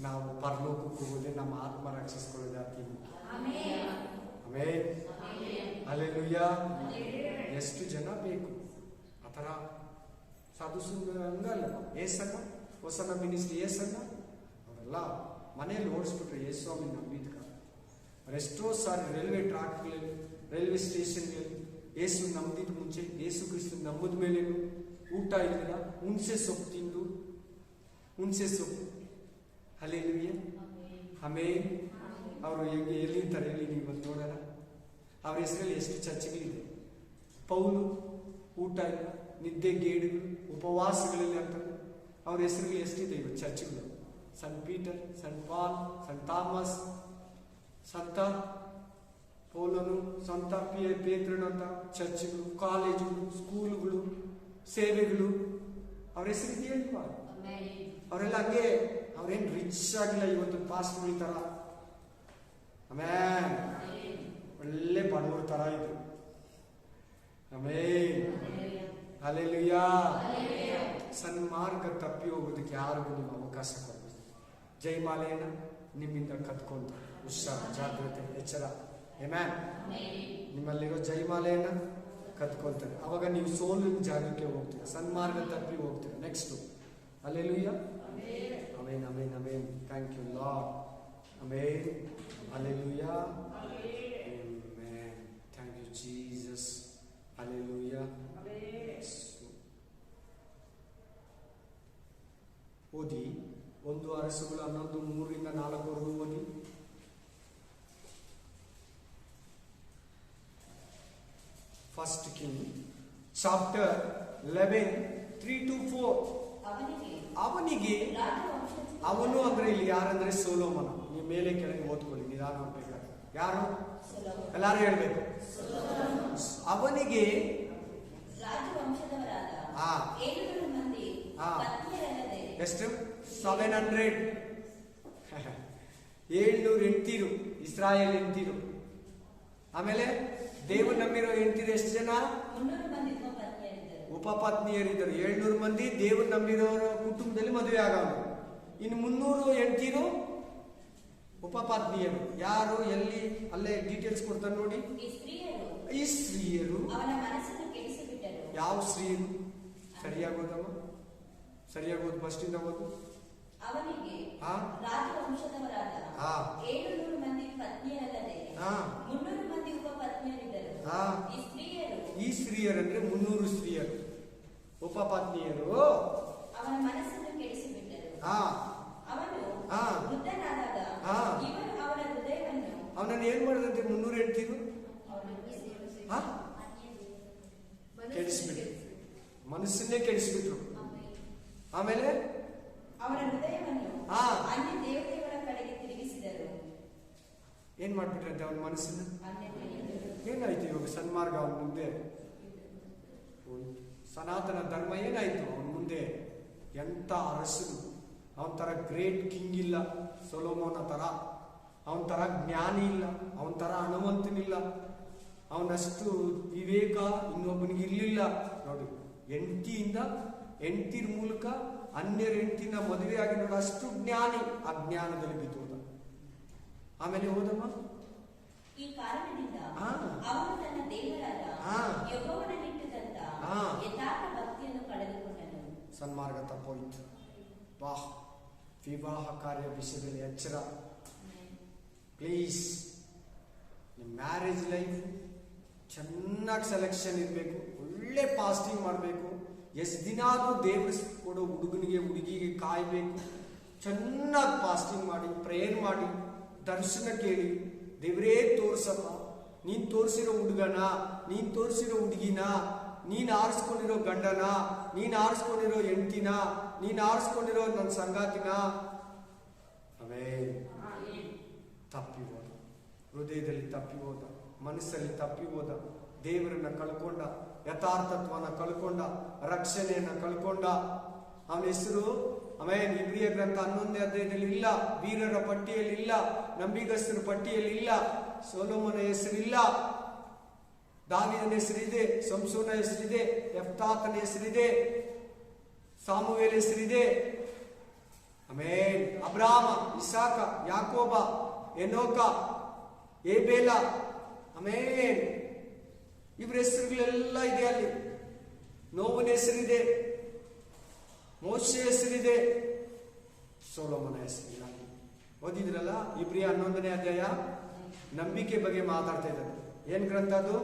ನಾವು ಪರಲೋಕಕ್ಕೆ ಹೋಗೋದೇ ನಮ್ಮ ಆತ್ಮ ರಕ್ಷಿಸ್ಕೊಳ್ಳೋದೇ ಆಗ್ತೀವಿ. ಆಮೇಲೆ ಹಲ್ಲೆಲೂಯಾ. ಎಷ್ಟು ಜನ ಬೇಕು ಆ ಥರ ಸಾಧು ಸುಂದರ ಹಂಗಲ್ಲ. ಏಸಣ್ಣ ಹೊಸನ ಮಿನಿಸ್ಟ್ರಿ ಏಸಣ್ಣ ಅವರೆಲ್ಲ ಮನೆಯಲ್ಲಿ ಓಡಿಸ್ಬಿಟ್ರೆ ಯೇಸುಸ್ವಾಮಿ ನಂಬಿದ್ಕ. ಎಷ್ಟೋ ಸಾರಿ ರೈಲ್ವೆ ಟ್ರ್ಯಾಕ್ಗಳಲ್ಲಿ, ರೈಲ್ವೆ ಸ್ಟೇಷನ್ಗಳಲ್ಲಿ ಏಸು ನಂಬಿದ ಮುಂಚೆ, ಏಸು ಕ್ರಿಸ್ತು ನಂಬಿದ ಮೇಲೆ ಊಟ ಇರಲಿಲ್ಲ, ಹುಣಸೆ ಸೊಪ್ಪು ತಿಂದು, ಹುಣಸೆ ಸೊಪ್ಪು. ಹಲ್ಲೆಲೂಯಾ, ಆಮೇಲೆ ಅವರು ಹೆಂಗೆ ಎಲ್ಲಿರ್ತಾರೆ ಹೇಳಿ ನೀವು ಇವತ್ತು ನೋಡೋಣ. ಅವ್ರ ಹೆಸರಲ್ಲಿ ಎಷ್ಟು ಚರ್ಚೆಗಳಿದೆ. ಪೌಲು ಊಟ ಇಲ್ಲ, ನಿದ್ದೆ ಗೇಡುಗಳು, ಉಪವಾಸಗಳಲ್ಲಿ ಅಂತಾರೆ. ಅವ್ರ ಹೆಸರಲ್ಲಿ ಎಷ್ಟಿದೆ ಇವತ್ತು ಚರ್ಚ್ಗಳು? ಸಂಟ್ ಪೀಟರ್, ಸಂಟ್ ಪಾಲ್, ಸಂಟ್ ಥಾಮಸ್, ಸಂತ ಪೌಲನು, ಸಂತ ಪೇತ್ರನು ಅಂತ ಚರ್ಚ್ಗಳು, ಕಾಲೇಜುಗಳು, ಸ್ಕೂಲುಗಳು, ಸೇವೆಗಳು. ಅವ್ರ ಹೆಸರಿಗೆ ಹೇಳ್ಬಾ. ಅವರೆಲ್ಲ ಹಂಗೆ, ಅವ್ರೇನು ರಿಚ್ ಆಗಿಲ್ಲ ಇವತ್ತು ಪಾಸ್ಟ್ಗಳ ತರ. ಆಮೇಲೆ ಒಳ್ಳೆ ಬಡವರ ತರ ಇದ್ರು. ಆಮೇಲೆ ಹಲ್ಲೆಲೂಯಾ. ಸನ್ಮಾರ್ಗ ತಪ್ಪಿ ಹೋಗೋದಕ್ಕೆ ಯಾರಿಗೂ ನೀವು ಅವಕಾಶ ಕೊಡಬೇಕು. ಜೈಮಾಲೆಯನ್ನ ನಿಮ್ಮಿಂದ ಕತ್ಕೊಂತ ಹುಷಾರ್, ಜಾಗ್ರತೆ, ಎಚ್ಚರ. ಆಮೆನ್. ನಿಮ್ಮಲ್ಲಿರೋ ಜೈಮಾಲೆಯನ್ನ ಕತ್ಕೊಳ್ತಾರೆ. ಅವಾಗ ನೀವು ಸೋಲಿನ ಜಾಗಕ್ಕೆ ಹೋಗ್ತೀರಾ, ಸನ್ಮಾರ್ಗ ತಪ್ಪಿ ಹೋಗ್ತೀರಾ. Next hallelujah. Amen, amen, amen. Thank you Lord. Amen, hallelujah, amen. Thank you Jesus. Hallelujah. ಓದಿ 1 ಅರಸುಗಳು 11:3-4 ಓದಿ. First king chapter 11:3-4. ಅವನಿಗೆ, ಅವನು ಅಂದ್ರೆ ಇಲ್ಲಿ ಯಾರಂದ್ರೆ ಸೊಲೊಮೋನ. ನೀವು ಮೇಲೆ ಕೆಳಗೆ ಓದ್ಕೊಳ್ಳಿ, ನಿಧಾನ ಬೇಕಾದ್ರೆ. ಯಾರು? ಎಲ್ಲಾರು ಹೇಳ್ಬೇಕು. ಅವನಿಗೆ ಎಷ್ಟು? 700 700 ಹೆಂಡ್ತೀರು, ಇಸ್ರಾಯೇಲ್ ಹೆಂಡ್ತೀರು. ಆಮೇಲೆ ದೇವರು ನಂಬಿರೋ ಹೆಂಡ್ತೀರು ಎಷ್ಟು ಜನ? ಉಪಪತ್ನಿಯರಿದ್ದರು. 700 ಮಂದಿ ದೇವರು ನಂಬಿರೋರ ಕುಟುಂಬದಲ್ಲಿ ಮದುವೆ ಆಗೋರು. ಇನ್ನು 300 ಹೆಂಡ್ತೀರು ಉಪಪತ್ನಿಯರು. ಯಾರು, ಎಲ್ಲಿ, ಅಲ್ಲೇ ಡೀಟೇಲ್ಸ್ ಕೊಡ್ತಾರೆ ನೋಡಿ. ಈ ಸ್ತ್ರೀಯರು ಯಾವ ಸ್ತ್ರೀಯರು? ಸರಿಯಾಗೋದಮ್ಮ, ಸರಿಯಾಗಿ ಓದು, ಫಸ್ಟ್ ಇಂದ ಓದು. ಅವನಿಗೆ ಹಾ ರಾಜವಂಶದವರಾದ ಹಾ 700 ಮಂದಿ ಪತ್ನಿಯರಲ್ಲದೆ ಹಾ 300 ಮಂದಿ ಉಪಪತ್ನಿಯರಿದ್ದರು. ಹಾ ಈ ಸ್ತ್ರೀಯರಂದ್ರೆ 300 ಸ್ತ್ರೀಯರು ಉಪಪತ್ನಿಯರು ಅವನ ಮನಸ್ಸನ್ನು ಕೆಡಿಸಿಬಿಟ್ಟರು. ಹಾ ಅವನು ಹಾ ವೃದ್ಧನಾದಾಗ ಹಾ ಇವರು ಅವನ ಹೃದಯವನ್ನು ಅವನನ್ನು ಏನ್ ಮಾಡಿದಂತೆ 300 ಹೆಂಡ್ತಿರು ಕೆಡಿಸ್ಬಿಟ್ರು, ಮನಸ್ಸನ್ನೇ ಕೆಡಿಸ್ಬಿಟ್ರು. ಆಮೇಲೆ ಅವನ ಹೃದಯವನ್ನು ಹಾ ಅನ್ಯ ದೇವತೆಗಳ ಕಡೆಗೆ ತಿರುಗಿಸಿದರು. ಏನ್ ಮಾಡ್ಬಿಟ್ರಂತೆ ಅವನ ಮನಸ್ಸನ್ನ? ಅನ್ಯ ದೇವತೆಗಳು. ಏನಾಯ್ತು ಇವಾಗ ಸನ್ಮಾರ್ಗ ಅವನ ಮುಂದೆ? ಸನಾತನ ಧರ್ಮ ಏನಾಯ್ತು ಅವನ ಮುಂದೆ? ಎಂತ ಅರಸರು! ಅವನ ತರ ಗ್ರೇಟ್ ಕಿಂಗ್ ಇಲ್ಲ, ಸೊಲೊಮೋನ ತರ. ಅವನ ತರ ಜ್ಞಾನಿ ಇಲ್ಲ, ಅವನ ತರ ಹನುಮಂತನಿಲ್ಲ, ಅವನಷ್ಟು ವಿವೇಕ ಇನ್ನೊಬ್ಬನಿಗೆ ಇರ್ಲಿಲ್ಲ. ನೋಡಿ, ಹೆಂಡತಿರ ಮೂಲಕ ಅನ್ಯರ ಹೆಂಡತಿನ ಮದುವೆ ಆಗಿ ನೋಡಿ, ಅಷ್ಟು ಜ್ಞಾನಿ ಅಜ್ಞಾನದಲ್ಲಿ ಬಿದ್ದು ಹೋದ. ಆಮೇಲೆ ಹೋದಮ್ಮ. ಈ ಕಾರಣದಿಂದ ಹಾ ಅವನು ತನ್ನ ದೇವರಾದ ಹಾ ಯೆಹೋವನಲ್ಲಿಟ್ಟಿದ್ದಂತ ಹಾ ಯಥಾರ್ಥ ಭಕ್ತಿಯನ್ನು ಕಳೆದುಕೊಂಡನು. ಸನ್ಮಾರ್ಗ ತಪ್ಪೋಯ್ತು. ವಾಹ್, ವಿವಾಹ ಕಾರ್ಯ ವಿಷಯದಲ್ಲಿ ಎಚ್ಚರ. ಪ್ಲೀಸ್, ನಿಮ್ಮ ಮ್ಯಾರೇಜ್ ಲೈಫ್ ಚೆನ್ನಾಗಿ ಸೆಲೆಕ್ಷನ್ ಇರಬೇಕು, ಒಳ್ಳೆ ಪಾಸ್ಟಿಂಗ್ ಮಾಡಬೇಕು. ಎಷ್ಟು ದಿನ ಆದರೂ ದೇವ್ರ ಕೊಡೋ ಹುಡುಗನಿಗೆ ಹುಡುಗಿಗೆ ಕಾಯಬೇಕು. ಚೆನ್ನಾಗಿ ಪಾಸ್ಟಿಂಗ್ ಮಾಡಿ, ಪ್ರೇಯರ್ ಮಾಡಿ, ದರ್ಶನ ಕೇಳಿ, ದೇವರೇ ತೋರ್ಸಪ್ಪ, ನೀನ್ ತೋರಿಸಿರೋ ಹುಡುಗನ, ನೀನ್ ತೋರಿಸಿರೋ ಹುಡುಗಿನ, ನೀನ್ ಆರಿಸ್ಕೊಂಡಿರೋ ಗಂಡನ, ನೀನ್ ಆರಿಸ್ಕೊಂಡಿರೋ ಹೆಂಡತಿನ, ನೀನ್ ಆರಿಸ್ಕೊಂಡಿರೋ ನನ್ನ ಸಂಗಾತಿನ. ಆಮೇಲೆ ತಪ್ಪಿ ಹೋದ, ಹೃದಯದಲ್ಲಿ ತಪ್ಪಿ ಹೋದ, ಮನಸ್ಸಲ್ಲಿ ತಪ್ಪಿ ಹೋದ, ದೇವರನ್ನ ಕಳ್ಕೊಂಡ, ಯಥಾರ್ಥತ್ವನ ಕಳ್ಕೊಂಡ, ರಕ್ಷಣೆಯನ್ನ ಕಳ್ಕೊಂಡ. ಅವನ ಹೆಸರು ಆಮೇಲೆ ಇಬ್ರಿಯ ಗ್ರಂಥ 11ನೇ ಅಧ್ಯಾಯದಲ್ಲಿ ಇಲ್ಲ, ವೀರರ ಪಟ್ಟಿಯಲ್ಲಿ ಇಲ್ಲ, ನಂಬಿಗಸ್ತರ ಪಟ್ಟಿಯಲ್ಲಿ ಇಲ್ಲ, ಸೊಲೊಮೋನ ಹೆಸರಿಲ್ಲ. ದಾವೀದನ ಹೆಸರಿದೆ, ಸಂಸೋನ ಹೆಸರಿದೆ, ಯೆಫ್ತಾತನ ಹೆಸರಿದೆ, ಸಾಮುವೇಲ ಹೆಸರಿದೆ. ಆಮೇಲೆ ಅಬ್ರಾಮ, ಇಸಾಕ, ಯಾಕೋಬ, ಎನೋಕ, ಏಬೇಲ, ಆಮೇಲೆ ಇವ್ರ ಹೆಸರುಗಳೆಲ್ಲ ಇದೆ ಅಲ್ಲಿ. ನೋವನ ಹೆಸರಿದೆ, ಮೋಶೆ ಹೆಸರಿದೆ, ಸೊಲೊಮೋನ ಹೆಸರಿಲ್ಲ. ಓದಿದ್ರಲ್ಲ ಇಬ್ರಿಯ 11ನೇ ಅಧ್ಯಾಯ ನಂಬಿಕೆ ಬಗ್ಗೆ ಮಾತಾಡ್ತಾ ಇದ್ದಾರೆ. ಏನ್ ಗ್ರಂಥ ಅದು?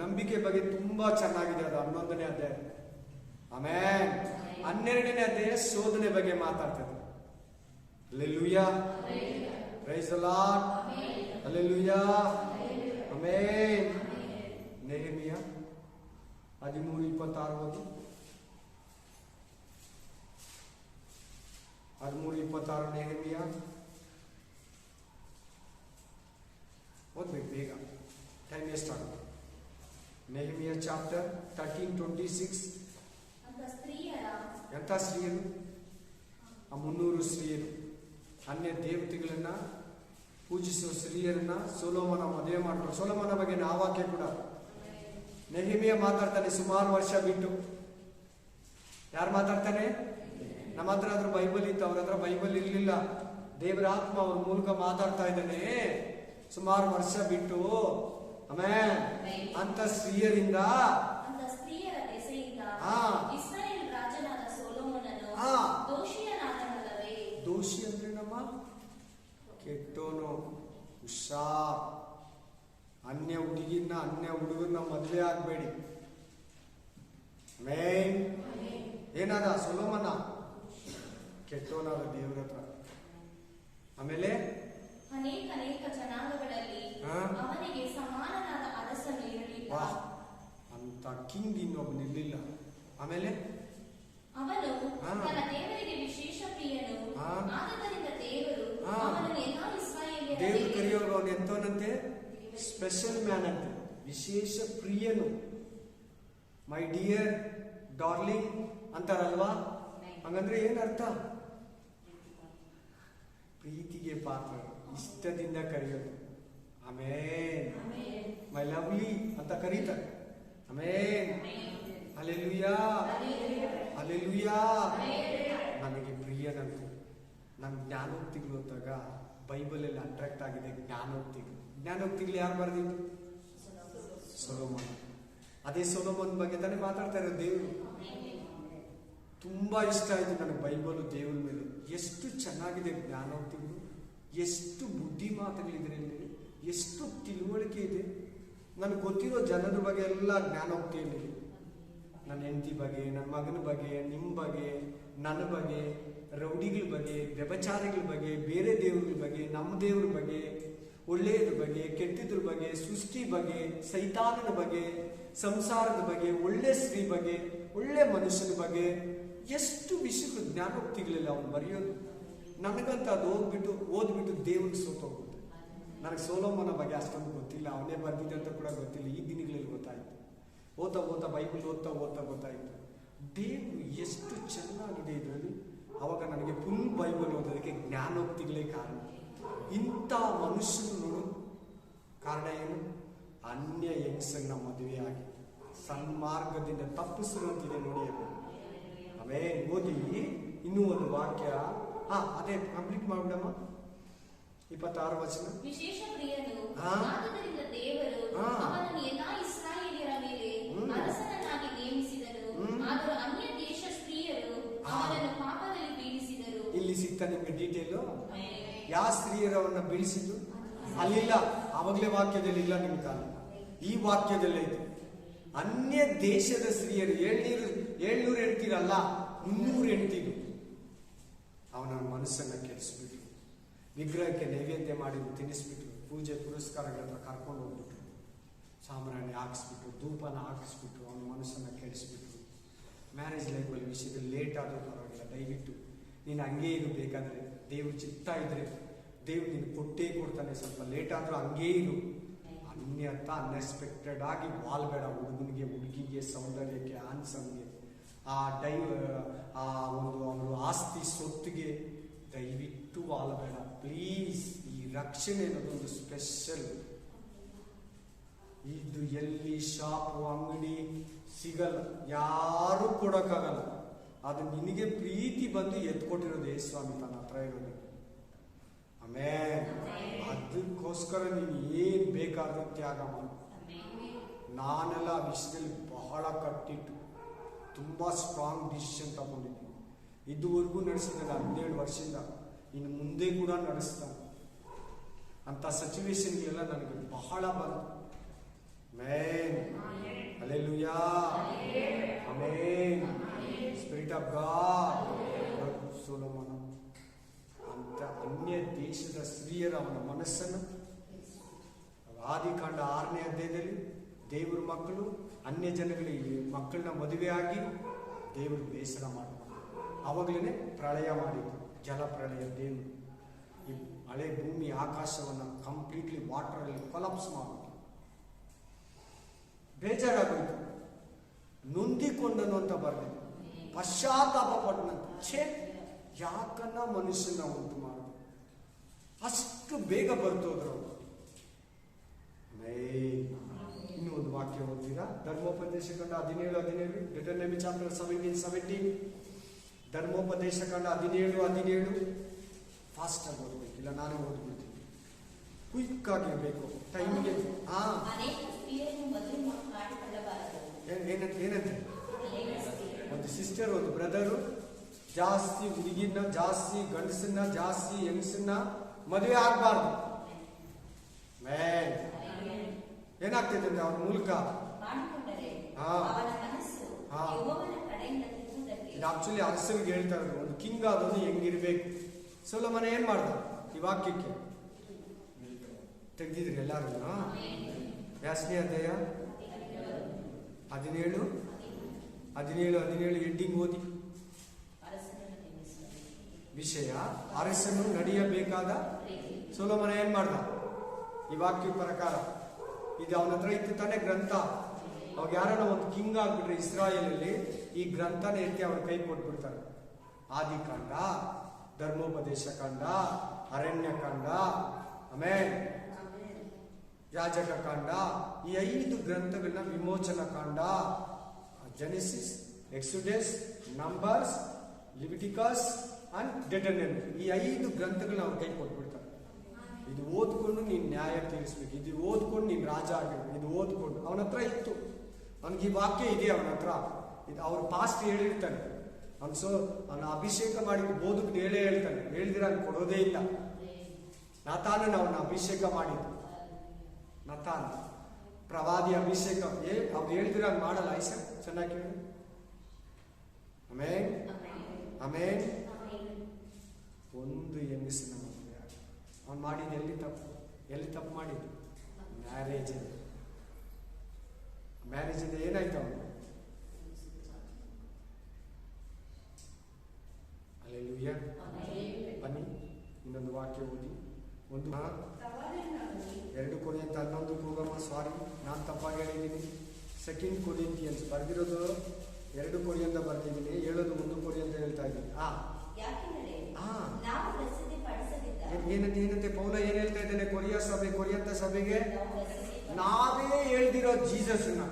ನಂಬಿಕೆ ಬಗ್ಗೆ ತುಂಬಾ ಚೆನ್ನಾಗಿದೆ ಅದು 11ನೇ ಅಧ್ಯಾಯ. ಆಮೇಲೆ 12ನೇ ಅಧ್ಯಾಯ ಶೋಧನೆ ಬಗ್ಗೆ ಮಾತಾಡ್ತದೆ. Hallelujah, praise the Lord, hallelujah, amen. Nehemiah 13:26 ಓದಿ. 13:26 ನೆಹೆಮಿಯ ಓದ್ಬೇಕು ಬೇಗ, ಟೈಮ್ ವೇಸ್ಟ್ ಆಗುತ್ತೆ. Nehemiah chapter 13:26. ಎಂಥ ಸ್ತ್ರೀಯರು? ಆ 300 ಸ್ತ್ರೀಯರು, ಅನ್ಯ ದೇವತೆಗಳನ್ನ ಪೂಜಿಸುವ ಸ್ತ್ರೀಯರನ್ನ ಸೊಲೊಮೋನ ಮದುವೆ ಮಾಡ್ತಾರೆ. ಸೊಲೊಮೋನ ಬಗ್ಗೆ ನಾವಾಕ್ಯ ಕೂಡ ನೆಹೆಮಿಯ ಮಾತಾಡ್ತಾನೆ ಸುಮಾರು ವರ್ಷ ಬಿಟ್ಟು. ಯಾರು ಮಾತಾಡ್ತಾನೆ? ನಮ್ಮ ಹತ್ರ ಅದ್ರ ಬೈಬಲ್ ಇತ್ತು, ಅವ್ರ ಹತ್ರ ಬೈಬಲ್ ಇರ್ಲಿಲ್ಲ. ದೇವರ ಆತ್ಮ ಅವ್ರ ಮೂಲಕ ಮಾತಾಡ್ತಾ ಇದ್ದಾನೆ ಸುಮಾರು ವರ್ಷ ಬಿಟ್ಟು. ಆಮೇಲೆ ಅಂತ ಸ್ತ್ರೀಯರಿಂದ ದೋಷಿ ಅಂದ್ರೆ ನಮ್ಮ ಕೆಟ್ಟೋನು. ಹುಷಾರ್, ಅನ್ಯ ಹುಡುಗಿನ ಅನ್ಯ ಹುಡುಗನ್ನ ಮದುವೆ ಆಗ್ಬೇಡಿ. ಮೇನ್ ಏನಾದ ಸೊಲೊಮೋನ ಕೆಟ್ಟೋನಾದ ದೇವರ ಹತ್ರ. ಆಮೇಲೆ ಅನೇಕ ಜನಾಂಗಗಳಲ್ಲಿ ಅವನಿಗೆ ಸಮಾನನಾದ ಅರಸನು ಇರಲಿಲ್ಲ. ಅಂತ ಕಿಂಗ್ ಇನ್ನೊಬ್ಬನಿರ್ಲಿಲ್ಲ. ಆಮೇಲೆ ಅವನು ತನ್ನ ದೇವರಿಗೆ ವಿಶೇಷ ಪ್ರಿಯನು. ಆದ್ದರಿಂದ ದೇವರು ಅವನನ್ನು ಎಲ್ಲಾ ಇಸ್ರಾಯೇಲ್ಯರ ದೇವರು ಕರೆಯೋರು ಅವನು ಎಂತವನಂತೆ? ಸ್ಪೆಷಲ್ ಮ್ಯಾನ್ ಅಂತೆ, ವಿಶೇಷ ಪ್ರಿಯನು. My dear darling ಅಂತಾರಲ್ವಾ? ಹಂಗಂದ್ರೆ ಏನರ್ಥ? ಪ್ರೀತಿಗೆ ಪಾತ್ರ, ಇಷ್ಟದಿಂದ ಕರೆಯೋದು. ಆಮೇನ್. ಮೈ ಲವ್ಲಿ ಅಂತ ಕರೀತಾರೆ. ಆಮೇನ್. Hallelujah, hallelujah. ನನಗೆ ಪ್ರಿಯನಂತೆ. ನಮ್ಮ ಜ್ಞಾನೋಕ್ತಿಗಳು ಹೋದಾಗ ಬೈಬಲ್ ಎಲ್ಲ ಅಟ್ರಾಕ್ಟ್ ಆಗಿದೆ. ಜ್ಞಾನೋಕ್ತಿಗಳು ಯಾರು ಬರೆದಿದ್ದು? ಸೊಲೊಮೋನ. ಅದೇ ಸೊಲೊಮೋನ್ ಬಗ್ಗೆ ತಾನೇ ಮಾತಾಡ್ತಾ ಇರೋದು ದೇವರು. ತುಂಬ ಇಷ್ಟ ಆಯಿತು ನನಗೆ ಬೈಬಲು ದೇವರ ಮೇಲೆ. ಎಷ್ಟು ಚೆನ್ನಾಗಿದೆ ಜ್ಞಾನೋಕ್ತಿಗಳು, ಎಷ್ಟು ಬುದ್ಧಿ ಮಾತುಗಳಿದ್ರಲ್ಲಿ, ಎಷ್ಟು ತಿಳುವಳಿಕೆ ಇದೆ. ನನಗೆ ಗೊತ್ತಿರೋ ಜನರ ಬಗ್ಗೆ ಎಲ್ಲ ಜ್ಞಾನೋಕ್ತಿಯಲ್ಲಿ, ನನ್ನ ಹೆಂಡತಿ ಬಗ್ಗೆ, ನನ್ನ ಮಗನ ಬಗ್ಗೆ, ನಿಮ್ಮ ಬಗ್ಗೆ, ನನ್ನ ಬಗ್ಗೆ, ರೌಡಿಗಳ ಬಗ್ಗೆ, ವ್ಯಭಚಾರಿಗಳ ಬಗ್ಗೆ, ಬೇರೆ ದೇವರ ಬಗ್ಗೆ, ನಮ್ಮ ದೇವ್ರ ಬಗ್ಗೆ, ಒಳ್ಳೆಯದ್ರ ಬಗ್ಗೆ, ಕೆಟ್ಟದ್ರ ಬಗ್ಗೆ, ಸೃಷ್ಟಿ ಬಗ್ಗೆ, ಸೈತಾನನ ಬಗ್ಗೆ, ಸಂಸಾರದ ಬಗ್ಗೆ, ಒಳ್ಳೆ ಸ್ತ್ರೀ ಬಗ್ಗೆ, ಒಳ್ಳೆ ಮನುಷ್ಯನ ಬಗ್ಗೆ, ಎಷ್ಟು ವಿಷಯಗಳು ಜ್ಞಾನೋಕ್ತಿಗಳಿಲ್ಲ ಅವನು ಬರೆಯೋದು. ನನಗಂತ ಅದು ಓದ್ಬಿಟ್ಟು ದೇವ್ರಿಗೆ ಸೋತೋಗುತ್ತೆ. ನನಗೆ ಸೋಲೋಮನ ಬಗ್ಗೆ ಅಷ್ಟೊಂದು ಗೊತ್ತಿಲ್ಲ, ಅವನೇ ಬರ್ದಿದ್ದೆ ಅಂತ ಕೂಡ ಗೊತ್ತಿಲ್ಲ. ಈ ದಿನಗಳಲ್ಲಿ ಗೊತ್ತಾಯಿತು. ಓದ್ತಾ ಬೈಬಲ್ ಓದ್ತಾ ಗೊತ್ತಾಯಿತು ದೇವರು ಎಷ್ಟು ಚೆನ್ನಾಗಿದೆ ಇದರಲ್ಲಿ. ಅವಾಗ ನನಗೆ ಫುಲ್ ಬೈಬಲ್ ಓದೋದಕ್ಕೆ ಜ್ಞಾನೋಕ್ತಿಗಳೇ ಕಾರಣ. ಇಂಥ ಮನುಷ್ಯನು ನೋಡು, ಕಾರಣ ಏನು? ಅನ್ಯ ಹೆಂಗಸನ್ನ ಮದುವೆ ಆಗಿ ಸನ್ಮಾರ್ಗದಿಂದ ತಪ್ಪಿಸಿರುವಂತಿದೆ ನೋಡಿ. ಅವೇ ಓದಿ ಇನ್ನೂ ಒಂದು ವಾಕ್ಯ, ಅದೇ ಕಂಪ್ಲೀಟ್ ಮಾಡ್ಬಿಡಮ್ಮ. 26 ವಚನ. ವಿಶೇಷ ಪ್ರಿಯನು ಆದುದರಿಂದ ದೇವರು ಅವನನ್ನು ಎಲ್ಲಾ ಇಸ್ರಾಯೇಲ್ಯರ ಮೇಲೆ ಅರಸನನ್ನಾಗಿ ನೇಮಿಸಿದನು. ಆದರೂ ಅನ್ಯ ದೇಶ ಸ್ತ್ರೀಯರು ಅವನನ್ನು ಪಾಪದಲ್ಲಿ ಬೀಳಿಸಿದರು. ಇಲ್ಲಿ ಸಿಗ್ತಾ ನಿಮ್ಗೆ ಡೀಟೇಲು, ಯಾವ ಸ್ತ್ರೀಯರವನ್ನ ಬೀಳಿಸಿದ್ದು ಅಲ್ಲಿಲ್ಲ. ಆವಾಗಲೇ ವಾಕ್ಯದಲ್ಲಿ ಇಲ್ಲ, ನಿಮ್ಗೆ ಕಾಲ ಈ ವಾಕ್ಯದಲ್ಲೇ ಇದೆ. ಅನ್ಯ ದೇಶದ ಸ್ತ್ರೀಯರು 700 ಹೆಂಡ್ತಿರಲ್ಲ, 300 ಹೆಂಡ್ತಿರು ಅವನ ಮನಸ್ಸನ್ನ ಕೆಡಿಸ್ಬಿಟ್ರು. ವಿಗ್ರಹಕ್ಕೆ ನೈವೇದ್ಯ ಮಾಡಿ ತಿನ್ನಿಸ್ಬಿಟ್ರು. ಪೂಜೆ ಪುರಸ್ಕಾರಗಳ ಹತ್ರ ಕರ್ಕೊಂಡು ಹೋಗ್ಬಿಟ್ರು. ಸಾಂಬ್ರಾಣಿ ಹಾಕಿಸ್ಬಿಟ್ರು, ಧೂಪನ ಹಾಕಿಸ್ಬಿಟ್ರು. ಅವನ ಮನಸ್ಸನ್ನ ಕೆಡಿಸ್ಬಿಟ್ರು. ಮ್ಯಾರೇಜ್ ಲೈಫಲ್ಲಿ ವಿಷಯದಲ್ಲಿ ಲೇಟ್ ಆದರೂ ಪರವಾಗಿಲ್ಲ, ದಯವಿಟ್ಟು ನೀನು ಹಂಗೇ ಇರು. ಬೇಕಾದರೆ ದೇವ್ರ ಚಿತ್ತ ಇದ್ರೆ ದೇವ್ರು ನೀನು ಕೊಟ್ಟೇ ಕೊಡ್ತಾನೆ. ಸ್ವಲ್ಪ ಲೇಟ್ ಆದರೂ ಹಂಗೇ ಇರು. ಅನ್ಯಥ ಅನ್ಎಕ್ಸ್ಪೆಕ್ಟೆಡ್ ಆಗಿ ವಾಲ್ಬೇಡ. ಹುಡುಗನಿಗೆ, ಹುಡುಗಿಗೆ, ಸೌಂದರ್ಯಕ್ಕೆ, ಆನ್ಸಮ್ಗೆ, ಅವರು ಆಸ್ತಿ ಸೊತ್ತಿಗೆ ದಯವಿಟ್ಟು ವಾಲ್ಬೇಡ ಪ್ಲೀಸ್. ಈ ರಕ್ಷಣೆ ಅನ್ನೋದೊಂದು ಸ್ಪೆಷಲ್. ಇದು ಎಲ್ಲಿ ಶಾಪು, ಅಂಗಡಿ ಸಿಗಲ್ಲ, ಯಾರು ಕೊಡೋಕ್ಕಾಗಲ್ಲ. ಅದು ನಿನಗೆ ಪ್ರೀತಿ ಬಂದು ಎತ್ಕೊಟ್ಟಿರೋದೇ ಸ್ವಾಮಿ ತನ್ನ ಹತ್ರ ಇರೋದು. ಆಮೇಲೆ ಅದಕ್ಕೋಸ್ಕರ ನೀನು ಏನು ಬೇಕಾದ್ರೂ ತ್ಯಾಗ ಮಾಡು. ನಾನೆಲ್ಲ ಆ ವಿಷಯದಲ್ಲಿ ಬಹಳ ಕಟ್ಟಿಟ್ಟು ತುಂಬ ಸ್ಟ್ರಾಂಗ್ ಡಿಸಿಷನ್ ತಗೊಂಡಿದ್ದೀನಿ. ಇದುವರೆಗೂ ನಡೆಸಿದ್ದಾನೆ 17 ವರ್ಷದಿಂದ, ಇನ್ನು ಮುಂದೆ ಕೂಡ ನಡೆಸ್ತಾನೆ. ಅಂತ ಸಿಚುವೇಶನ್ಗಳೆಲ್ಲ ನನಗೆ ಬಹಳ ಬಂತು. Amen, hallelujah, amen. Spirit of God. ಸೊಲೊಮೋನ ಅಂತ ಅನ್ಯ ದೇಶದ ಸ್ತ್ರೀಯರ ಅವನ ಮನಸ್ಸನ್ನು, ಆದಿಕಾಂಡ 6ನೇ ಅಧ್ಯಾಯದಲ್ಲಿ ದೇವರ ಮಕ್ಕಳು ಅನ್ಯ ಜನಗಳಿಗೆ ಮಕ್ಕಳನ್ನ ಮದುವೆಯಾಗಿ ದೇವರು ಬೇಸರ ಮಾಡಿದ್ರು. ಆವಾಗಲೇ ಪ್ರಳಯ ಮಾಡಿದ್ರು, ಜಲ ಪ್ರಳಯ. ದೇವರು ಈ ಹಳೆ ಭೂಮಿ ಆಕಾಶವನ್ನು ಕಂಪ್ಲೀಟ್ಲಿ ವಾಟರಲ್ಲಿ ಕೊಲಾಪ್ಸ್ ಮಾಡಿದ್ರು. ಬೇಜಾರಾಗೋಯ್ತು. ನೊಂದಿಕೊಂಡನು ಅಂತ ಬರಲಿಲ್ಲ, ಪಶ್ಚಾತ್ತಾಪ ಪಟ್ಟನಂತೆ. ಯಾಕನ್ನ ಮನುಷ್ಯನ ಉಂಟು ಮಾಡಿದ್ರು, ಅಷ್ಟು ಬೇಗ ಬರ್ತೋದ್ರು. ಇನ್ನೂ ಒಂದು ವಾಕ್ಯ ಓದ್ತೀರಾ? ಧರ್ಮೋಪದೇಶ ಕಂಡ 17:17, ಡಿಟರ್ನಮಿ ಚಾಪ್ಟರ್ 17:17. ಧರ್ಮೋಪದೇಶ ಕಂಡ 17:17. ಫಾಸ್ಟ್ ಆಗಿ ಓದ್ಬೇಕಿಲ್ಲ, ನಾನೇ ಓದ್ಬಿಡ್ತೀನಿ. ಕ್ವಿಕ್ ಆಗಿರ್ಬೇಕು ಟೈಮ್ಗೆ. ಏನಂತೆ ಒಂದು ಸಿಸ್ಟರ್, ಒಂದು ಬ್ರದರು ಜಾಸ್ತಿ ಹುಡುಗಿನ, ಜಾಸ್ತಿ ಗಂಡಸನ್ನ, ಜಾಸ್ತಿ ಹೆಂಗಸನ್ನ ಮದುವೆ ಆಗ್ಬಾರ್ದು. ಏನಾಗ್ತದೆ ಅಂದ್ರೆ ಅವ್ರ ಮೂಲಕ ಇದು ಆಕ್ಚುಲಿ ಅರಸರಿಗೆ ಹೇಳ್ತಾರೆ, ಒಂದು ಕಿಂಗ್ ಆದವನು ಹೆಂಗಿರ್ಬೇಕು. ಸೊಲೊಮೋನ ಏನ್ ಮಾಡ್ದ? ಈ ವಾಕ್ಯಕ್ಕೆ ತೆಗ್ದಿದ್ರಿ ಎಲ್ಲಾರು. ಯಾಸ್ನೇ ಅಧ್ಯಾಯ 17 ಹೆಡ್ಡಿಂಗ್ ಓದಿ. ವಿಷಯ ಅರಸನು ನಡೆಯಬೇಕಾದ. ಸೊಲೊಮೋನ ಏನ್ ಮಾಡ್ದ? ಈ ವಾಕ್ಯ ಪ್ರಕಾರ ಇದು ಅವನ ಹತ್ರ ಇತ್ತು ತಾನೇ ಗ್ರಂಥ. ಅವಾಗ ಯಾರನ್ನ ಒಂದು ಕಿಂಗ್ ಆಗ್ಬಿಟ್ರೆ ಇಸ್ರಾಯೇಲಲ್ಲಿ, ಈ ಗ್ರಂಥನ ಎತ್ತಿ ಅವ್ರ ಕೈ ಕೊಟ್ಬಿಡ್ತಾರೆ. ಆದಿಕಾಂಡ, ಧರ್ಮೋಪದೇಶ ಕಾಂಡ, ಅರಣ್ಯ ಕಾಂಡ, ಆಮೇಲೆ ಯಾಜಕ ಕಾಂಡ, ಈ 5 ಗ್ರಂಥಗಳನ್ನ, ವಿಮೋಚನ ಕಾಂಡ, ಜೆನೆಸಿಸ್, ಎಕ್ಸುಡಸ್, ನಂಬರ್ಸ್, ಲಿವಿಟಿಕಸ್ ಅಂಡ್ ಡೆಟರ್ನಮಿ, ಈ 5 ಗ್ರಂಥಗಳನ್ನ ಅವ್ರ ಕೈ ಕೊಟ್ಬಿಡ್ತಾರೆ. ಇದು ಓದ್ಕೊಂಡು ನೀನು ನ್ಯಾಯ ತೀರಿಸ್ಬೇಕು, ಇದು ಓದ್ಕೊಂಡು ನೀನು ರಾಜ ಆಗಿರ್ಬೇಕು. ಇದು ಓದ್ಕೊಂಡು ಅವನ ಹತ್ರ ಇತ್ತು, ಅವನಿಗೆ ಈ ವಾಕ್ಯ ಇದೆ ಅವನ ಹತ್ರ. ಇದು ಅವ್ರ ಪಾಸ್ಟ್ ಹೇಳಿರ್ತಾನೆ. ಅವನ ಅಭಿಷೇಕ ಮಾಡಿ ಬೋಧಕ್ಕೆ ಹೇಳೇ ಹೇಳ್ತಾನೆ, ಹೇಳಿದ್ರೆ ಅಲ್ಲಿ ಕೊಡೋದೇ ಇಲ್ಲ. ನಾತಾನನ ಅವನ ಅಭಿಷೇಕ ಮಾಡಿದ್ದು, ನಾತಾನ ಪ್ರವಾದಿ ಅಭಿಷೇಕ ಅವ್ರು ಹೇಳಿದ್ರೆ ಅಲ್ಲಿ ಮಾಡಲ್ಲ. ಐಸ ಚೆನ್ನಾಗಿ ಕೇಳಿ. ಆಮೇನ್ ಆಮೇನ್. ಒಂದು ಹೆಂಗಸಿನ ಮದುವೆ ಅವನು ಮಾಡಿದ್ದು ಎಲ್ಲಿ ತಪ್ಪು ಮಾಡಿದ್ದು? ಮ್ಯಾರೇಜಿಂದ ಏನಾಯ್ತು ಅವನು? ಅಲ್ಲೆಲೂಯಾ. ಬನ್ನಿ ಇನ್ನೊಂದು ವಾಕ್ಯ ಓದಿ. 2 ಕೊರಿಂಥ 11 ಹೋಗಮ್ಮ. ಸಾರಿ, ನಾನು ತಪ್ಪಾಗಿ ಹೇಳಿದ್ದೀನಿ. 2 ಕೊರಿಂಥಿಯನ್ಸ್ ಬರ್ದಿರೋದು 2 ಕೊರಿಂಥ ಬರ್ದಿದ್ದೀನಿ, ಹೇಳೋದು 1 ಕೊರಿಂಥ ಹೇಳ್ತಾ ಇದ್ದೀನಿ. ಏನಂತೆ ಪೌಲ ಏನ್ ಹೇಳ್ತಾ ಇದ್ದಾನೆ? ಕೊರಿಯಂತ ಸಭೆಗೆ ನಾವೇ ಹೇಳ್ದಿರೋ ಜೀಸಸ್ನ,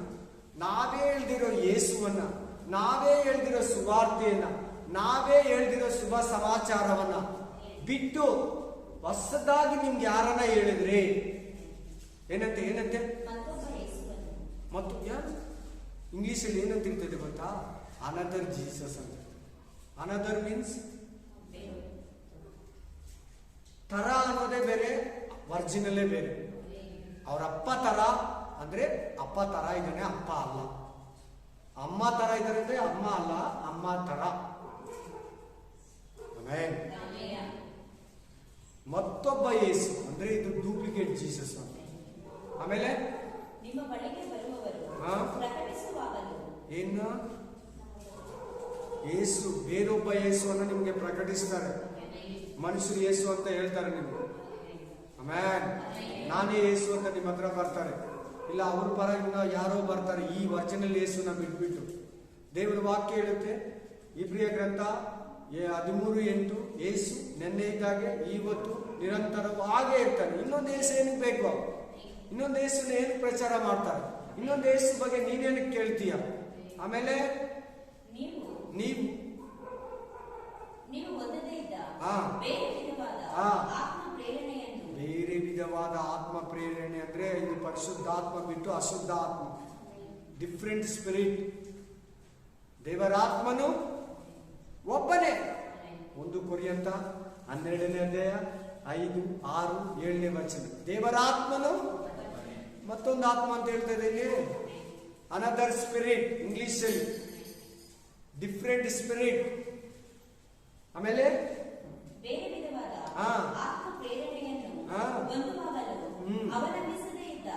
ನಾವೇ ಹೇಳ್ದಿರೋ ಯೇಸುವನ್ನ, ನಾವೇ ಹೇಳ್ದಿರೋ ಸುವಾರ್ತೆಯನ್ನ, ನಾವೇ ಹೇಳ್ದಿರೋ ಶುಭ ಸಮಾಚಾರವನ್ನ ಬಿಟ್ಟು ಹೊಸದಾಗಿ ನಿಮ್ಗೆ ಯಾರನ್ನ ಹೇಳಿದ್ರಿ? ಏನಂತೆ ಮತ್ತು ಯಾರು ಇಂಗ್ಲಿಷಲ್ಲಿ ಏನಂತ ಇರ್ತದೆ ಗೊತ್ತಾ? ಅನದರ್ ಜೀಸಸ್ ಅಂತ. ಅನದರ್ ಮೀನ್ಸ್ ತರ ಅನ್ನೋದೇ ಬೇರೆ, ಒರಿಜಿನಲ್ಲೇ ಬೇರೆ. ಅವ್ರ ಅಪ್ಪ ತರ ಅಂದ್ರೆ ಅಪ್ಪ ತರ ಇದ್ದಾನೆ, ಅಪ್ಪ ಅಲ್ಲ. ಅಮ್ಮ ತರ ಇದ್ದಾರೆ ಅಂದ್ರೆ ಅಮ್ಮ ಅಲ್ಲ, ಅಮ್ಮ ತರ. ಮತ್ತೊಬ್ಬ ಯೇಸು ಅಂದ್ರೆ ಇದು ಡೂಪ್ಲಿಕೇಟ್ ಜೀಸಸ್ ಅಂತ. ಆಮೇಲೆ ನಿಮ್ಮ ಬಳಿಗೆ ಬರುವವರು ಪ್ರಕಟಿಸುವಾಗಲೂ ಏನು? ಯೇಸು ಬೇರೊಬ್ಬ ಯೇಸುವನ್ನು ನಿಮಗೆ ಪ್ರಕಟಿಸ್ತಾರೆ. ಮನುಷ್ಯರು ಯೇಸು ಅಂತ ಹೇಳ್ತಾರೆ ನಿಮ್ಗೆ. ಆಮೇಲೆ ನಾನೇ ಯೇಸು ಅಂತ ನಿಮ್ಮ ಹತ್ರ ಬರ್ತಾರೆ. ಇಲ್ಲ ಅವ್ರ ಪರ ಇನ್ನ ಯಾರೋ ಬರ್ತಾರೆ, ಈ ಒರಿಜಿನಲ್ ಯೇಸುನ ಬಿಟ್ಬಿಟ್ಟು. ದೇವರ ವಾಕ್ಯ ಹೇಳುತ್ತೆ, ಇಬ್ರಿಯ ಗ್ರಂಥ 13:8, ಯೇಸು ನೆನ್ನೆ ಇದ್ದಾಗೆ ಇವತ್ತು ನಿರಂತರವಾಗಿ ಇರ್ತಾನೆ. ಇನ್ನೊಂದು ಯೇಸು ಏನಕ್ಕೆ ಬೇಕು? ಇನ್ನೊಂದು ಯೇಸುನ ಏನು ಪ್ರಚಾರ ಮಾಡ್ತಾರೆ? ಇನ್ನೊಂದು ಯೇಸು ಬಗ್ಗೆ ನೀನೇನಕ್ಕೆ ಕೇಳ್ತೀಯ? ಆಮೇಲೆ ನೀವು ಬೇರೆ ವಿಧವಾದ ಆತ್ಮ ಪ್ರೇರಣೆ ಅಂದ್ರೆ ಇದು ಪರಿಶುದ್ಧಾತ್ಮ ಬಿಟ್ಟು ಅಶುದ್ಧ ಆತ್ಮ, ಡಿಫ್ರೆಂಟ್ ಸ್ಪಿರಿಟ್. ದೇವರಾತ್ಮನು ಒಬ್ಬನೇ. 1 ಕೊರಿಂಥ 12ನೇ ಅಧ್ಯಾಯ 5, 6, 7ನೇ ವಚನ. ದೇವರಾತ್ಮನು ಮತ್ತೊಂದು ಆತ್ಮ ಅಂತ ಹೇಳ್ತಾ ಇದೆ. ಅನದರ್ ಸ್ಪಿರಿಟ್ ಇಂಗ್ಲಿಷ್ ಅಲ್ಲಿ ಡಿಫ್ರೆಂಟ್ ಸ್ಪಿರಿಟ್. ಆಮೇಲೆ ಬೇರೆ ವಿಧವಾದ ಆತ್ಮ ಪ್ರೇರಣೆಯನ್ನು ಅವಲಂಬಿಸದೇ ಇದ್ದ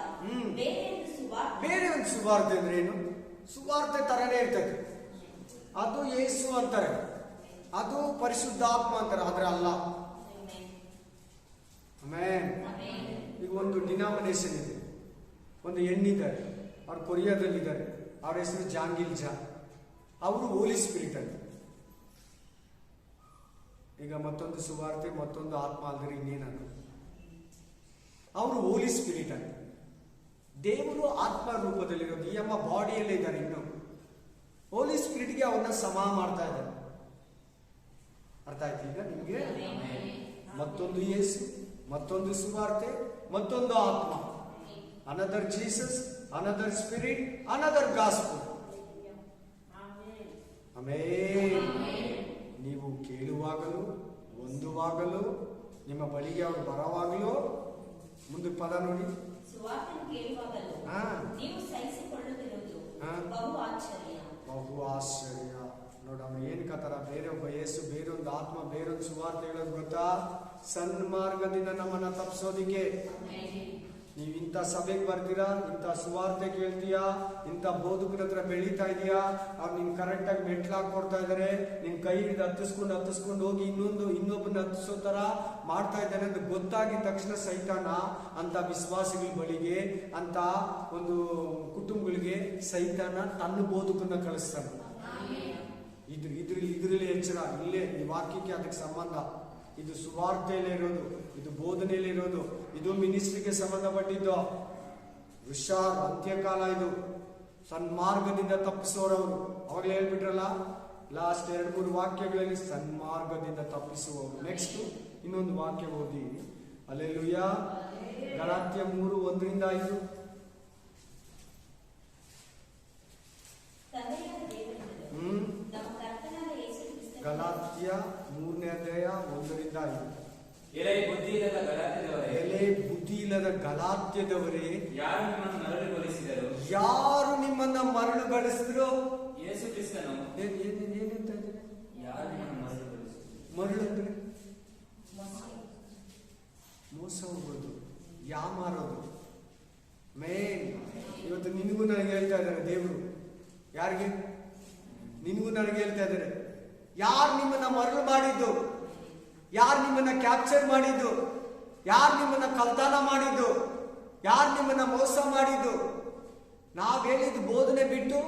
ಬೇರೆ ಒಂದು ಸುವಾರ್ತೆ ಅಂದ್ರೆ ಏನು? ಸುವಾರ್ತೆ ತರನೇ ಇರ್ತದೆ. ಅದು ಯೇಸು ಅಂತಾರೆ, ಅದು ಪರಿಶುದ್ಧಾತ್ಮ ಅಂತಾರೆ, ಆದ್ರೆ ಅಲ್ಲ. ಆಮೇನ್. ಈಗ ಒಂದು ಡಿನಾಮಿನೇಷನ್ ಇದೆ, ಒಂದು ಹೆಣ್ಣಿದ್ದಾರೆ, ಅವ್ರು ಕೊರಿಯಾದಲ್ಲಿದ್ದಾರೆ, ಅವ್ರ ಹೆಸರು ಜಾಂಗಿಲ್ ಜಾ. ಅವರು ಹೋಲಿ ಸ್ಪಿರಿಟ್ ಅಂತ. ಈಗ ಮತ್ತೊಂದು ಸುವಾರ್ತೆ, ಮತ್ತೊಂದು ಆತ್ಮ ಅಲ್ದರೆ ಇನ್ನೇನದು? ಅವರು ಹೋಲಿ ಸ್ಪಿರಿಟ್ ಅಂತ. ದೇವರು ಆತ್ಮ ರೂಪದಲ್ಲಿರೋದು, ಈ ಅಮ್ಮ ಬಾಡಿಯಲ್ಲೇ ಇದ್ದಾರೆ. ಇನ್ನು ಹೋಲಿ ಸ್ಪಿರಿಟ್ಗೆ ಅವನ್ನ ಸಮ ಮಾಡ್ತಾ ಇದ್ದಾರೆ. ಅರ್ಥ ಆಯ್ತು ಈಗ ನಿಮ್ಗೆ? ಮತ್ತೊಂದು ಯೇಸು, ಮತ್ತೊಂದು ಸುವಾರ್ತೆ, ಮತ್ತೊಂದು ಆತ್ಮ. Another Jesus, another spirit, another gospel. Amen. ನೀವು ಕೇಳುವಾಗಲೂ, ಹೊಂದುವಾಗಲೂ, ನಿಮ್ಮ ಬಳಿಗೆ ಅವರು ಬರುವಾಗಲೂ, ಮುಂದೆ ಪದ ನೋಡಿ, ಬಹು ಆಶ್ಚರ್ಯ. ನೋಡ ಅವ್ನು ಏನ್ ಕತರ, ಬೇರೊಬ್ಬ ಯೇಸು, ಬೇರೊಂದು ಆತ್ಮ, ಬೇರೊಂದು ಸುವಾರ್ತೆ ಹೇಳೋದು ಗೊತ್ತಾ? ಸನ್ಮಾರ್ಗದಿಂದ ನಮ್ಮನ್ನ ತಪ್ಪಿಸೋದಿಕ್ಕೆ. ನೀವು ಇಂಥ ಸಭೆಗೆ ಬರ್ತೀರಾ, ಇಂಥ ಸುವಾರ್ತೆ ಕೇಳ್ತೀಯಾ, ಇಂಥ ಬೋಧಕರ ಹತ್ರ ಬೆಳೀತಾ ಇದೀಯಾ, ಅವ್ರು ನಿನ್ ಕರೆಕ್ಟ್ ಆಗಿ ಮೆಟ್ಲಾಕ್ ಕೊಡ್ತಾ ಇದಾರೆ, ನಿನ್ ಕೈ ಹಿಡಿದು ಹತ್ತಿಸ್ಕೊಂಡು ಹೋಗಿ ಇನ್ನೊಬ್ಬನ ಹತ್ತಿಸೋ ತರ ಮಾಡ್ತಾ ಇದ್ದಾನೆ ಅಂತ ಗೊತ್ತಾಗಿದ ತಕ್ಷಣ ಸೈತಾನ ಅಂತ ವಿಶ್ವಾಸಿಗಳ ಬಳಿಗೆ, ಅಂತ ಒಂದು ಕುಟುಂಬಗಳಿಗೆ ಸೈತಾನ ತನ್ನ ಬೋಧಕನ್ನ ಕಳಿಸ್ತಾನೆ. ಇದ್ರಲ್ಲಿ ಎಚ್ಚರ. ಇಲ್ಲೇ ಈ ವಾಕ್ಯಕ್ಕೆ ಅದಕ್ಕೆ ಸಂಬಂಧ. ಇದು ಸುವಾರ್ತೆಯಲ್ಲೇ ಇರೋದು, ಇದು ಬೋಧನೆಯಲ್ಲಿ ಇರೋದು, ಇದು ಮಿನಿಸ್ಟ್ರಿಗೆ ಸಂಬಂಧಪಟ್ಟಿದ್ದು. ಹುಷಾರ್, ಅಂತ್ಯಕಾಲ ಇದು. ಸನ್ಮಾರ್ಗದಿಂದ ತಪ್ಪಿಸೋರವರು. ಅವಾಗಲೇ ಹೇಳ್ಬಿಟ್ರಲ್ಲ, ಲಾಸ್ಟ್ 2-3 ವಾಕ್ಯಗಳಲ್ಲಿ ಸನ್ಮಾರ್ಗದಿಂದ ತಪ್ಪಿಸುವವರು. ನೆಕ್ಸ್ಟ್ ಇನ್ನೊಂದು ವಾಕ್ಯ ಓದಿ. ಹಲ್ಲೆಲೂಯಾ. ಗಲಾತ್ಯ 3:1-5. ನಮ್ಮ ಕರ್ತನಾದ ಯೇಸು ಎಲೆ ಬುದ್ಧಿ ಇಲ್ಲದ ಗಲಾತ್ಯದವರೇ, ಎಲೆ ಬುದ್ಧಿ ಇಲ್ಲದ ಗಲಾತ್ಯದವರೇ, ಯಾರು ನಿಮ್ಮನ್ನು ಮರಳುಗೊಳಿಸಿದರು? ಯಾರು ನಿಮ್ಮನ್ನ ಮರಳುಗೊಳಿಸಿದ್ರು? ಯೇಸು ಕ್ರಿಸ್ತನು ಏನಂತ ಇದ್ದಾರೆ? ಯಾರು ನಿಮ್ಮನ್ನು ಮರಳುಗೊಳಿಸಿದರು? ಮರಳು ಅಂದ್ರೆ ಮೋಸ ಹೋಗೋದು, ಯಾಮಾರೋದು. ಮೇನ್ ಇವತ್ತು ನಿನಗೂ ನನಗೆ ಹೇಳ್ತಾ ಇದ್ದಾರೆ ದೇವರು. ಯಾರಿಗೆ? ನಿನಗೂ ನನಗೆ ಹೇಳ್ತಾ ಇದ್ದಾರೆ. ಯಾರು ನಿಮ್ಮನ್ನ ಮರಳು ಮಾಡಿದ್ದು? ಯಾರು ನಿಮ್ಮನ್ನ ಕ್ಯಾಪ್ಚರ್ ಮಾಡಿದ್ದು? ಯಾರು ನಿಮ್ಮನ್ನ ಕಲ್ತಾನ ಮಾಡಿದ್ದು? ಯಾರು ನಿಮ್ಮನ್ನ ಮೋಸ ಮಾಡಿದ್ದು? ನಾವು ಹೇಳಿದ ಬೋಧನೆ ಬಿಟ್ಟು,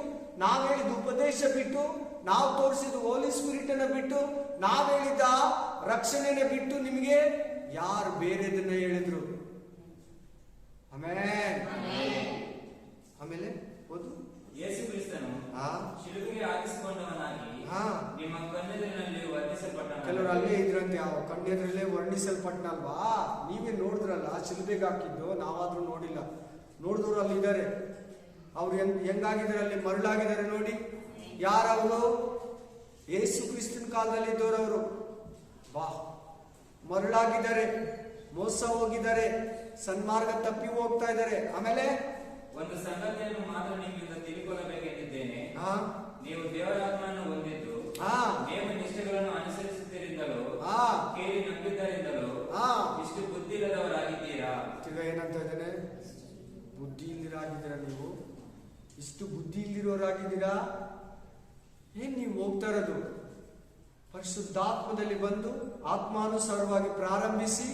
ನಾವು ಹೇಳಿದ ಉಪದೇಶ ಬಿಟ್ಟು, ನಾವು ತೋರಿಸಿದ ಹೋಲಿ ಸ್ಪಿರಿಟ್ ಅನ್ನ ಬಿಟ್ಟು, ನಾವು ಹೇಳಿದ ರಕ್ಷಣೆನ ಬಿಟ್ಟು ನಿಮಗೆ ಯಾರು ಬೇರೆದನ್ನ ಹೇಳಿದ್ರು? ಆಮೇಲೆ ಓದು. ಯೇಸು ಕ್ರಿಸ್ತನು ಶಿಲುಬೆಗೆ ಹಾಕಿಸಿಕೊಂಡವನಾಗಿ ನಿಮ್ಮ ಕಣ್ಣೆದುರಿನಲ್ಲಿ ವರ್ಣಿಸಲ್ಪಟ್ಟನು. ಕೆಲವರು ಅಲ್ಲೇ ಇದ್ರಂತೆ, ಯಾವ ಕಣ್ಣೆದುರಲ್ಲೇ ವರ್ಣಿಸಲ್ಪಟ್ಟನಲ್ವಾ? ನೀವೇ ನೋಡಿದ್ರಲ್ಲ ಶಿಲುಬೆಗೆ ಹಾಕಿದ್ದು, ನಾವಾದ್ರೂ ನೋಡಿಲ್ಲ. ನೋಡಿದವರು ಅಲ್ಲಿ ಇದ್ದಾರೆ. ಅವ್ರು ಹೆಂಗಾಗಿದ್ದಾರೆ? ಅಲ್ಲಿ ಮರಳಾಗಿದ್ದಾರೆ ನೋಡಿ. ಯಾರವರು? ಯೇಸು ಕ್ರಿಸ್ತನ ಕಾಲದಲ್ಲಿ ಇದ್ದವರು. ವಾ, ಮರಳಾಗಿದ್ದಾರೆ, ಮೋಸ ಹೋಗಿದ್ದಾರೆ, ಸನ್ಮಾರ್ಗ ತಪ್ಪಿ ಹೋಗ್ತಾ ಇದ್ದಾರೆ. ಆಮೇಲೆ ಒಂದು ಸಂಗತಿಯನ್ನು ಮಾತ್ರ ನಿಮ್ಮಿಂದ ತಿಳಿದುಕೊಳ್ಳಬೇಕೆಂದಿದ್ದೇನೆ. ನೀವು ದೇವರ ಆತ್ಮವನ್ನು ಹೊಂದಿದ್ದು ನೇಮ ನಿಷ್ಠೆಗಳನ್ನು ಅನುಸರಿಸುತ್ತಿರಿಂದಲೂ ಕೇಳಿ ನಂಬಿದ್ದರಿಂದಲೂ ಇಷ್ಟು ಬುದ್ಧಿ ಇಲ್ಲದವರಾಗಿದ್ದೀರಾ. ತಿರ್ಗಾ ಏನಂತ ಇದ್ದಾನೆ? ಬುದ್ಧಿ ಇಲ್ದಿರಾಗಿದ್ದೀರಾ ನೀವು. ಇಷ್ಟು ಬುದ್ಧಿ ಇಲ್ದಿರೋರಾಗಿದ್ದೀರಾ. ಏನ್ ನೀವು ಹೋಗ್ತಾ ಇರೋದು? ಪರಿಶುದ್ಧಾತ್ಮದಲ್ಲಿ ಬಂದು ಆತ್ಮಾನುಸಾರವಾಗಿ ಪ್ರಾರಂಭಿಸಿ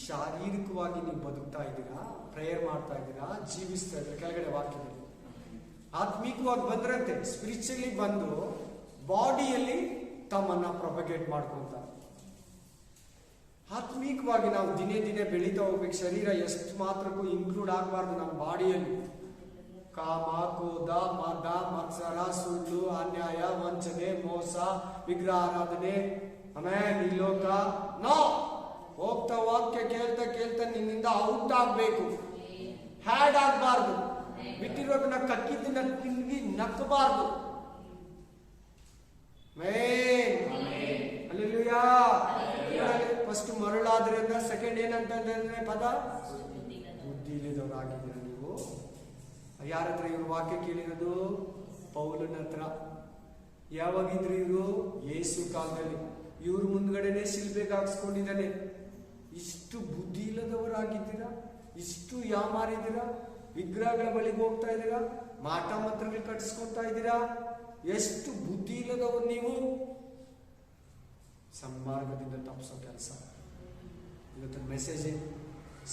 ಶಾರೀರಿಕವಾಗಿ ನೀವು ಬದುಕ್ತಾ ಇದ್ದೀರಾ, ಪ್ರೇಯರ್ ಮಾಡ್ತಾ ಇದ್ದೀರಾ, ಜೀವಿಸ್ತಾ ಇದ್ದೀರಾ. ಕೆಳಗಡೆ ವಾಕ್ಯದಲ್ಲಿ ಆತ್ಮಿಕವಾಗಿ ಬಂದ್ರಂತೆ, ಸ್ಪಿರಿಚುವಲಿ ಬಂದು ಬಾಡಿಯಲ್ಲಿ ತಮ್ಮನ್ನ ಪ್ರೊಪಗೇಟ್ ಮಾಡ್ಕೊಂತಾರೆ. ಆತ್ಮಿಕವಾಗಿ ನಾವು ದಿನೇ ದಿನೇ ಬೆಳೀತಾ ಹೋಗ್ಬೇಕು. ಶರೀರ ಎಷ್ಟು ಮಾತ್ರಕ್ಕೂ ಇನ್ಕ್ಲೂಡ್ ಆಗಬಾರ್ದು ನಮ್ಮ ಬಾಡಿಯಲ್ಲಿ. ಕಾಮ, ಕ್ರೋಧ, ಮದ, ಮತ್ಸರ, ಸುಳ್ಳು, ಅನ್ಯಾಯ, ವಂಚನೆ, ಮೋಸ, ವಿಗ್ರಹ ಆರಾಧನೆ, ಆಮೇಲೆ ಈ ಲೋಕ. ನೋ, ಹೋಗ್ತಾ ವಾಕ್ಯ ಕೇಳ್ತಾ ಕೇಳ್ತಾ ನಿನ್ನಿಂದ ಔಟ್ ಆಗ್ಬೇಕು. ಹ್ಯಾಡ್ ಆಗ್ಬಾರ್ದು. ಬಿಟ್ಟಿರೋದನ್ನ ಕಕ್ಕಿದ್ದನ್ನ ತಿಂದಿ ನಕ್ಕಬಾರ್ದು. ಹಲ್ಲೆಲೂಯಾ. ಫಸ್ಟ್ ಮರಳಾದ್ರಿಂದ ಸೆಕೆಂಡ್ ಏನಂತಂದ್ರೆ ಪದ ಬುದ್ಧಿ ಇಲ್ಲದವರಾಗಿದ್ದೀರ ನೀವು. ಯಾರ ಹತ್ರ ಇವ್ರು ವಾಕ್ಯ ಕೇಳಿರೋದು? ಪೌಲನ ಹತ್ರ. ಯಾವಾಗಿದ್ರು ಇವರು? ಯೇಸು ಕಾಲದಲ್ಲಿ. ಇವ್ರ ಮುಂದ್ಗಡೆನೆ ಶಿಲ್ಬೆಗೆ ಹಾಕ್ಸ್ಕೊಂಡಿದ್ದಾನೆ. ಇಷ್ಟು ಬುದ್ಧಿ ಇಲ್ಲದವರಾಗಿದ್ದೀರಾ, ಇಷ್ಟು ಯಾಮಾರಿದ್ದೀರಾ, ವಿಗ್ರಹಗಳ ಬಳಿಗೆ ಹೋಗ್ತಾ ಇದ್ದೀರಾ, ಮಾಟ ಮಂತ್ರಗಳು ಕಟ್ಟಿಸ್ಕೊತಾ ಇದ್ದೀರಾ. ಎಷ್ಟು ಬುದ್ಧಿ ಇಲ್ಲದವರು ನೀವು. ಸನ್ಮಾರ್ಗದಿಂದ ತಪ್ಪಿಸೋ ಕೆಲಸ ಇವತ್ತು ಮೆಸೇಜ್.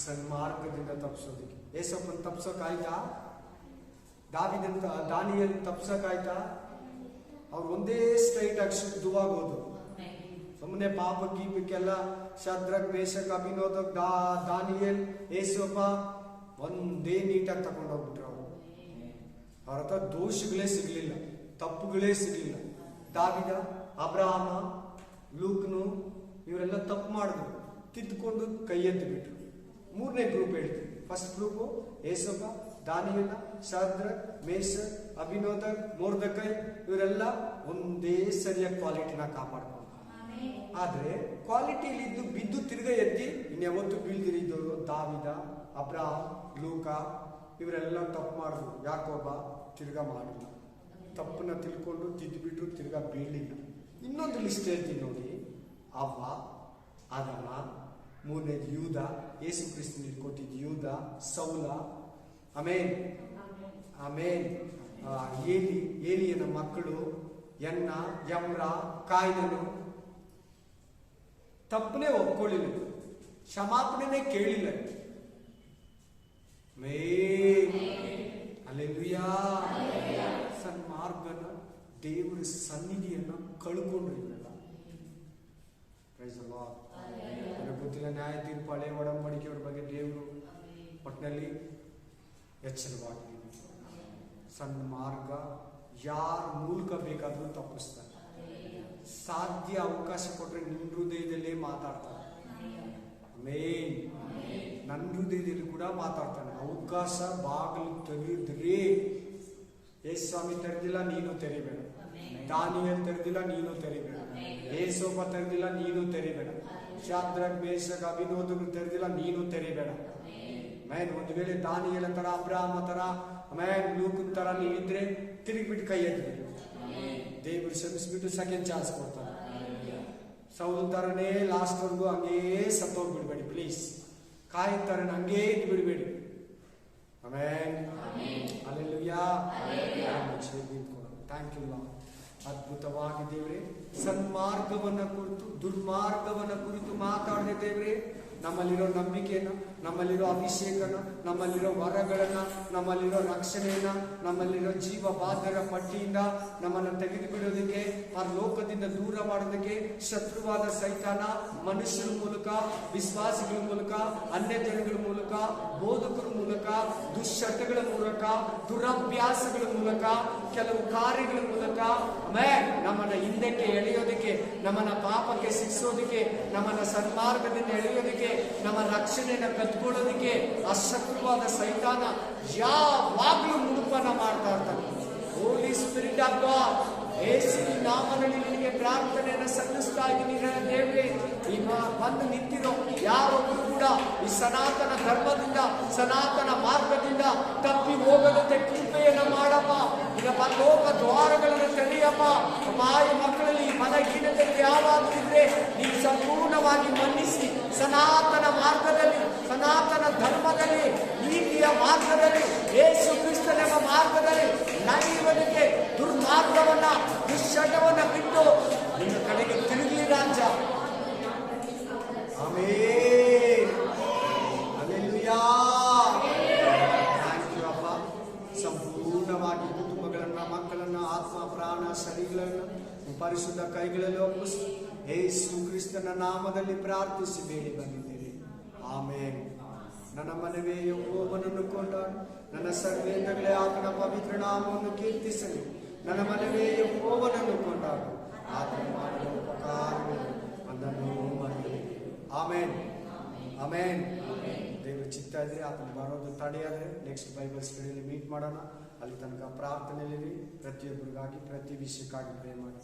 ಸನ್ಮಾರ್ಗದಿಂದ ತಪ್ಪಿಸೋದಕ್ಕೆ ಏಸಪ್ಪನ ತಪ್ಸೋಕಾಯ್ತಾ? ದಾನಿಯಲ್ ತಪ್ಸೋಕಾಯ್ತಾ? ಅವ್ರು ಒಂದೇ ಸ್ಟ್ರೈಟ್ ಆಗಿ ಶುದ್ಧವಾಗೋದು. ಸುಮ್ಮನೆ ಪಾಪ ಗೀಪಕ್ಕೆಲ್ಲ ಶದ್ರಕ್, ಮೇಷಕ್, ಅಭಿನೋದಕ್, ದಾನಿಯಲ್, ಏಸಪ್ಪ ಒಂದೇ ನೀಟಾಗಿ ತಗೊಂಡೋಗ್ಬಿಟ್ರು. ಅವ್ರ ಹತ್ರ ದೋಷಗಳೇ ಸಿಗ್ಲಿಲ್ಲ, ತಪ್ಪುಗಳೇ ಸಿಗ್ಲಿಲ್ಲ. ದಾವಿದ, ಅಬ್ರಹಾಮ, ಲೂಕ್ನು ಇವರೆಲ್ಲ ತಪ್ಪು ಮಾಡಿದ್ರು, ತಿದ್ದುಕೊಂಡು ಕೈ ಎದ್ದು ಬಿಟ್ರು. ಮೂರನೇ ಗ್ರೂಪ್ ಹೇಳ್ತೀವಿ. ಫಸ್ಟ್ ಗ್ರೂಪು ಏಸಪ್ಪ, ದಾನಿಯಲ್ಲ, ಶದ್ರಕ್, ಮೇಷಕ್, ಅಭಿನೋದಕ್, ಮೊರ್ದೆಕೈ ಇವರೆಲ್ಲ ಒಂದೇ ಸರಿಯಾದ ಕ್ವಾಲಿಟಿನ ಕಾಪಾಡ್ಕೊಂಡು. ಆದ್ರೆ ಕ್ವಾಲಿಟಿಯಲ್ಲಿ ಇದ್ದು ಬಿದ್ದು ತಿರ್ಗ ಎದ್ದಿ ಇನ್ಯಾವತ್ತು ಬೀಳ್ದಿರಿದ್ದವರು ದಾವಿದ, ಅಬ್ರಹಾಮ್, ಲೂಕ ಇವರೆಲ್ಲ ತಪ್ಪು ಮಾಡಿದ್ರು. ಯಾಕೋಬ ತಿರ್ಗಾ ಮಾಡಿಲ್ಲ, ತಪ್ಪನ್ನ ತಿಳ್ಕೊಂಡು ತಿದ್ದುಬಿಟ್ರು, ತಿರ್ಗಾ ಬೀಳಲಿಲ್ಲ. ಇನ್ನೊಂದು ಲಿಸ್ಟ್ ಹೇಳ್ತೀನಿ ನೋಡಿ. ಅವ್ವ, ಅದಮ, ಮೂರನೇದು ಯೂದ, ಯೇಸು ಕ್ರಿಸ್ತನಿಗೆ ಕೊಟ್ಟಿದ್ದು ಯೂದ, ಸೌಲ, ಆಮೇನ್ ಏಲಿಯನ ಮಕ್ಕಳು ಎನ್ನ, ಯಮ್ರ, ಕಾಯ್ನನು ತಪ್ಪನೇ ಒಪ್ಕೊಳ್ಳಿಲ್ಲ, ಕ್ಷಮಾಪಣೆನೇ ಕೇಳಿಲ್ಲ. ಹಲ್ಲೆಲೂಯಾ. ಸನ್ಮಾರ್ಗನ, ದೇವರ ಸನ್ನಿಧಿಯನ್ನ ಕಳ್ಕೊಂಡ್ರು ಇವರೆಲ್ಲ. Praise the Lord. ನನಗೆ ಗೊತ್ತಿಲ್ಲ ನ್ಯಾಯ ತೀರ್ಪು, ಹಳೆ ಒಡಂಬಡಿಕೆಯವ್ರ ಬಗ್ಗೆ ದೇವರು ಒಟ್ಟಿನಲ್ಲಿ ಎಚ್ಚರವಾಗಿ. ಸನ್ಮಾರ್ಗ ಯಾರ ಮೂಲಕ ಬೇಕಾದ್ರೂ ತಪ್ಪಿಸ್ತಾರೆ. ಸಾಧ್ಯ ಅವಕಾಶ ಕೊಟ್ರೆ ನಿನ್ನ ಹೃದಯದಲ್ಲೇ ಮಾತಾಡ್ತಾನೆ. ನನ್ನ ಹೃದಯದಲ್ಲಿ ಕೂಡ ಮಾತಾಡ್ತಾನೆ. ಅವಕಾಶ ಬಾಗಿಲು ತೆಗೆದ್ರೆ, ಸ್ವಾಮಿ ತೆರೆದಿಲ್ಲ ನೀನು ತೆರಿಬೇಡ, ದಾನಿಯಲ್ ತೆರೆದಿಲ್ಲ ನೀನು ತೆರಿಬೇಡ, ಏಸೋಪ ತೆರೆದಿಲ್ಲ ನೀನು ತೆರಿಬೇಡ, ಶಾದ್ರಕ್ ಮೇಷಕ್ ಅಭಿನೋದಗಳು ತೆರೆದಿಲ್ಲ, ನೀನು ತೆರಿಬೇಡ. ಆಮೇನ್. ಒಂದು ವೇಳೆ ದಾನಿಯೇಲ ತರ, ಅಬ್ರಾಹ್ಮ ತರ, ಆಮೇನ್, ಲೂಕನ್ ತರ ನೀವಿದ್ರೆ ತಿರುಗಿಬಿಟ್ಟು ಕೈ ಎತ್ತಿ ದೇವರು ಶ್ರಮಿಸ್ಬಿಟ್ಟು ಸೆಕೆಂಡ್ ಚಾನ್ಸ್ ಕೊಡ್ತಾರೆ. ಸೌಲ್ ತರನೇ ಲಾಸ್ಟ್ ವರ್ಗು ಹಂಗೇ ಸತ್ತೋಗ್ಬಿಡ್ಬೇಡಿ ಪ್ಲೀಸ್. ಕಾಯಿ ತರನ ಹಂಗೇ ಇದ್ದು ಬಿಡ್ಬೇಡಿ. Amen. Hallelujah. Thank you Lord. ಅದ್ಭುತವಾಗಿ ದೇವ್ರೆ, ಸನ್ಮಾರ್ಗವನ್ನ ಕುರಿತು ದುರ್ಮಾರ್ಗವನ್ನ ಕುರಿತು ಮಾತಾಡದೆ ದೇವ್ರೆ, ನಮ್ಮಲ್ಲಿರೋ ನಂಬಿಕೆಯನ್ನ, ನಮ್ಮಲ್ಲಿರೋ ಅಭಿಷೇಕನ, ನಮ್ಮಲ್ಲಿರೋ ವರಗಳನ್ನ, ನಮ್ಮಲ್ಲಿರೋ ರಕ್ಷಣೆಯನ್ನ, ನಮ್ಮಲ್ಲಿರೋ ಜೀವ ಬಾಧ್ಯರ ಪಟ್ಟಿಯಿಂದ ನಮ್ಮನ್ನು ತೆಗೆದುಬಿಡೋದಕ್ಕೆ, ಪರಲೋಕದಿಂದ ದೂರ ಮಾಡೋದಕ್ಕೆ ಶತ್ರುವಾದ ಸೈತಾನ ಮನುಷ್ಯರ ಮೂಲಕ, ವಿಶ್ವಾಸಿಗಳ ಮೂಲಕ, ಅನ್ಯ ಜನಗಳ ಮೂಲಕ, ಬೋಧಕರ ಮೂಲಕ, ದುಶ್ಚಟಗಳ ಮೂಲಕ, ದುರಭ್ಯಾಸಗಳ ಮೂಲಕ, ಕೆಲವು ಕಾರ್ಯಗಳ ಮೂಲಕ ನಮ್ಮನ್ನ ಹಿಂದಕ್ಕೆ ಎಳೆಯೋದಕ್ಕೆ, ನಮ್ಮನ್ನ ಪಾಪಕ್ಕೆ ಶಿಕ್ಷೋದಕ್ಕೆ, ನಮ್ಮನ್ನ ಸನ್ಮಾರ್ಗದಿಂದ ಎಳೆಯೋದಕ್ಕೆ, ನಮ್ಮ ರಕ್ಷಣೆಯನ್ನ ಕತ್ಕೊಳ್ಳೋದಕ್ಕೆ ಅಶತ್ರುವಾದ ಸೈತಾನ ಯಾವಾಗ್ಲೂ ಮುಡುಪನ್ನ ಮಾಡ್ತಾ ಇರ್ತಾನೆ. ಹೋಲಿ ಸ್ಪಿರಿಟ್ ಆಫ್ ಗಾಡ್, ಯೇಸುವಿನ ನಾಮದಲ್ಲಿ ನಿನಗೆ ಪ್ರಾರ್ಥನೆಯನ್ನು ಸಲ್ಲಿಸ್ತಾ ಇದ್ದೀನಿ ದೇವರೇ. ಈಗ ಬಂದು ನಿಂತಿರೋ ಯಾರೊಬ್ಬರು ಕೂಡ ಈ ಸನಾತನ ಧರ್ಮದಿಂದ, ಸನಾತನ ಮಾರ್ಗದಿಂದ ತಪ್ಪಿ ಹೋಗದಂತೆ ಕೃಪೆಯನ್ನ ಮಾಡಪ್ಪ. ಈಗ ಪರಲೋಕ ದ್ವಾರಗಳನ್ನು ತೆರೆಯಪ್ಪ. ಮಾಯ ಮಕ್ಕಳಲ್ಲಿ ಮನಹೀನತೆಗೆ ಯಾವಾಗಲಿದ್ರೆ ನೀವು ಸಂಪೂರ್ಣವಾಗಿ ಮನ್ನಿಸಿ, ಸನಾತನ ಮಾರ್ಗದಲ್ಲಿ, ಸನಾತನ ಧರ್ಮದಲ್ಲಿ, ನೀತಿಯ ಮಾರ್ಗದಲ್ಲಿ, ಯೇಸು ಕ್ರಿಸ್ತನೆಂಬ ಮಾರ್ಗದಲ್ಲಿ ನಡೆಯುವುದಕ್ಕೆ ದುರ್ಮಾರ್ಗವನ್ನ, ದುಶ್ಚಟವನ್ನ ಬಿಟ್ಟು ನಿನ್ನ ಕಡೆಗೆ ತಿರುಗಿ ರಾಜ. ಆಮೆನ್. ಹಲ್ಲೆಲೂಯಾ. ಥ್ಯಾಂಕ್ ಯು ಅಪ್ಪ. ಸಂಪೂರ್ಣವಾಗಿ ಕುಟುಂಬಗಳನ್ನ, ಮಕ್ಕಳನ್ನ, ಆತ್ಮ, ಪ್ರಾಣ, ಶರೀರಗಳನ್ನ ಪರಿಶುದ್ಧ ಕೈಗಳಲ್ಲಿ ಒಪ್ಪಿಸಿ ಯೇಸು ಕ್ರಿಸ್ತನ ನಾಮದಲ್ಲಿ ಪ್ರಾರ್ಥಿಸಿ ಬೇಡಿ ಬಂದಿದ್ದೇನೆ. ಆಮೆನ್. ನನ್ನ ಮನವೇ ಯೆಹೋವನನ್ನು ಕೊಂಡಾಡು, ನನ್ನ ಸರ್ವೇಂದ್ರಗಳೇ ಆತನ ಪವಿತ್ರ ನಾಮವನ್ನು ಕೀರ್ತಿಸಲಿ. ನನ್ನ ಮನವೇ ಯೆಹೋವನನ್ನು ಕೊಂಡಾಡು, ಆತನ ಮಾಡಿದ ಉಪಕಾರಗಳು ಅದನ್ನು ಮರೆಯಲಿ. ಆಮೆನ್. ಆಮೆನ್. ದೇವರ ಚಿತ್ತ ಇದ್ರೆ ಆತನ ಬರೋದು ತಡೆಯಾದ್ರೆ ನೆಕ್ಸ್ಟ್ ಬೈಬಲ್ ಸ್ಟಡಿಯಲ್ಲಿ ಮೀಟ್ ಮಾಡೋಣ. ಅಲ್ಲಿ ತನಕ ಪ್ರಾರ್ಥನೆಯಲ್ಲಿ ಪ್ರತಿಯೊಬ್ಬರಿಗಾಗಿ, ಪ್ರತಿ ವಿಷಯಕ್ಕಾಗಿ ಪ್ರೇ ಮಾಡಿ.